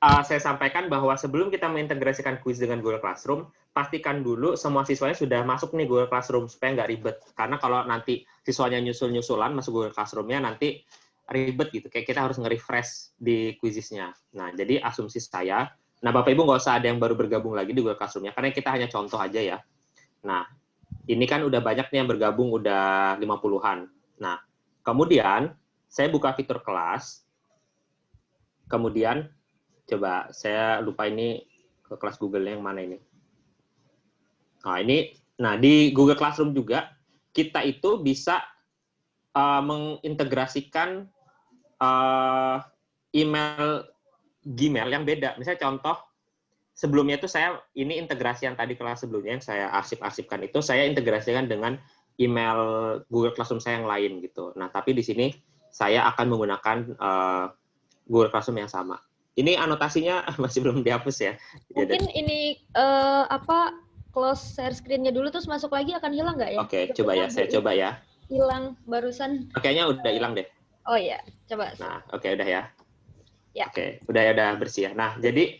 saya sampaikan bahwa sebelum kita mengintegrasikan quiz dengan Google Classroom, pastikan dulu semua siswanya sudah masuk nih Google Classroom supaya nggak ribet. Karena kalau nanti siswanya nyusul-nyusulan masuk Google Classroom-nya nanti ribet gitu. Kayak kita harus nge-refresh di quizzesnya. Nah, jadi asumsi saya. Nah, Bapak Ibu nggak usah ada yang baru bergabung lagi di Google Classroom-nya, karena kita hanya contoh aja ya. Nah, ini kan udah banyak nih yang bergabung, udah 50-an. Nah, kemudian saya buka fitur kelas. Kemudian, coba saya lupa ini ke kelas Google-nya yang mana ini. Nah, di Google Classroom juga, kita itu bisa mengintegrasikan email Gmail yang beda. Misalnya contoh, sebelumnya itu saya, ini integrasi yang tadi kelas sebelumnya, yang saya arsip-arsipkan itu, saya integrasikan dengan email Google Classroom saya yang lain gitu. Nah, tapi di sini saya akan menggunakan Google Classroom yang sama. Ini anotasinya masih belum dihapus ya. Mungkin ini close share screen-nya dulu terus masuk lagi akan hilang nggak ya? Oke, coba ya, saya coba ya. Hilang barusan. Kayaknya udah hilang deh. Oh iya, coba. Nah, oke, udah ya. Ya. Oke, udah bersih ya. Nah, jadi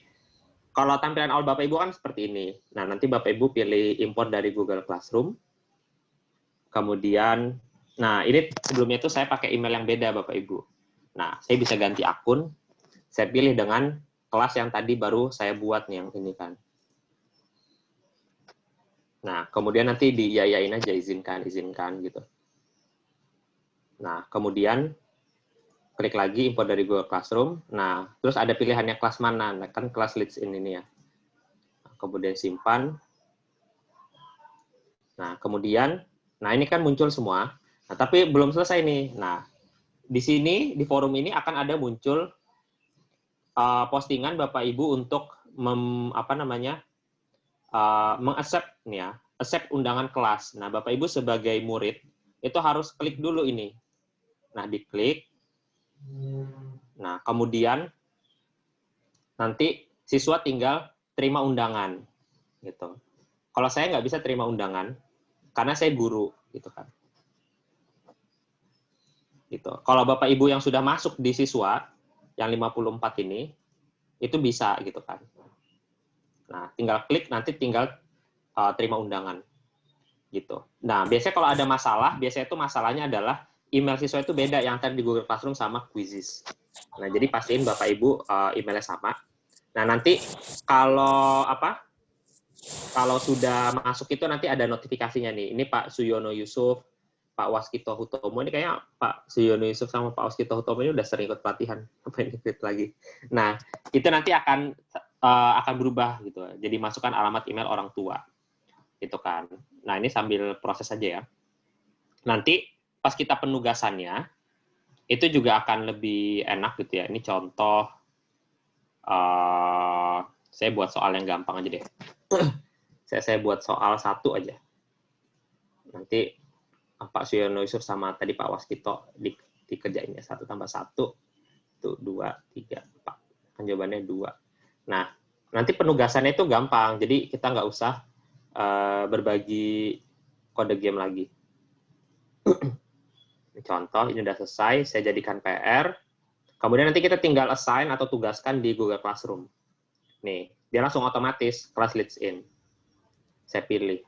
kalau tampilan awal Bapak Ibu kan seperti ini. Nah, nanti Bapak Ibu pilih import dari Google Classroom. Kemudian, nah ini sebelumnya itu saya pakai email yang beda Bapak Ibu. Nah, saya bisa ganti akun. Saya pilih dengan kelas yang tadi baru saya buat nih, yang ini kan. Nah, kemudian nanti diiyain aja, izinkan gitu. Nah, kemudian klik lagi import dari Google Classroom. Nah, terus ada pilihannya kelas mana? Nah, kan kelas Leads In ini ya. Nah, kemudian simpan. Nah, kemudian, nah ini kan muncul semua. Nah, tapi belum selesai nih. Nah, di sini, di forum ini akan ada muncul postingan Bapak Ibu untuk meng-accept nih ya, accept undangan kelas. Nah, Bapak Ibu sebagai murid itu harus klik dulu ini. Nah, diklik. Nah, kemudian nanti siswa tinggal terima undangan gitu. Kalau saya nggak bisa terima undangan karena saya guru gitu kan. Gitu. Kalau Bapak Ibu yang sudah masuk di siswa yang 54 ini itu bisa gitu kan. Nah, tinggal klik, nanti tinggal terima undangan, gitu. Nah, biasanya kalau ada masalah, biasanya itu masalahnya adalah email siswa itu beda yang tadi di Google Classroom sama Quizzes. Nah, jadi pastiin Bapak Ibu emailnya sama. Nah, nanti kalau sudah masuk itu nanti ada notifikasinya nih. Ini Pak Suyono Yusuf, Pak Waskito Hutomo. Ini kayaknya Pak Suyono Yusuf sama Pak Waskito Hutomo ini udah sering ikut pelatihan. Apa ini lagi? Nah, itu nanti akan berubah gitu. Jadi masukkan alamat email orang tua. Gitu kan. Nah, ini sambil proses aja ya. Nanti pas kita penugasannya itu juga akan lebih enak gitu ya. Ini contoh saya buat soal yang gampang aja deh. saya buat soal 1 aja. Nanti Pak Suyono Yusuf sama tadi Pak Waskito dikerjainnya 1 tambah 1 itu 2, 3, 4. Kan jawabannya 2. Nah, nanti penugasannya itu gampang, jadi kita nggak usah berbagi kode game lagi. Contoh, ini udah selesai, saya jadikan PR. Kemudian nanti kita tinggal assign atau tugaskan di Google Classroom. Nih, dia langsung otomatis kelas Leads In. Saya pilih.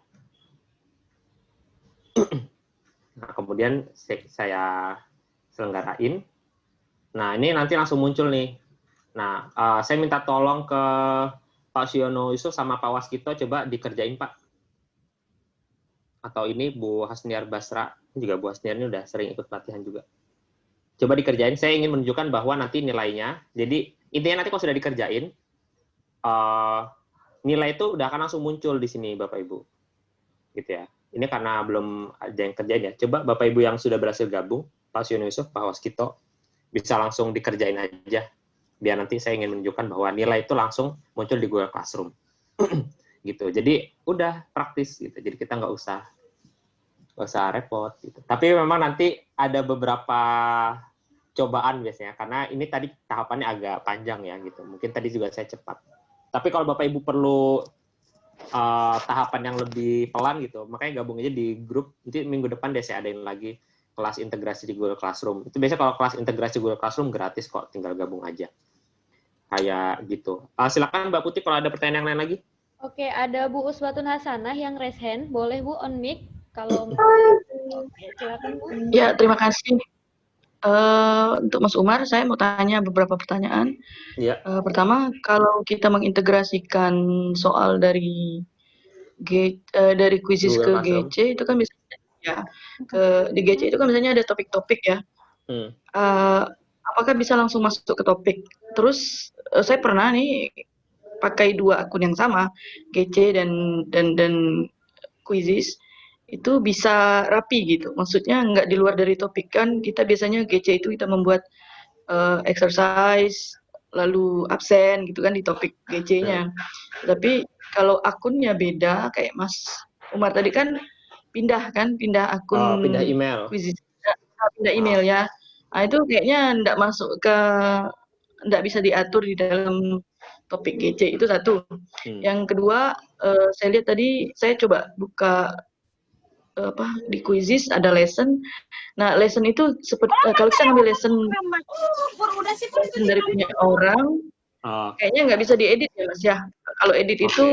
Nah, kemudian saya selenggarain. Nah, ini nanti langsung muncul nih. Nah, saya minta tolong ke Pak Suyono Yusuf sama Pak Waskito, coba dikerjain, Pak. Atau ini Bu Hasniar Basra, ini juga Bu Hasniar ini udah sering ikut pelatihan juga. Coba dikerjain, saya ingin menunjukkan bahwa nanti nilainya, jadi intinya nanti kalau sudah dikerjain, nilai itu udah akan langsung muncul di sini, Bapak Ibu. Gitu ya. Ini karena belum ada yang kerjain ya. Coba Bapak Ibu yang sudah berhasil gabung, Pak Suyono Yusuf, Pak Waskito, bisa langsung dikerjain aja. Biar nanti saya ingin menunjukkan bahwa nilai itu langsung muncul di Google Classroom. Gitu. Jadi udah praktis gitu. Jadi kita nggak usah repot gitu. Tapi memang nanti ada beberapa cobaan biasanya karena ini tadi tahapannya agak panjang ya gitu. Mungkin tadi juga saya cepat. Tapi kalau Bapak Ibu perlu tahapan yang lebih pelan gitu, makanya gabung aja di grup. Nanti minggu depan deh saya adain lagi kelas integrasi di Google Classroom. Itu biasanya kalau kelas integrasi Google Classroom gratis kok, tinggal gabung aja. Kayak gitu. Silakan Mbak Putih kalau ada pertanyaan yang lain lagi. Oke, ada Bu Uswatun Hasanah yang raise hand. Boleh Bu on mic kalau silakan Bu. Ya, terima kasih. Untuk Mas Umar, saya mau tanya beberapa pertanyaan. Ya. Pertama, kalau kita mengintegrasikan soal dari dari Quizzes ke Google Classroom. GC itu kan biasanya ya di GC itu kan biasanya ada topik-topik ya. Apakah bisa langsung masuk ke topik? Terus saya pernah nih pakai 2 akun yang sama, GC dan Quizzes, itu bisa rapi gitu. Maksudnya nggak di luar dari topik. Kan kita biasanya GC itu kita membuat exercise, lalu absen gitu kan di topik GC-nya. Tapi kalau akunnya beda, kayak Mas Umar tadi kan pindah akun Pindah email. Quizzes, pindah email ya. Nah, itu kayaknya nggak bisa diatur di dalam topik GC, itu satu. Yang kedua, saya lihat tadi, saya coba buka di Quizzes ada lesson. Nah, lesson itu seperti kalau kita ngambil lesson dari punya orang, kayaknya nggak bisa diedit ya Mas ya. Kalau edit itu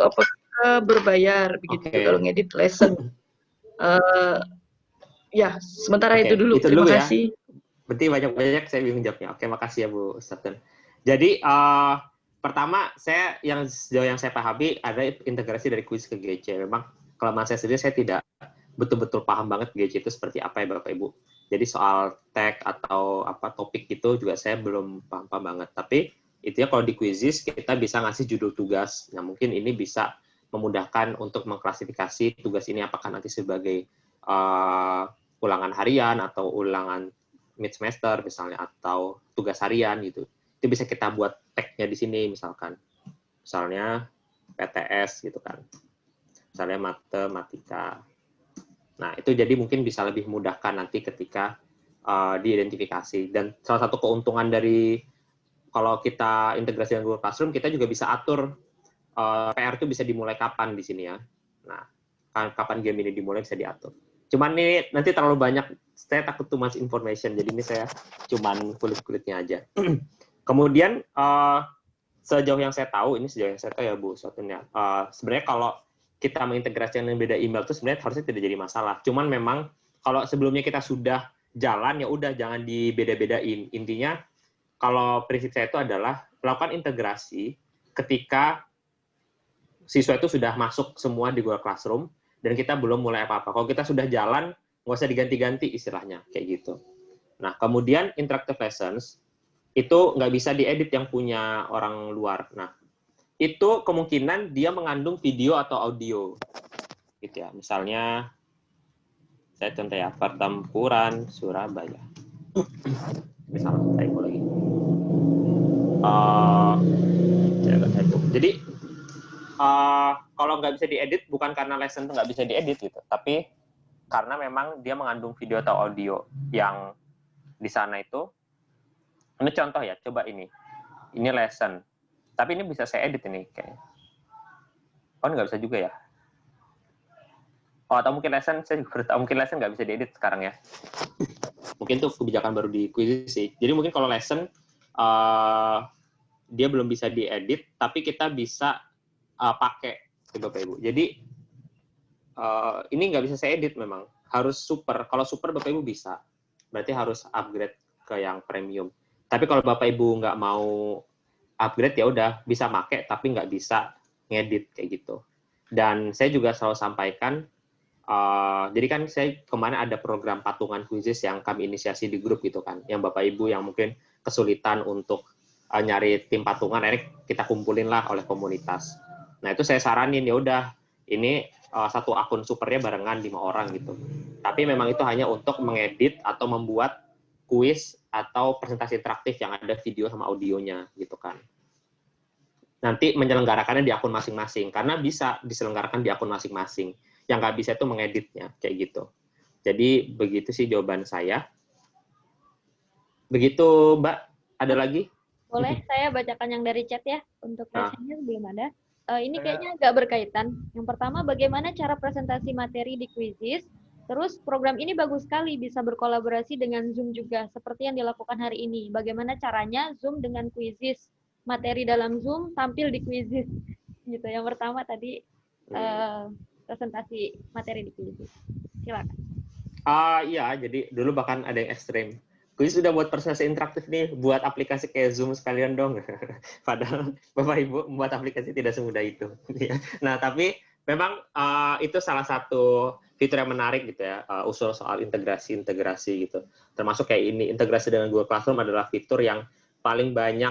apakah berbayar begitu kalau ngedit lesson? Ya, sementara itu dulu. Terima kasih. Berarti banyak-banyak saya bingung jawabnya. Oke, makasih ya Bu Ustadz. Jadi pertama sejauh yang saya pahami ada integrasi dari Quiz ke GC. Memang kelemahan saya sendiri, saya tidak betul-betul paham banget GC itu seperti apa ya Bapak Ibu. Jadi soal tag atau topik itu juga saya belum paham banget. Tapi intinya kalau di Quizzes kita bisa ngasih judul tugas. Nah, mungkin ini bisa memudahkan untuk mengklasifikasi tugas ini apakah nanti sebagai ulangan harian atau ulangan mid semester misalnya, atau tugas harian gitu. Itu bisa kita buat tag-nya di sini misalkan. Misalnya PTS gitu kan. Misalnya matematika. Nah, itu jadi mungkin bisa lebih memudahkan nanti ketika diidentifikasi. Dan salah satu keuntungan dari kalau kita integrasi dengan Google Classroom, kita juga bisa atur PR itu bisa dimulai kapan di sini ya. Nah, kapan game ini dimulai bisa diatur. Cuman ini nanti terlalu banyak, saya takut too much information, jadi ini saya cuman kulit-kulitnya aja. Kemudian, sejauh yang saya tahu ya Bu Sotunya, sebenarnya kalau kita mengintegrasikan dengan beda email itu sebenarnya harusnya tidak jadi masalah. Cuman memang kalau sebelumnya kita sudah jalan, ya udah jangan dibeda-bedain. Intinya, kalau prinsip saya itu adalah lakukan integrasi ketika siswa itu sudah masuk semua di Google Classroom, dan kita belum mulai apa-apa. Kalau kita sudah jalan, nggak usah diganti-ganti istilahnya, kayak gitu. Nah, kemudian interactive lessons, itu nggak bisa diedit yang punya orang luar. Nah, itu kemungkinan dia mengandung video atau audio. Gitu ya. Misalnya, saya contoh ya, pertempuran Surabaya. Misalnya, saya mulai lagi. Jadi, kalau nggak bisa diedit, bukan karena lesson itu nggak bisa diedit gitu, tapi karena memang dia mengandung video atau audio yang di sana itu. Ini contoh ya, coba ini lesson, tapi ini bisa saya edit ini kayaknya. Oh, nggak bisa juga ya? Oh, atau mungkin lesson, saya juga tahu mungkin lesson nggak bisa diedit sekarang ya. Mungkin tuh kebijakan baru di Quizzes sih. Jadi mungkin kalau lesson dia belum bisa diedit, tapi kita bisa pakai Bapak Ibu. Jadi ini nggak bisa saya edit memang, harus super. Kalau super Bapak Ibu bisa, berarti harus upgrade ke yang premium. Tapi kalau Bapak Ibu nggak mau upgrade ya udah bisa pakai, tapi nggak bisa ngedit kayak gitu. Dan saya juga selalu sampaikan, jadi kan saya kemarin ada program patungan Quizzes yang kami inisiasi di grup gitu kan, yang Bapak Ibu yang mungkin kesulitan untuk nyari tim patungan, akhirnya kita kumpulin lah oleh komunitas. Nah, itu saya saranin, ya udah, ini satu akun supernya barengan 5 orang gitu. Tapi memang itu hanya untuk mengedit atau membuat kuis atau presentasi interaktif yang ada video sama audionya gitu kan. Nanti menyelenggarakannya di akun masing-masing, karena bisa diselenggarakan di akun masing-masing. Yang nggak bisa itu mengeditnya, kayak gitu. Jadi begitu sih jawaban saya. Begitu Mbak, ada lagi? Boleh saya bacakan yang dari chat ya, untuk lessennya belum ada. Ini kayaknya nggak berkaitan. Yang pertama, bagaimana cara presentasi materi di Quizzes? Terus program ini bagus sekali, bisa berkolaborasi dengan Zoom juga, seperti yang dilakukan hari ini. Bagaimana caranya Zoom dengan Quizzes? Materi dalam Zoom tampil di Quizzes. Gitu. Yang pertama tadi presentasi materi di Quizzes. Silakan. Iya, jadi dulu bahkan ada yang ekstrim. Quiz sudah buat presentasi interaktif nih, buat aplikasi kayak Zoom sekalian dong. Padahal Bapak Ibu membuat aplikasi tidak semudah itu. Nah, tapi memang itu salah satu fitur yang menarik gitu ya, usul soal integrasi gitu. Termasuk kayak ini, integrasi dengan Google Classroom adalah fitur yang paling banyak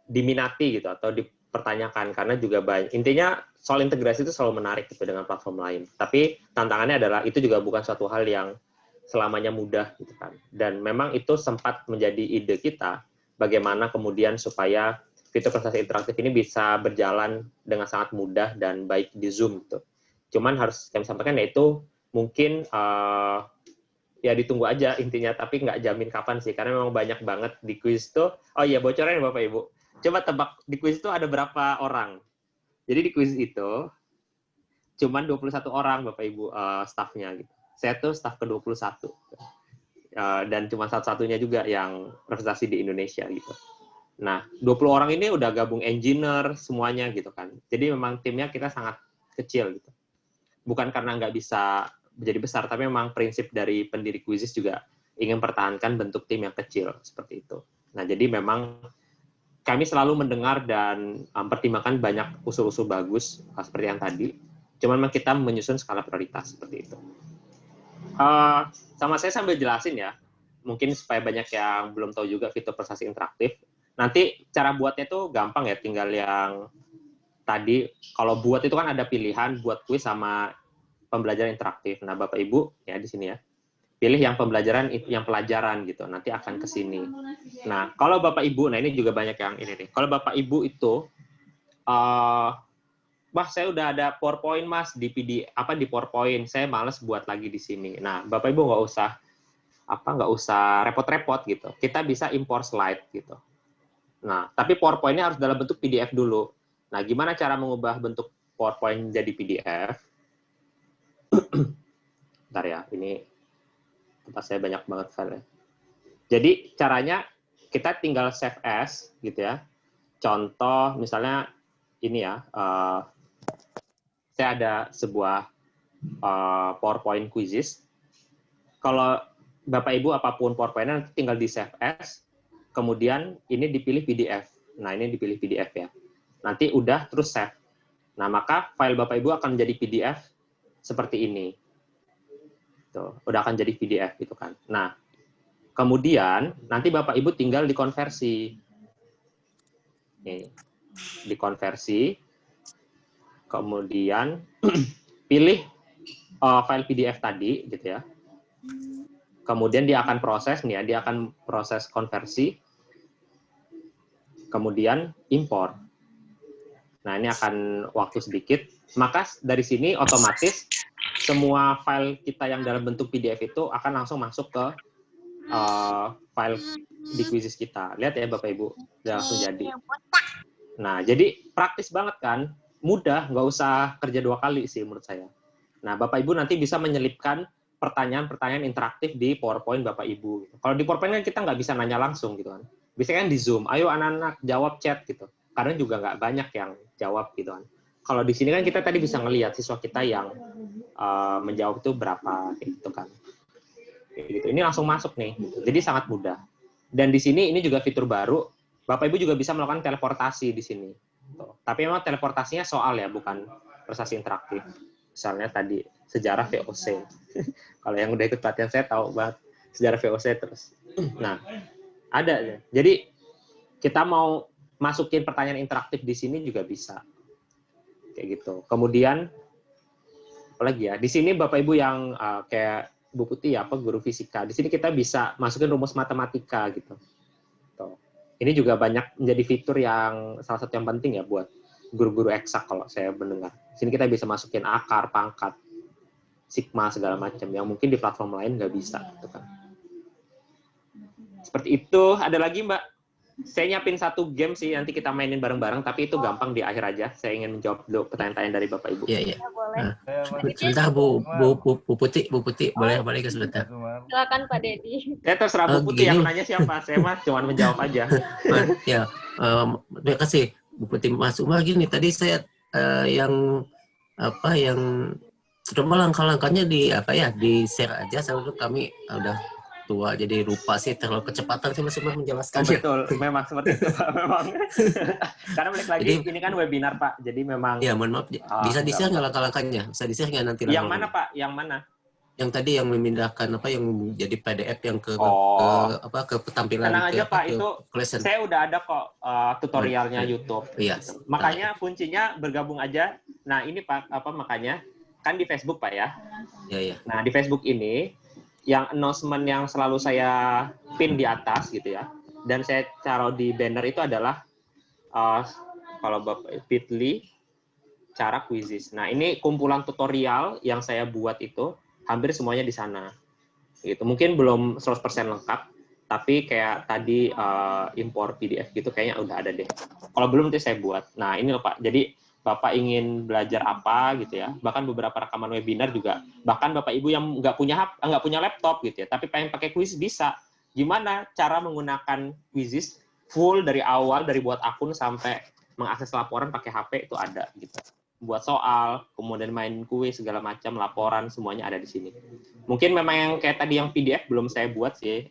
diminati gitu atau dipertanyakan karena juga banyak. Intinya soal integrasi itu selalu menarik gitu dengan platform lain. Tapi tantangannya adalah itu juga bukan suatu hal yang selamanya mudah gitu kan. Dan memang itu sempat menjadi ide kita bagaimana kemudian supaya fitur presentasi interaktif ini bisa berjalan dengan sangat mudah dan baik di Zoom gitu. Cuman harus kami sampaikan yaitu mungkin ya ditunggu aja intinya, tapi nggak jamin kapan sih, karena memang banyak banget di quiz tuh. Oh iya, bocoran Bapak Ibu. Coba tebak di quiz itu ada berapa orang? Jadi di quiz itu cuman 21 orang Bapak Ibu staffnya gitu. Saya tuh staff ke-21. Dan cuma satu-satunya juga yang representasi di Indonesia gitu. Nah, 20 orang ini udah gabung engineer semuanya gitu kan. Jadi memang timnya kita sangat kecil gitu. Bukan karena nggak bisa menjadi besar, tapi memang prinsip dari pendiri Quizizz juga ingin pertahankan bentuk tim yang kecil seperti itu. Nah, jadi memang kami selalu mendengar dan mempertimbangkan banyak usul-usul bagus seperti yang tadi. Cuman memang kita menyusun skala prioritas seperti itu. Sama saya sambil jelasin ya, mungkin supaya banyak yang belum tahu juga fitur presentasi interaktif. Nanti cara buatnya tuh gampang ya, tinggal yang tadi, kalau buat itu kan ada pilihan buat kuis sama pembelajaran interaktif. Nah, Bapak Ibu ya di sini ya, pilih yang pembelajaran, yang pelajaran gitu, nanti akan ke sini. Nah, kalau Bapak Ibu, nah ini juga banyak yang ini nih. Kalau Bapak Ibu itu, wah saya udah ada PowerPoint Mas di di PowerPoint, saya males buat lagi di sini. Nah, Bapak Ibu nggak usah repot-repot gitu. Kita bisa import slide gitu. Nah, tapi PowerPoint-nya harus dalam bentuk PDF dulu. Nah, gimana cara mengubah bentuk PowerPoint jadi PDF? Bentar ya, ini tempat saya banyak banget file. Jadi caranya kita tinggal save as gitu ya. Contoh misalnya ini ya, saya ada sebuah PowerPoint Quizizz. Kalau Bapak Ibu apapun PowerPoint-nya tinggal di save as, kemudian ini dipilih PDF. Nah, ini dipilih PDF ya. Nanti udah terus save. Nah, maka file Bapak Ibu akan menjadi PDF seperti ini. Tuh, udah akan jadi PDF gitu kan. Nah, kemudian nanti Bapak Ibu tinggal dikonversi. Nih, dikonversi. Kemudian pilih file PDF tadi gitu ya. Kemudian dia akan proses nih ya, dia akan proses konversi. Kemudian import. Nah, ini akan waktu sedikit. Maka dari sini otomatis semua file kita yang dalam bentuk PDF itu akan langsung masuk ke file di Quizizz kita. Lihat ya Bapak Ibu, udah langsung jadi. Nah, jadi praktis banget kan? Mudah, nggak usah kerja 2 kali sih menurut saya. Nah, Bapak Ibu nanti bisa menyelipkan pertanyaan-pertanyaan interaktif di PowerPoint Bapak Ibu. Kalau di PowerPoint kan kita nggak bisa nanya langsung gitu kan. Biasanya kan di Zoom, ayo anak-anak jawab chat gitu. Karena juga nggak banyak yang jawab gitu kan. Kalau di sini kan kita tadi bisa ngelihat siswa kita yang menjawab itu berapa gitu kan. Gitu. Ini langsung masuk nih. Gitu. Jadi sangat mudah. Dan di sini ini juga fitur baru. Bapak Ibu juga bisa melakukan teleportasi di sini. Tuh. Tapi memang teleportasinya soal ya, bukan presentasi interaktif. Misalnya tadi sejarah VOC. Kalau yang udah ikut pelatihan saya tahu banget sejarah VOC terus. Nah, ada. Jadi kita mau masukin pertanyaan interaktif di sini juga bisa. Kayak gitu. Kemudian apalagi ya? Di sini Bapak Ibu yang kayak Bu Putih ya, guru fisika. Di sini kita bisa masukin rumus matematika gitu. Tuh. Ini juga banyak menjadi fitur yang salah satu yang penting ya buat guru-guru eksak kalau saya mendengar. Di sini kita bisa masukin akar, pangkat, sigma segala macam yang mungkin di platform lain nggak bisa gitu kan. Seperti itu. Ada lagi Mbak? Saya nyiapin 1 game sih, nanti kita mainin bareng-bareng, tapi itu gampang di akhir aja. Saya ingin menjawab dulu pertanyaan-pertanyaan dari Bapak Ibu. Iya, iya. Sebentar Bu Putih, boleh balik ke sebentar. Silakan Pak Dedi. Saya terserah Bu Putih yang nanya siapa, saya mah cuma menjawab aja. Ya, terima kasih Bu Putih. Mas Umar gini, tadi saya yang coba langkah-langkahnya di share aja, selalu kami udah tua jadi lupa sih, terlalu kecepatan sih Mas Umar menjelaskan. Betul, memang seperti itu Pak, memang. Karena balik lagi, Jadi, ini kan webinar Pak, jadi memang... Ya, mohon maaf, bisa di-share nggak langkah-langkahnya? Bisa di-share nggak nanti? Yang mana Pak? Yang mana? Yang tadi yang memindahkan yang jadi PDF yang ke tampilan tenang aja Pak, itu lesson. saya udah ada kok tutorialnya YouTube. Iya. Makanya kuncinya bergabung aja. Nah ini Pak, makanya kan di Facebook Pak ya. Iya. Nah di Facebook ini yang announcement yang selalu saya pin di atas gitu ya, dan saya taruh di banner itu adalah kalau Bapak Bitly cara quizzes. Nah ini kumpulan tutorial yang saya buat itu hampir semuanya di sana. Gitu. Mungkin belum 100% lengkap, tapi kayak tadi impor PDF gitu kayaknya udah ada deh. Kalau belum nanti saya buat. Nah, ini loh Pak. Jadi Bapak ingin belajar apa gitu ya. Bahkan beberapa rekaman webinar juga. Bahkan Bapak Ibu yang nggak punya laptop gitu ya, tapi pengen pakai quiz bisa. Gimana cara menggunakan quizzes full dari awal, dari buat akun sampai mengakses laporan pakai HP itu ada gitu. Buat soal, kemudian main kuis segala macam, laporan semuanya ada di sini. Mungkin memang yang kayak tadi yang PDF belum saya buat sih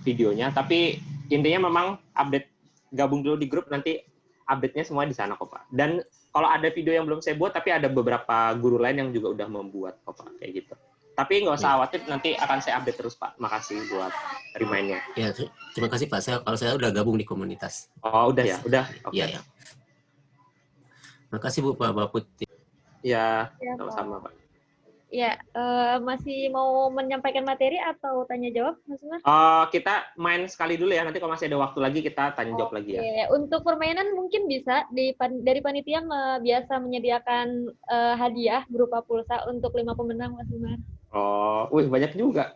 videonya, tapi intinya memang update, gabung dulu di grup, nanti update-nya semua di sana kok Pak. Dan kalau ada video yang belum saya buat, tapi ada beberapa guru lain yang juga udah membuat kok Pak, kayak gitu. Tapi nggak usah khawatir, nanti akan saya update terus Pak. Makasih buat remind-nya. Ya, terima kasih Pak. Kalau saya udah gabung di komunitas. Oh udah ya, udah. Oke. Iya. Makasih Bu Pak Putih. Ya, sama-sama Pak. Ya, masih mau menyampaikan materi atau tanya jawab, Mas Umar? Kita main sekali dulu ya. Nanti kalau masih ada waktu lagi kita tanya jawab lagi ya. Untuk permainan mungkin bisa dari panitia biasa menyediakan hadiah berupa pulsa untuk 5 pemenang, Mas Umar. Oh, banyak juga.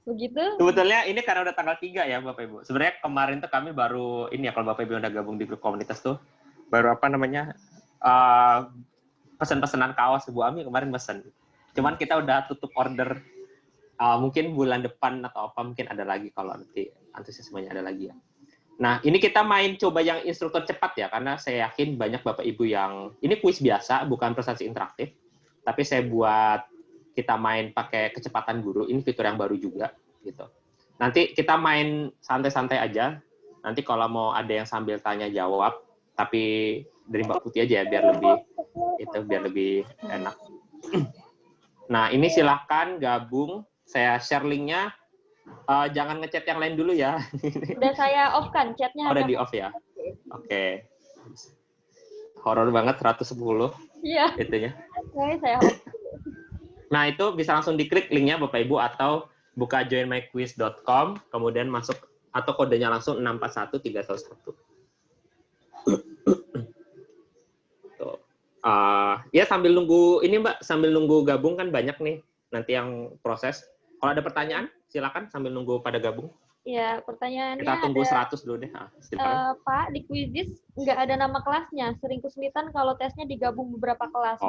Begitu. Sebetulnya ini karena udah tanggal 3 ya Bapak Ibu. Sebenarnya kemarin tuh kami baru ini ya, kalau Bapak Ibu udah gabung di grup komunitas tuh baru pesan-pesanan kaos Bu Ami kemarin pesen. Cuman kita udah tutup order mungkin bulan depan atau apa, mungkin ada lagi kalau nanti antusiasmenya ada lagi ya. Nah, ini kita main coba yang instruktur cepat ya, karena saya yakin banyak Bapak Ibu yang ini kuis biasa, bukan prestasi interaktif. Tapi saya buat kita main pakai kecepatan guru, ini fitur yang baru juga gitu. Nanti kita main santai-santai aja. Nanti kalau mau ada yang sambil tanya jawab, tapi dari Mbak Putih aja ya, biar lebih enak. Nah, ini silahkan gabung. Saya share linknya. Jangan ngechat yang lain dulu ya. Udah saya off kan chatnya. Udah di off ya. Oke. Horor banget 110. Iya. Itunya. Saya off. Nah, itu bisa langsung diklik linknya Bapak Ibu atau buka joinmyquiz.com, kemudian masuk atau kodenya langsung 641311. Tuh. Ya sambil nunggu ini Mbak, sambil nunggu gabung kan banyak nih nanti yang proses. Kalau ada pertanyaan, silakan sambil nunggu pada gabung. Ya, pertanyaannya kita tunggu ada, 100 dulu deh. Pak, di Quizizz nggak ada nama kelasnya. Sering kesulitan kalau tesnya digabung beberapa kelas.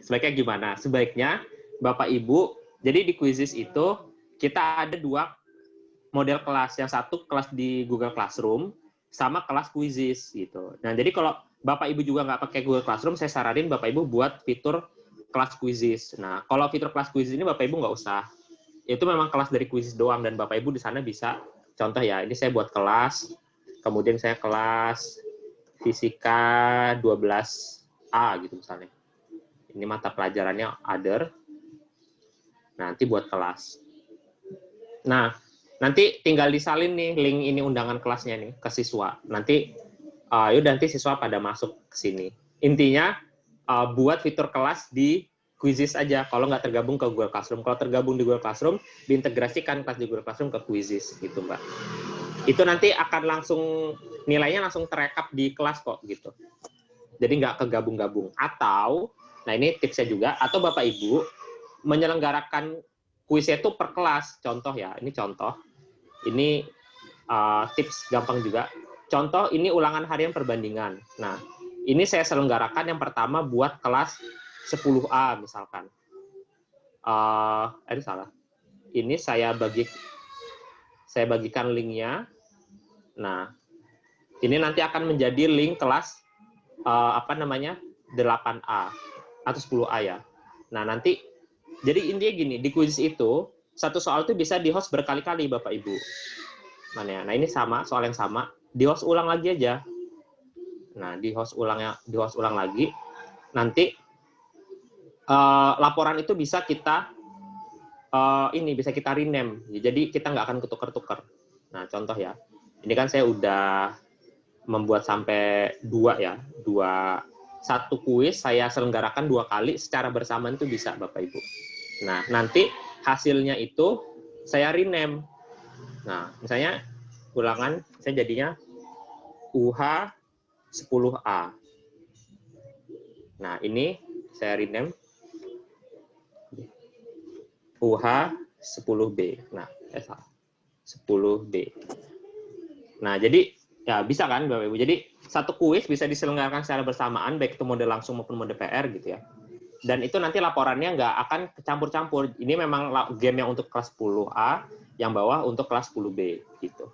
Sebaiknya gimana? Sebaiknya Bapak Ibu, jadi di Quizizz itu kita ada 2 model kelas. Yang satu kelas di Google Classroom, sama kelas Quizizz gitu. Nah, jadi kalau Bapak Ibu juga nggak pakai Google Classroom, saya saranin Bapak Ibu buat fitur kelas Quizizz. Nah, kalau fitur kelas Quizizz ini Bapak Ibu nggak usah. Itu memang kelas dari Quizizz doang, dan Bapak Ibu di sana bisa, contoh ya, ini saya buat kelas, kemudian saya kelas Fisika 12A gitu misalnya. Ini mata pelajarannya other. Nanti buat kelas. Nah, nanti tinggal disalin nih link ini undangan kelasnya nih ke siswa. Nanti nanti siswa pada masuk ke sini. Intinya buat fitur kelas di Quizizz aja. Kalau nggak tergabung ke Google Classroom. Kalau tergabung di Google Classroom, diintegrasikan kelas di Google Classroom ke Quizizz gitu, Mbak. Itu nanti akan langsung nilainya langsung terekap di kelas kok gitu. Jadi nggak kegabung-gabung. Atau, nah ini tipsnya juga, atau Bapak Ibu menyelenggarakan kuisnya itu per kelas. Contoh ya, ini contoh. Ini tips gampang juga. Contoh, ini ulangan harian perbandingan. Nah, ini saya selenggarakan yang pertama buat kelas 10A misalkan. Ini salah. Ini saya bagikan linknya. Nah, ini nanti akan menjadi link kelas 8A atau 10A ya. Nah, nanti Jadi intinya gini, di kuis itu satu soal itu bisa di-host berkali-kali Bapak Ibu. Mana ya? Nah, ini sama, soal yang sama, di-host ulang lagi aja. Nah, di-host ulang lagi. Nanti laporan itu bisa kita bisa kita rename. Jadi kita nggak akan ketukar-tukar. Nah, contoh ya. Ini kan saya udah membuat sampai 2 ya. 1 kuis saya selenggarakan 2 kali secara bersamaan itu bisa Bapak Ibu. Nah, nanti hasilnya itu saya rename. Nah, misalnya ulangan saya jadinya UH 10A. Nah, ini saya rename UH 10B. Nah, salah. 10B. Nah, jadi ya bisa kan Bapak Ibu. Jadi satu kuis bisa diselenggarakan secara bersamaan baik itu mode langsung maupun mode PR gitu ya. Dan itu nanti laporannya nggak akan kecampur-campur. Ini memang game yang untuk kelas 10A, yang bawah untuk kelas 10B gitu.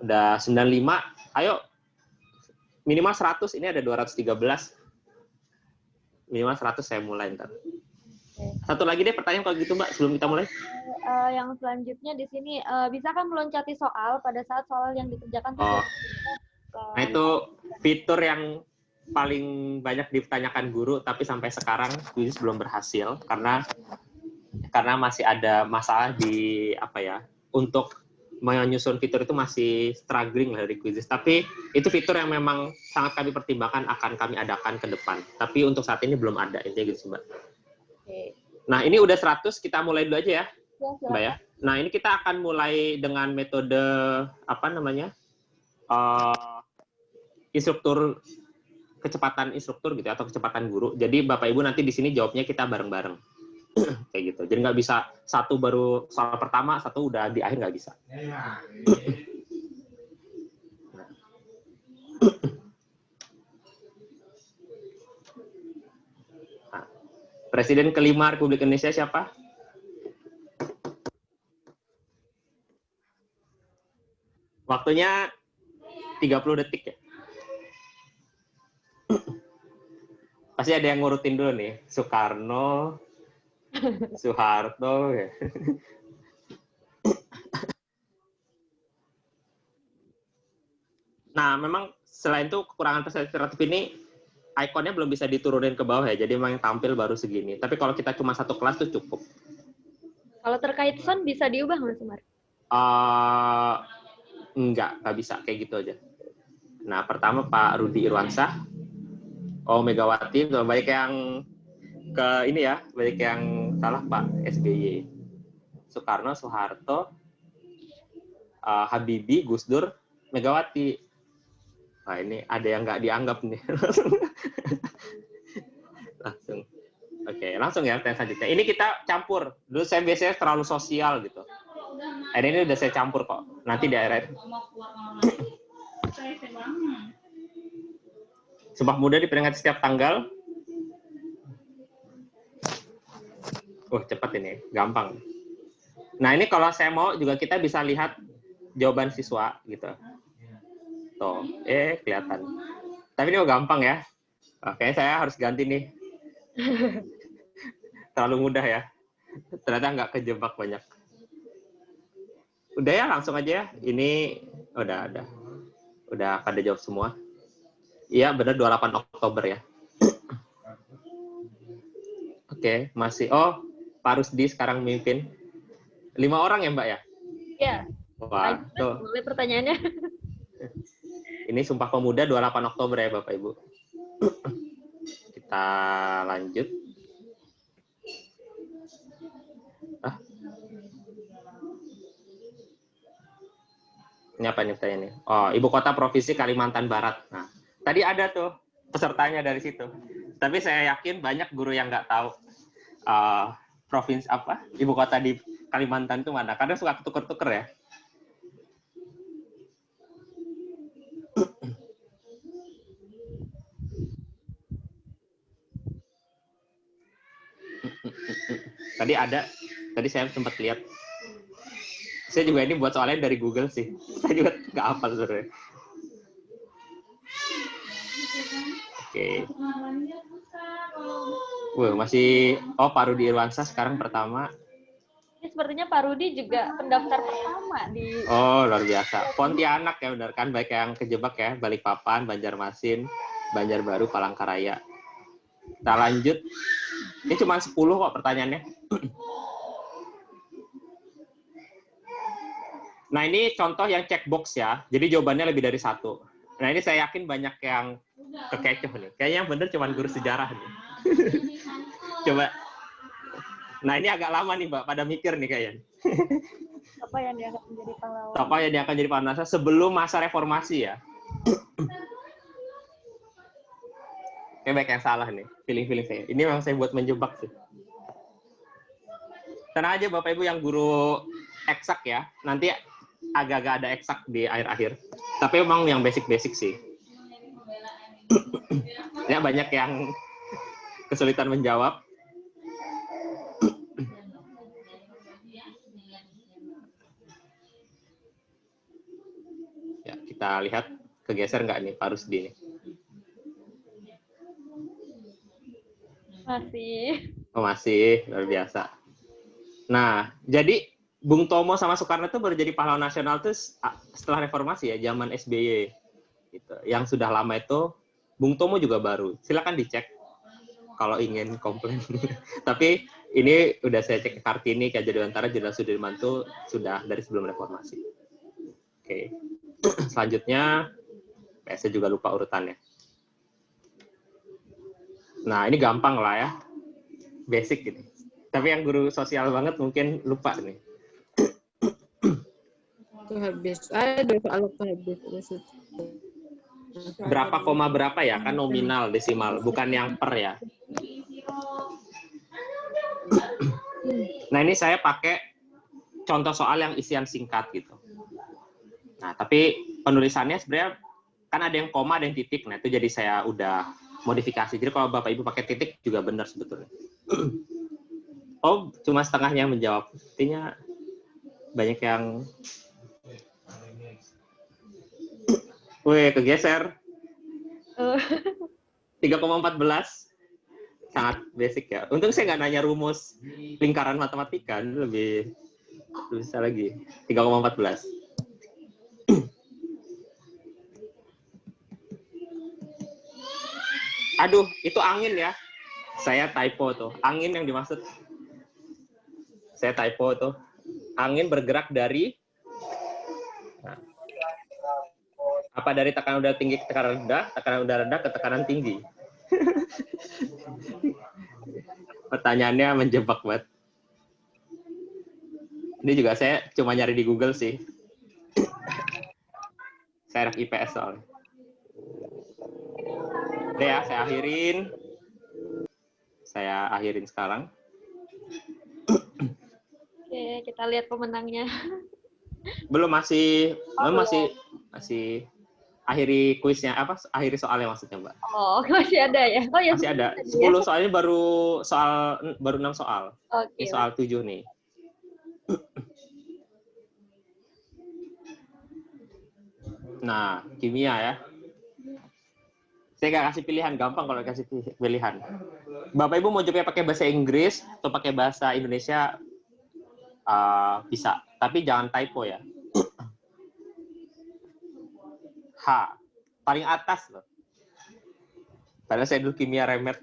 Udah 95, ayo minimal 100, ini ada 213. Minimal 100 saya mulai ntar. Satu lagi deh pertanyaan kalau gitu Mbak sebelum kita mulai. Yang selanjutnya di sini bisakah meloncati soal pada saat soal yang dikerjakan? Nah itu fitur yang paling banyak ditanyakan guru, tapi sampai sekarang kuis belum berhasil karena masih ada masalah di untuk menyusun fitur itu masih struggling dari kuis. Tapi itu fitur yang memang sangat kami pertimbangkan akan kami adakan ke depan. Tapi untuk saat ini belum ada, intinya gitu Mbak. Nah ini udah 100, kita mulai dulu aja ya, Mbak ya. Nah ini kita akan mulai dengan metode instruktur, kecepatan instruktur gitu atau kecepatan guru. Jadi Bapak Ibu nanti di sini jawabnya kita bareng-bareng. Kayak gitu. Jadi nggak bisa satu baru soal pertama, satu udah di akhir, nggak bisa. Nah, Presiden kelima Republik Indonesia siapa? Waktunya 30 detik ya. Pasti ada yang ngurutin dulu nih. Soekarno, Soeharto. Ya. Nah, memang selain itu kekurangan presentasi interaktif ini, ikonnya belum bisa diturunin ke bawah ya. Jadi memang yang tampil baru segini. Tapi kalau kita cuma satu kelas tuh cukup. Kalau terkait sound bisa diubah Mas Umar? Enggak bisa. Kayak gitu aja. Nah, pertama Pak Rudi Irwansyah. Oh, Megawati. Baik yang ke ini ya. Baik yang salah Pak SBY. Soekarno, Soeharto, Habibie, Gus Dur, Megawati. Nah, ini ada yang nggak dianggap nih. Langsung. Oke, langsung ya pertanyaan selanjutnya. Ini kita campur. Dulu saya biasanya terlalu sosial gitu. Ini udah saya campur kok. Nanti di akhir. Sumpah Muda diperingati setiap tanggal. Cepat ini. Gampang. Nah, ini kalau saya mau juga kita bisa lihat jawaban siswa gitu. Tuh, kelihatan. Tapi ini gampang ya. Oke, saya harus ganti nih. Terlalu mudah ya. Ternyata nggak kejebak banyak. Udah ya, langsung aja ya. Ini udah. Udah pada jawab semua. Iya, benar 28 Oktober ya. Oke, masih. Pak Rusdi sekarang memimpin. 5 orang ya, Mbak ya? Iya. Wah, tuh. Boleh pertanyaannya? Ini Sumpah Pemuda 28 Oktober ya, Bapak Ibu. Kita lanjut. Ini apa nih pertanyaannya? Ibu kota provinsi Kalimantan Barat. Nah, tadi ada tuh pesertanya dari situ. Tapi saya yakin banyak guru yang nggak tahu provinsi apa, ibu kota di Kalimantan itu mana. Kadang suka tuker-tuker ya. Tadi saya sempat lihat. Saya juga ini buat soalnya dari Google sih. Saya juga nggak hafal sebenarnya. Oke. Wah, masih Pak Rudi Irwansyah sekarang pertama. Ini sepertinya Pak Rudi juga pendaftar pertama di. Oh, luar biasa. Pontianak ya benar kan, baik yang kejebak ya, Balikpapan, Banjarmasin, Banjarbaru, Palangkaraya. Kita lanjut. Ini cuma 10 kok pertanyaannya. Nah, ini contoh yang checkbox ya. Jadi jawabannya lebih dari 1. Nah, ini saya yakin banyak yang kekecoh nih. Kayaknya yang bener cuma guru sejarah nih. Coba. Nah, ini agak lama nih, Mbak. Pada mikir nih kayaknya. Apa yang dianggap menjadi pahlawan? Apa yang dia akan jadi pahlawan sebelum masa reformasi ya? Kayak banyak yang salah nih, feeling-feeling saya. Ini memang saya buat menjebak sih. Tenang aja Bapak Ibu yang guru eksak ya, nanti agak-agak ada eksak di akhir-akhir. Tapi memang yang basic-basic sih. Ya banyak yang kesulitan menjawab. Ya, kita lihat kegeser nggak nih Pak Rusdi nih? Masih. Oh, masih, luar biasa. Nah, jadi Bung Tomo sama Soekarno itu baru jadi pahlawan nasional tuh setelah reformasi ya, zaman SBY. Gitu. Yang sudah lama itu Bung Tomo juga baru. Silakan dicek kalau ingin komplain. Tapi ini udah saya cek ke Kartini, ke Jadwantara, Jenderal Sudirman itu sudah dari sebelum reformasi. Oke. Selanjutnya, saya juga lupa urutannya. Nah, ini gampang lah ya. Basic gitu. Tapi yang guru sosial banget mungkin lupa nih. Habis. Ada soal habis. Berapa koma berapa ya? Kan nominal, desimal. Bukan yang per ya. Nah, ini saya pakai contoh soal yang isian singkat gitu. Nah, tapi penulisannya sebenarnya kan ada yang koma, ada yang titik. Nah, itu jadi saya udah modifikasi. Jadi kalau Bapak Ibu pakai titik juga benar sebetulnya. Oh, cuma setengahnya menjawab. Artinya banyak yang wih, kegeser. 3,14. Sangat basic ya. Untung saya nggak nanya rumus lingkaran matematika. Ini lebih bisa lagi. 3,14. Aduh, itu angin ya. Saya typo tuh. Angin yang dimaksud. Saya typo tuh. Angin bergerak dari apa dari tekanan udara tinggi ke tekanan rendah ke tekanan tinggi. Pertanyaannya menjebak banget. Ini juga saya cuma nyari di Google sih. Saya anak IPS soalnya. Udah ya, saya akhirin sekarang. Oke, kita lihat pemenangnya. Belum, masih akhiri kuisnya, akhiri soalnya maksudnya, Mbak. Oh, masih ada ya? Oh ya, masih ada. 10 soalnya baru 6 soal. Oke. Ini soal 7 nih. Nah, kimia ya. Saya nggak kasih pilihan, gampang kalau kasih pilihan. Bapak Ibu mau jawabnya pakai bahasa Inggris atau pakai bahasa Indonesia bisa, tapi jangan typo ya. H, paling atas loh. Padahal saya dulu kimia remet.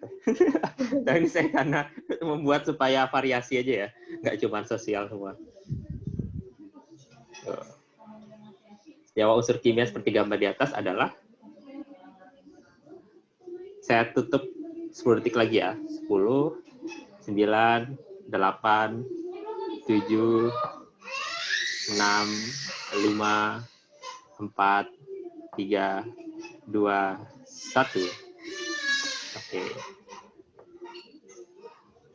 Dan ini saya karena membuat supaya variasi aja ya, nggak cuma sosial semua. Senyawa unsur kimia seperti gambar di atas adalah, saya tutup 10 detik lagi ya. 10, 9, 8, 7, 6, 5, 4, 3, 2, 1. Oke.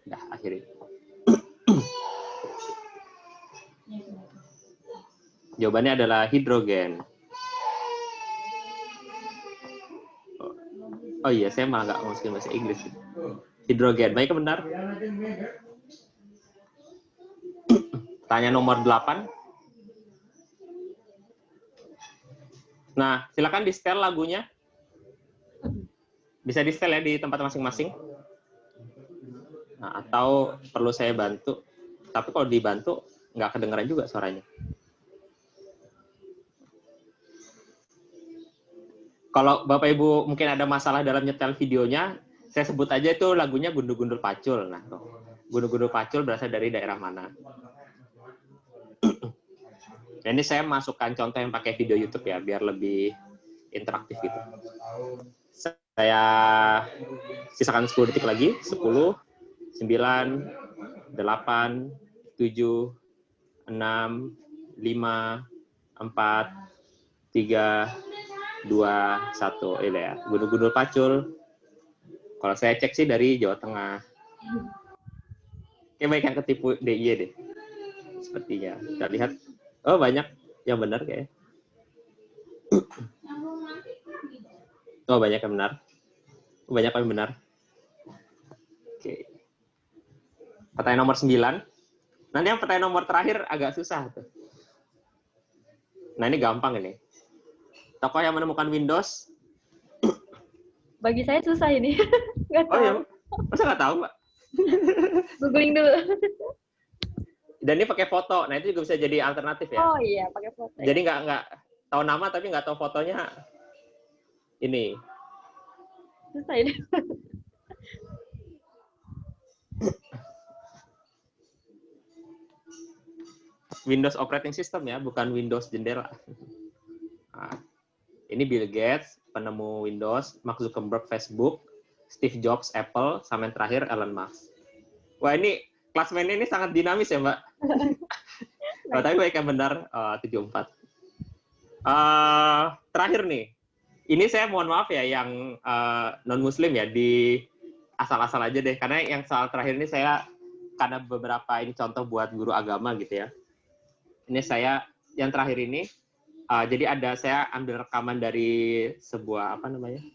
Udah, akhiri. Jawabannya adalah hidrogen. Oh iya, saya malah nggak masukin bahasa Inggris. Hidrogen, baik benar. Tanya nomor 8. Nah, silakan di-setel lagunya. Bisa di-setel ya di tempat masing-masing. Nah, atau perlu saya bantu? Tapi kalau dibantu nggak kedengeran juga suaranya. Kalau Bapak Ibu mungkin ada masalah dalam nyetel videonya, saya sebut aja itu lagunya Gundul-Gundul Pacul. Nah, Gundul-Gundul Pacul berasal dari daerah mana? Ini saya masukkan contoh yang pakai video YouTube ya, biar lebih interaktif gitu. Saya sisakan 10 detik lagi. 10, 9, 8, 7, 6, 5, 4, 3, 2, 1. Ini ya, Gundul-Gundul Pacul. Kalau saya cek sih dari Jawa Tengah. Kayak banyak yang ketipu DIY deh. Sepertinya. Kita lihat. Oh, banyak yang benar kayaknya. Oh, banyak yang benar. Banyak yang benar. Oke. Pertanyaan nomor 9. Nanti yang pertanyaan nomor terakhir agak susah tuh. Nah, ini gampang ini. Tokoh yang menemukan Windows. Bagi saya susah ini. Nggak tahu. Oh ya, masa nggak tahu, Mbak? Googling dulu. Dan ini pakai foto. Nah, itu juga bisa jadi alternatif ya. Oh iya, pakai foto. Jadi nggak tahu nama tapi nggak tahu fotonya. Ini. Susah ini. Windows operating system ya, bukan Windows jendela. Nah, ini Bill Gates, penemu Windows, Mark Zuckerberg Facebook, Steve Jobs Apple, sama yang terakhir Elon Musk. Wah, ini klasmennya ini sangat dinamis ya, Mbak. Oh, tapi baik yang benar 74. Terakhir nih, ini saya mohon maaf ya yang non-muslim ya, di asal-asal aja deh, karena yang soal terakhir ini saya, karena beberapa ini contoh buat guru agama gitu ya. Ini saya, yang terakhir ini, jadi saya ambil rekaman dari sebuah, apa namanya,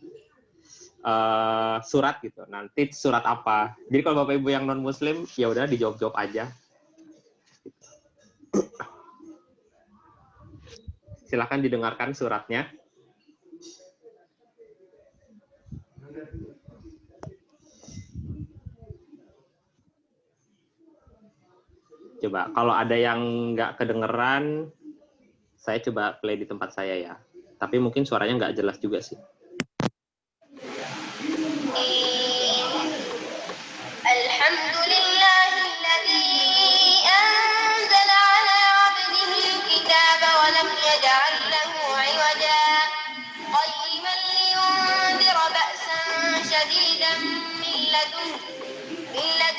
surat gitu. Nanti surat apa. Jadi kalau Bapak Ibu yang non-muslim, ya udah dijawab-jawab aja. Silakan didengarkan suratnya. Coba, kalau ada yang nggak kedengeran, saya coba play di tempat saya ya. Tapi mungkin suaranya nggak jelas juga sih.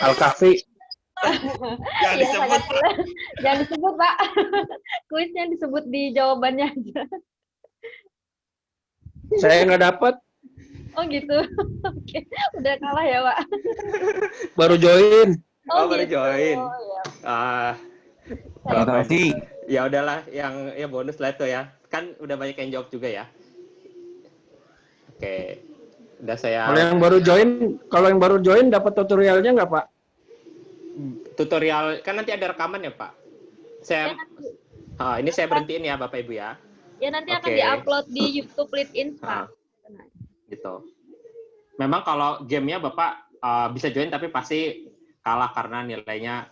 Al-Kahfi. Jangan disebut, Pak. Jangan disebut, Pak. Kuisnya disebut di jawabannya aja. Saya nggak dapat. Oh gitu. Oke, udah kalah ya, Pak. Baru join. Oh, baru gitu. join. Oh, Ya. Ya udahlah, yang ya bonus lah itu ya. Kan udah banyak yang jawab juga ya. Oke. Udah saya. Kalau yang baru join dapat tutorialnya nggak, Pak? Tutorial kan nanti ada rekaman ya, Pak. Ini saya berhentiin ya, Bapak Ibu ya. Ya nanti akan diupload di YouTube LinkedIn, Pak. Gitu. Memang kalau gamenya Bapak bisa join tapi pasti kalah karena nilainya.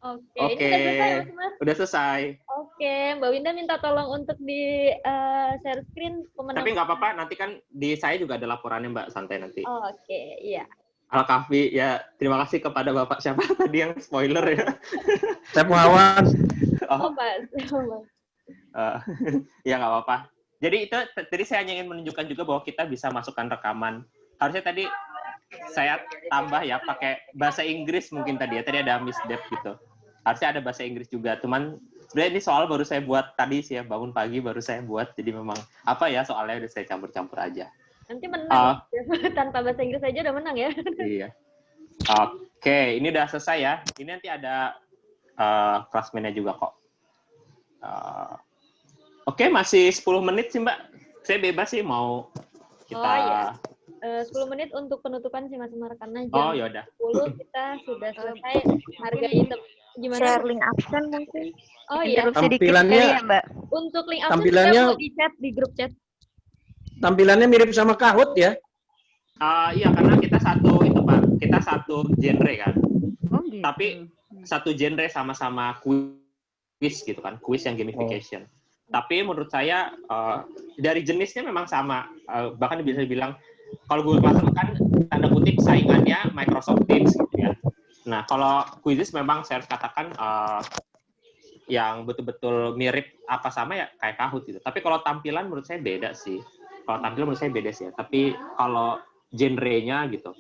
Oke. Ini udah selesai, Mas. Udah selesai. Oke, Mbak Winda minta tolong untuk di share screen pemenang. Tapi nggak apa-apa, nanti kan di saya juga ada laporannya, Mbak, santai nanti. Oke, iya. Al-Kahfi, ya terima kasih kepada Bapak siapa tadi yang spoiler ya. Saya pengawan. Oh, Pak. Ya nggak apa-apa. Jadi itu tadi saya hanya ingin menunjukkan juga bahwa kita bisa masukkan rekaman. Harusnya tadi saya tambah ya pakai bahasa Inggris mungkin tadi ya. Tadi ada Miss Deb gitu. Harusnya ada bahasa Inggris juga. Cuman sebenarnya ini soal baru saya buat tadi sih ya, bangun pagi baru saya buat. Jadi memang apa ya soalnya udah saya campur-campur aja. Nanti menang. Tanpa bahasa Inggris aja udah menang ya. Iya. Oke, ini udah selesai ya. Ini nanti ada classmate-nya juga kok. Oke, masih 10 menit sih, Mbak. Saya bebas sih mau kita... Oh iya. 10 menit untuk penutupan sih Mas Umar, karena jam yaudah. 10 kita sudah selesai harga item. Gimana? Share link absen mungkin. Oh iya. Tampilannya, ya, Mbak. Untuk link absen tampilannya di chat, di grup chat. Tampilannya mirip sama Kahoot ya? Iya, karena kita satu itu Pak, kita satu genre kan. Oh gitu. Tapi satu genre sama-sama quiz gitu kan, quiz yang gamification. Tapi menurut saya dari jenisnya memang sama, bahkan bisa dibilang kalau Google Classroom kan tanda kutip saingannya Microsoft Teams gitu ya. Nah kalau quizzes memang saya harus katakan yang betul-betul mirip apa sama ya kayak Kahoot gitu. Tapi kalau tampilan menurut saya beda sih. Kalau tampilan menurut saya beda sih ya. Tapi kalau genre-nya gitu,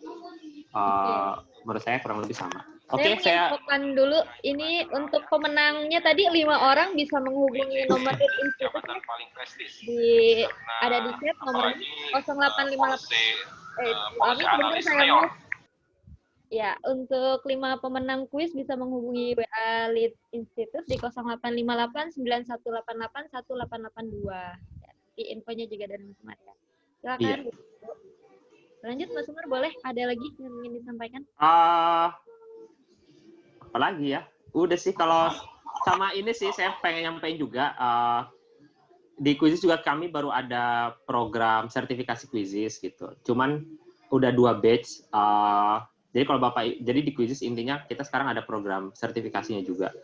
menurut saya kurang lebih sama. Oke, saya infokan dulu ini untuk pemenangnya tadi 5 orang bisa menghubungi nomor institut di ada di chat nomor 0858 ya, untuk 5 pemenang kuis bisa menghubungi WA Lead Institute di 0858 9188 1882. Ya, di infonya juga dari Mas Umar ya. Silakan. Iya. Lanjut Mas Umar, boleh ada lagi yang ingin disampaikan? Apalagi ya? Udah sih, kalau sama ini sih saya pengen nyampein juga di Quizizz juga kami baru ada program sertifikasi Quizizz gitu. Cuman udah 2 batch. Jadi kalau jadi di Quizizz intinya kita sekarang ada program sertifikasinya juga.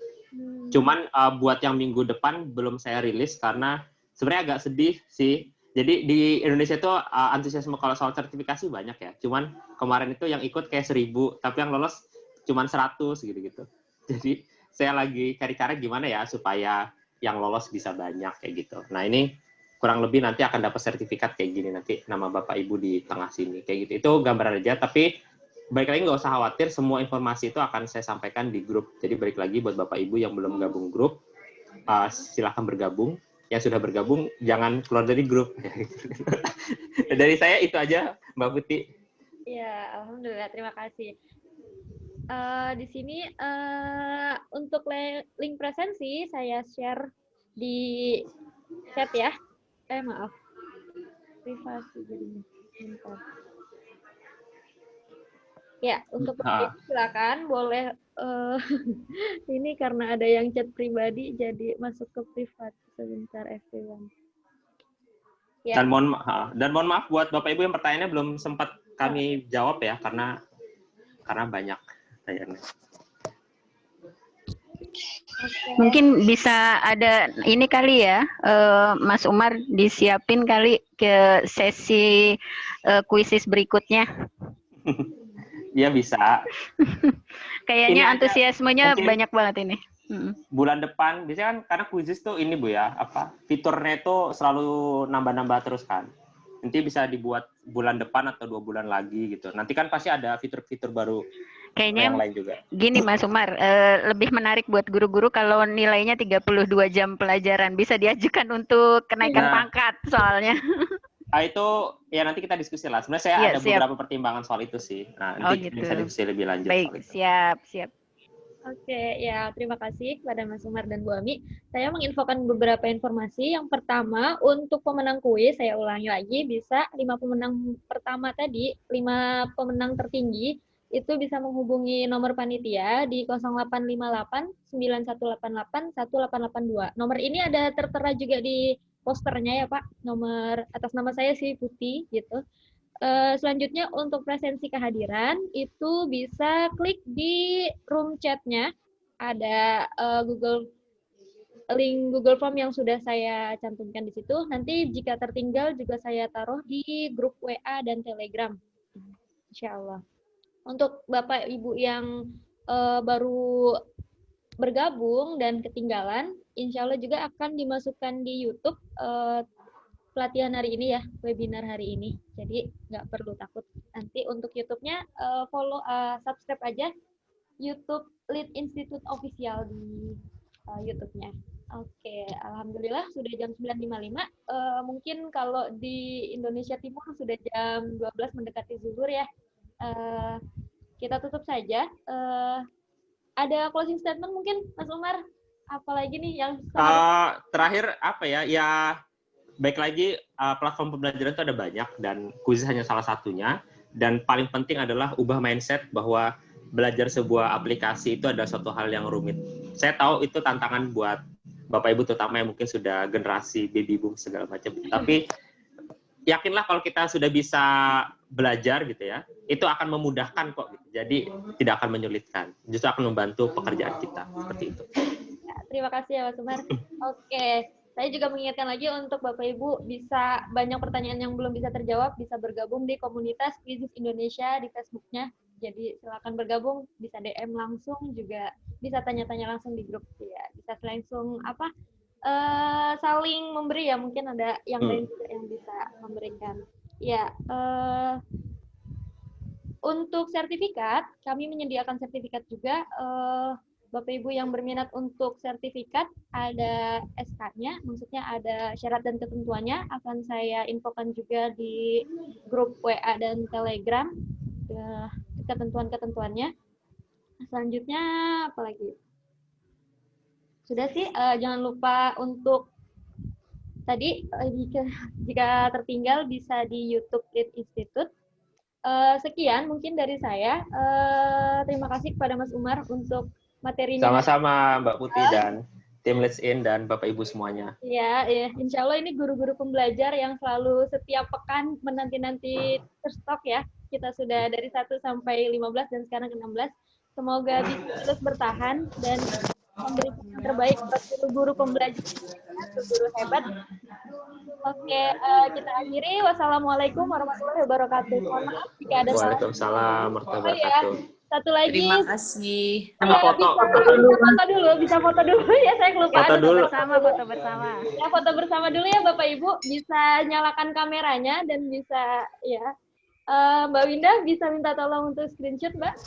Cuman buat yang minggu depan belum saya rilis karena sebenarnya agak sedih sih. Jadi di Indonesia itu antusiasme kalau soal sertifikasi banyak ya. Cuman kemarin itu yang ikut kayak 1000, tapi yang lolos cuman 100 gitu-gitu. Jadi saya lagi cari cara gimana ya supaya yang lolos bisa banyak kayak gitu. Nah ini kurang lebih nanti akan dapat sertifikat kayak gini nanti nama Bapak Ibu di tengah sini kayak gitu. Itu gambaran aja, tapi balik lagi nggak usah khawatir, semua informasi itu akan saya sampaikan di grup. Jadi balik lagi buat Bapak Ibu yang belum gabung grup, silahkan bergabung. Yang sudah bergabung jangan keluar dari grup. Dari saya itu aja, Mbak Putih. Ya, alhamdulillah, terima kasih. Di sini untuk link presensi saya share di chat ya. Maaf, privasi jadinya. Bentar. Ya, untuk silakan boleh. Ini karena ada yang chat pribadi, jadi masuk ke privat sebentar everyone. Ya. Dan mohon maaf buat Bapak Ibu yang pertanyaannya belum sempat kami jawab ya karena banyak. Mungkin bisa ada ini kali ya, Mas Umar disiapin kali ke sesi Quizizz berikutnya. Iya bisa. Kayaknya antusiasmenya banyak banget ini. Bulan depan, biasanya kan karena Quizizz tuh ini Bu ya, fiturnya itu selalu nambah-nambah terus kan. Nanti bisa dibuat bulan depan atau 2 bulan lagi gitu. Nanti kan pasti ada fitur-fitur baru. Kayaknya yang lain juga. Gini Mas Umar, lebih menarik buat guru-guru kalau nilainya 32 jam pelajaran. Bisa diajukan untuk kenaikan pangkat soalnya. Itu ya nanti kita diskusi lah. Sebenarnya saya ada beberapa pertimbangan soal itu sih. Nah, nanti bisa diskusi lebih lanjut. Baik, siap. Oke, ya terima kasih kepada Mas Umar dan Bu Ami. Saya menginfokan beberapa informasi. Yang pertama, untuk pemenang kuis, saya ulangi lagi, bisa 5 pemenang pertama tadi, 5 pemenang tertinggi, itu bisa menghubungi nomor panitia di 0858 9188 1882. Nomor ini ada tertera juga di posternya ya Pak, nomor atas nama saya sih Putih gitu. Selanjutnya untuk presensi kehadiran itu bisa klik di room chat-nya, ada link Google Form yang sudah saya cantumkan di situ. Nanti jika tertinggal juga saya taruh di grup WA dan Telegram, insya Allah. Untuk Bapak Ibu yang baru bergabung dan ketinggalan, insya Allah juga akan dimasukkan di YouTube pelatihan hari ini ya, webinar hari ini. Jadi nggak perlu takut. Nanti untuk YouTube-nya subscribe aja YouTube Lead Institute Official di YouTube-nya. Oke, alhamdulillah sudah jam 9.55. Mungkin kalau di Indonesia Timur sudah jam 12 mendekati zuhur ya. Kita tutup saja. Ada closing statement mungkin Mas Umar? Apalagi nih yang terakhir apa ya? Ya baik lagi platform pembelajaran itu ada banyak dan Quizizz hanya salah satunya. Dan paling penting adalah ubah mindset bahwa belajar sebuah aplikasi itu adalah suatu hal yang rumit. Saya tahu itu tantangan buat Bapak Ibu terutama yang mungkin sudah generasi baby boom segala macam. Tapi yakinlah kalau kita sudah bisa belajar gitu ya, itu akan memudahkan kok. Gitu. Jadi tidak akan menyulitkan, justru akan membantu pekerjaan kita seperti itu. Ya, terima kasih ya Mas Umar. Oke, saya juga mengingatkan lagi untuk Bapak Ibu bisa banyak pertanyaan yang belum bisa terjawab bisa bergabung di komunitas Quizizz Indonesia di Facebooknya. Jadi silakan bergabung, bisa DM langsung juga, bisa tanya-tanya langsung di grup ya, bisa langsung saling memberi ya, mungkin ada yang lain juga yang bisa memberikan. Ya, untuk sertifikat kami menyediakan sertifikat juga. Bapak Ibu yang berminat untuk sertifikat ada SK-nya, maksudnya ada syarat dan ketentuannya, akan saya infokan juga di grup WA dan Telegram. Ketentuan-ketentuannya. Selanjutnya apa lagi? Sudah sih, jangan lupa untuk tadi jika tertinggal bisa di YouTube Lead Institute. Sekian mungkin dari saya. Terima kasih kepada Mas Umar untuk materinya. Sama-sama Mbak Putih dan tim Let's In dan Bapak Ibu semuanya. Ya, insya Allah ini guru-guru pembelajar yang selalu setiap pekan menanti-nanti terstok ya. Kita sudah dari 1 sampai 15 dan sekarang ke 16. Semoga bisa terus bertahan dan memberikan yang terbaik buat guru-guru pembelajar, guru hebat. Oke, kita akhiri. Wassalamualaikum warahmatullahi wabarakatuh. Mohon maaf jika ada salah. Waalaikumsalam warahmatullahi wabarakatuh. Satu lagi. Terima kasih. Ya, bisa foto dulu ya, saya kelupaan. Foto dulu. Foto bersama. Ya, foto bersama dulu ya Bapak Ibu. Bisa nyalakan kameranya dan bisa ya. Mbak Winda bisa minta tolong untuk screenshot, Mbak?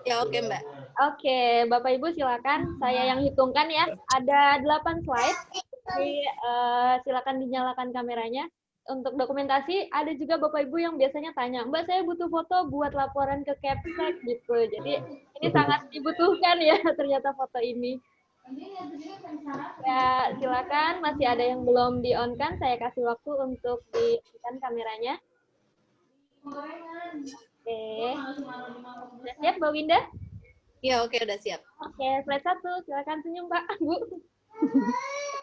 Ya, oke, Mbak. Oke, Bapak Ibu silakan. Saya yang hitungkan ya. Ada 8 slide. Jadi silakan dinyalakan kameranya. Untuk dokumentasi, ada juga Bapak Ibu yang biasanya tanya, Mbak saya butuh foto buat laporan ke Kepsek gitu. Jadi ini sangat dibutuhkan ya ternyata foto ini. Ya, silakan. Masih ada yang belum di-on-kan, saya kasih waktu untuk di-on kameranya. Oke. Sudah siap, Mbak Winda? Ya, oke, udah siap. Oke, slide 1. Silakan senyum, Pak. Bu.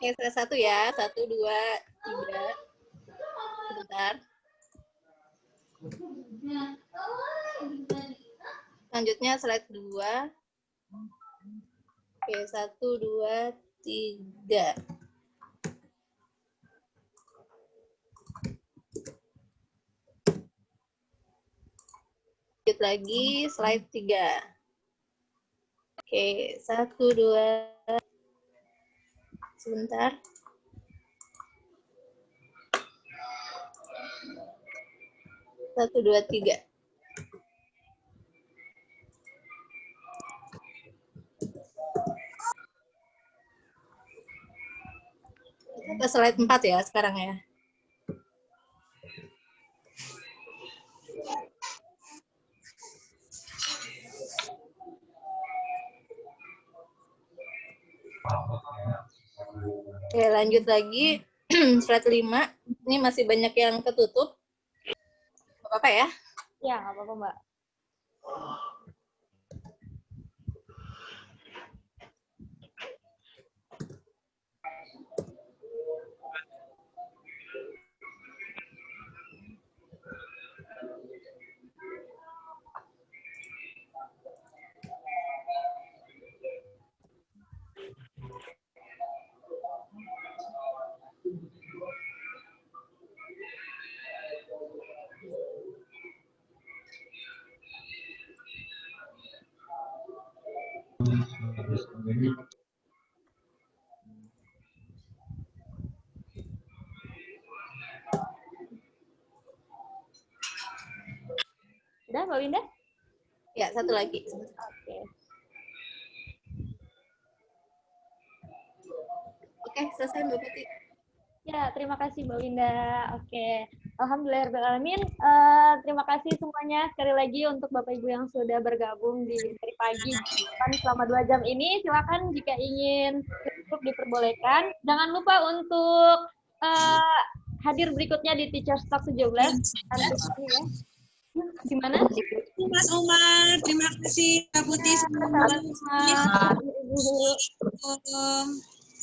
Oke, slide 1 ya. 1, 2, 3. Sebentar. Selanjutnya slide 2. Oke, 1, 2, 3. Lanjut lagi, slide 3. Oke, 1, 2. Sebentar. Satu, dua, tiga. Kita slide 4 ya sekarang ya. Oke, lanjut lagi. Slide 5. Ini masih banyak yang ketutup. Apa ya? Ya, nggak apa-apa, Mbak. Udah, Mbak Winda? Ya, satu lagi. Oke. Oke, selesai Mbak Putih. Ya, terima kasih Mbak Winda. Oke. Alhamdulillahirrahmanirrahim. Terima kasih semuanya sekali lagi untuk Bapak Ibu yang sudah bergabung dari pagi selama 2 jam ini. Silakan jika ingin cukup diperbolehkan. Jangan lupa untuk hadir berikutnya di Teachers Talk 17. Gimana? Mas Umar, terima kasih Kak Putih. Sama-sama.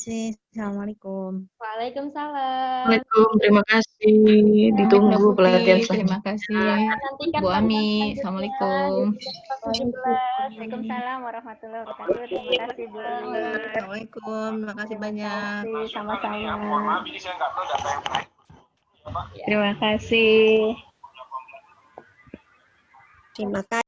kasih. Assalamualaikum. Waalaikumsalam. Waalaikumsalam, terima kasih. Ditunggu pelatihan Terima kasih. Nantikan Bu Ami, selanjutnya Assalamualaikum. di kelompok 17. Waalaikumsalam warahmatullahi wabarakatuh. Terima kasih Bu. Assalamualaikum. Terima kasih banyak. Sama-sama. Terima kasih. Terima kasih.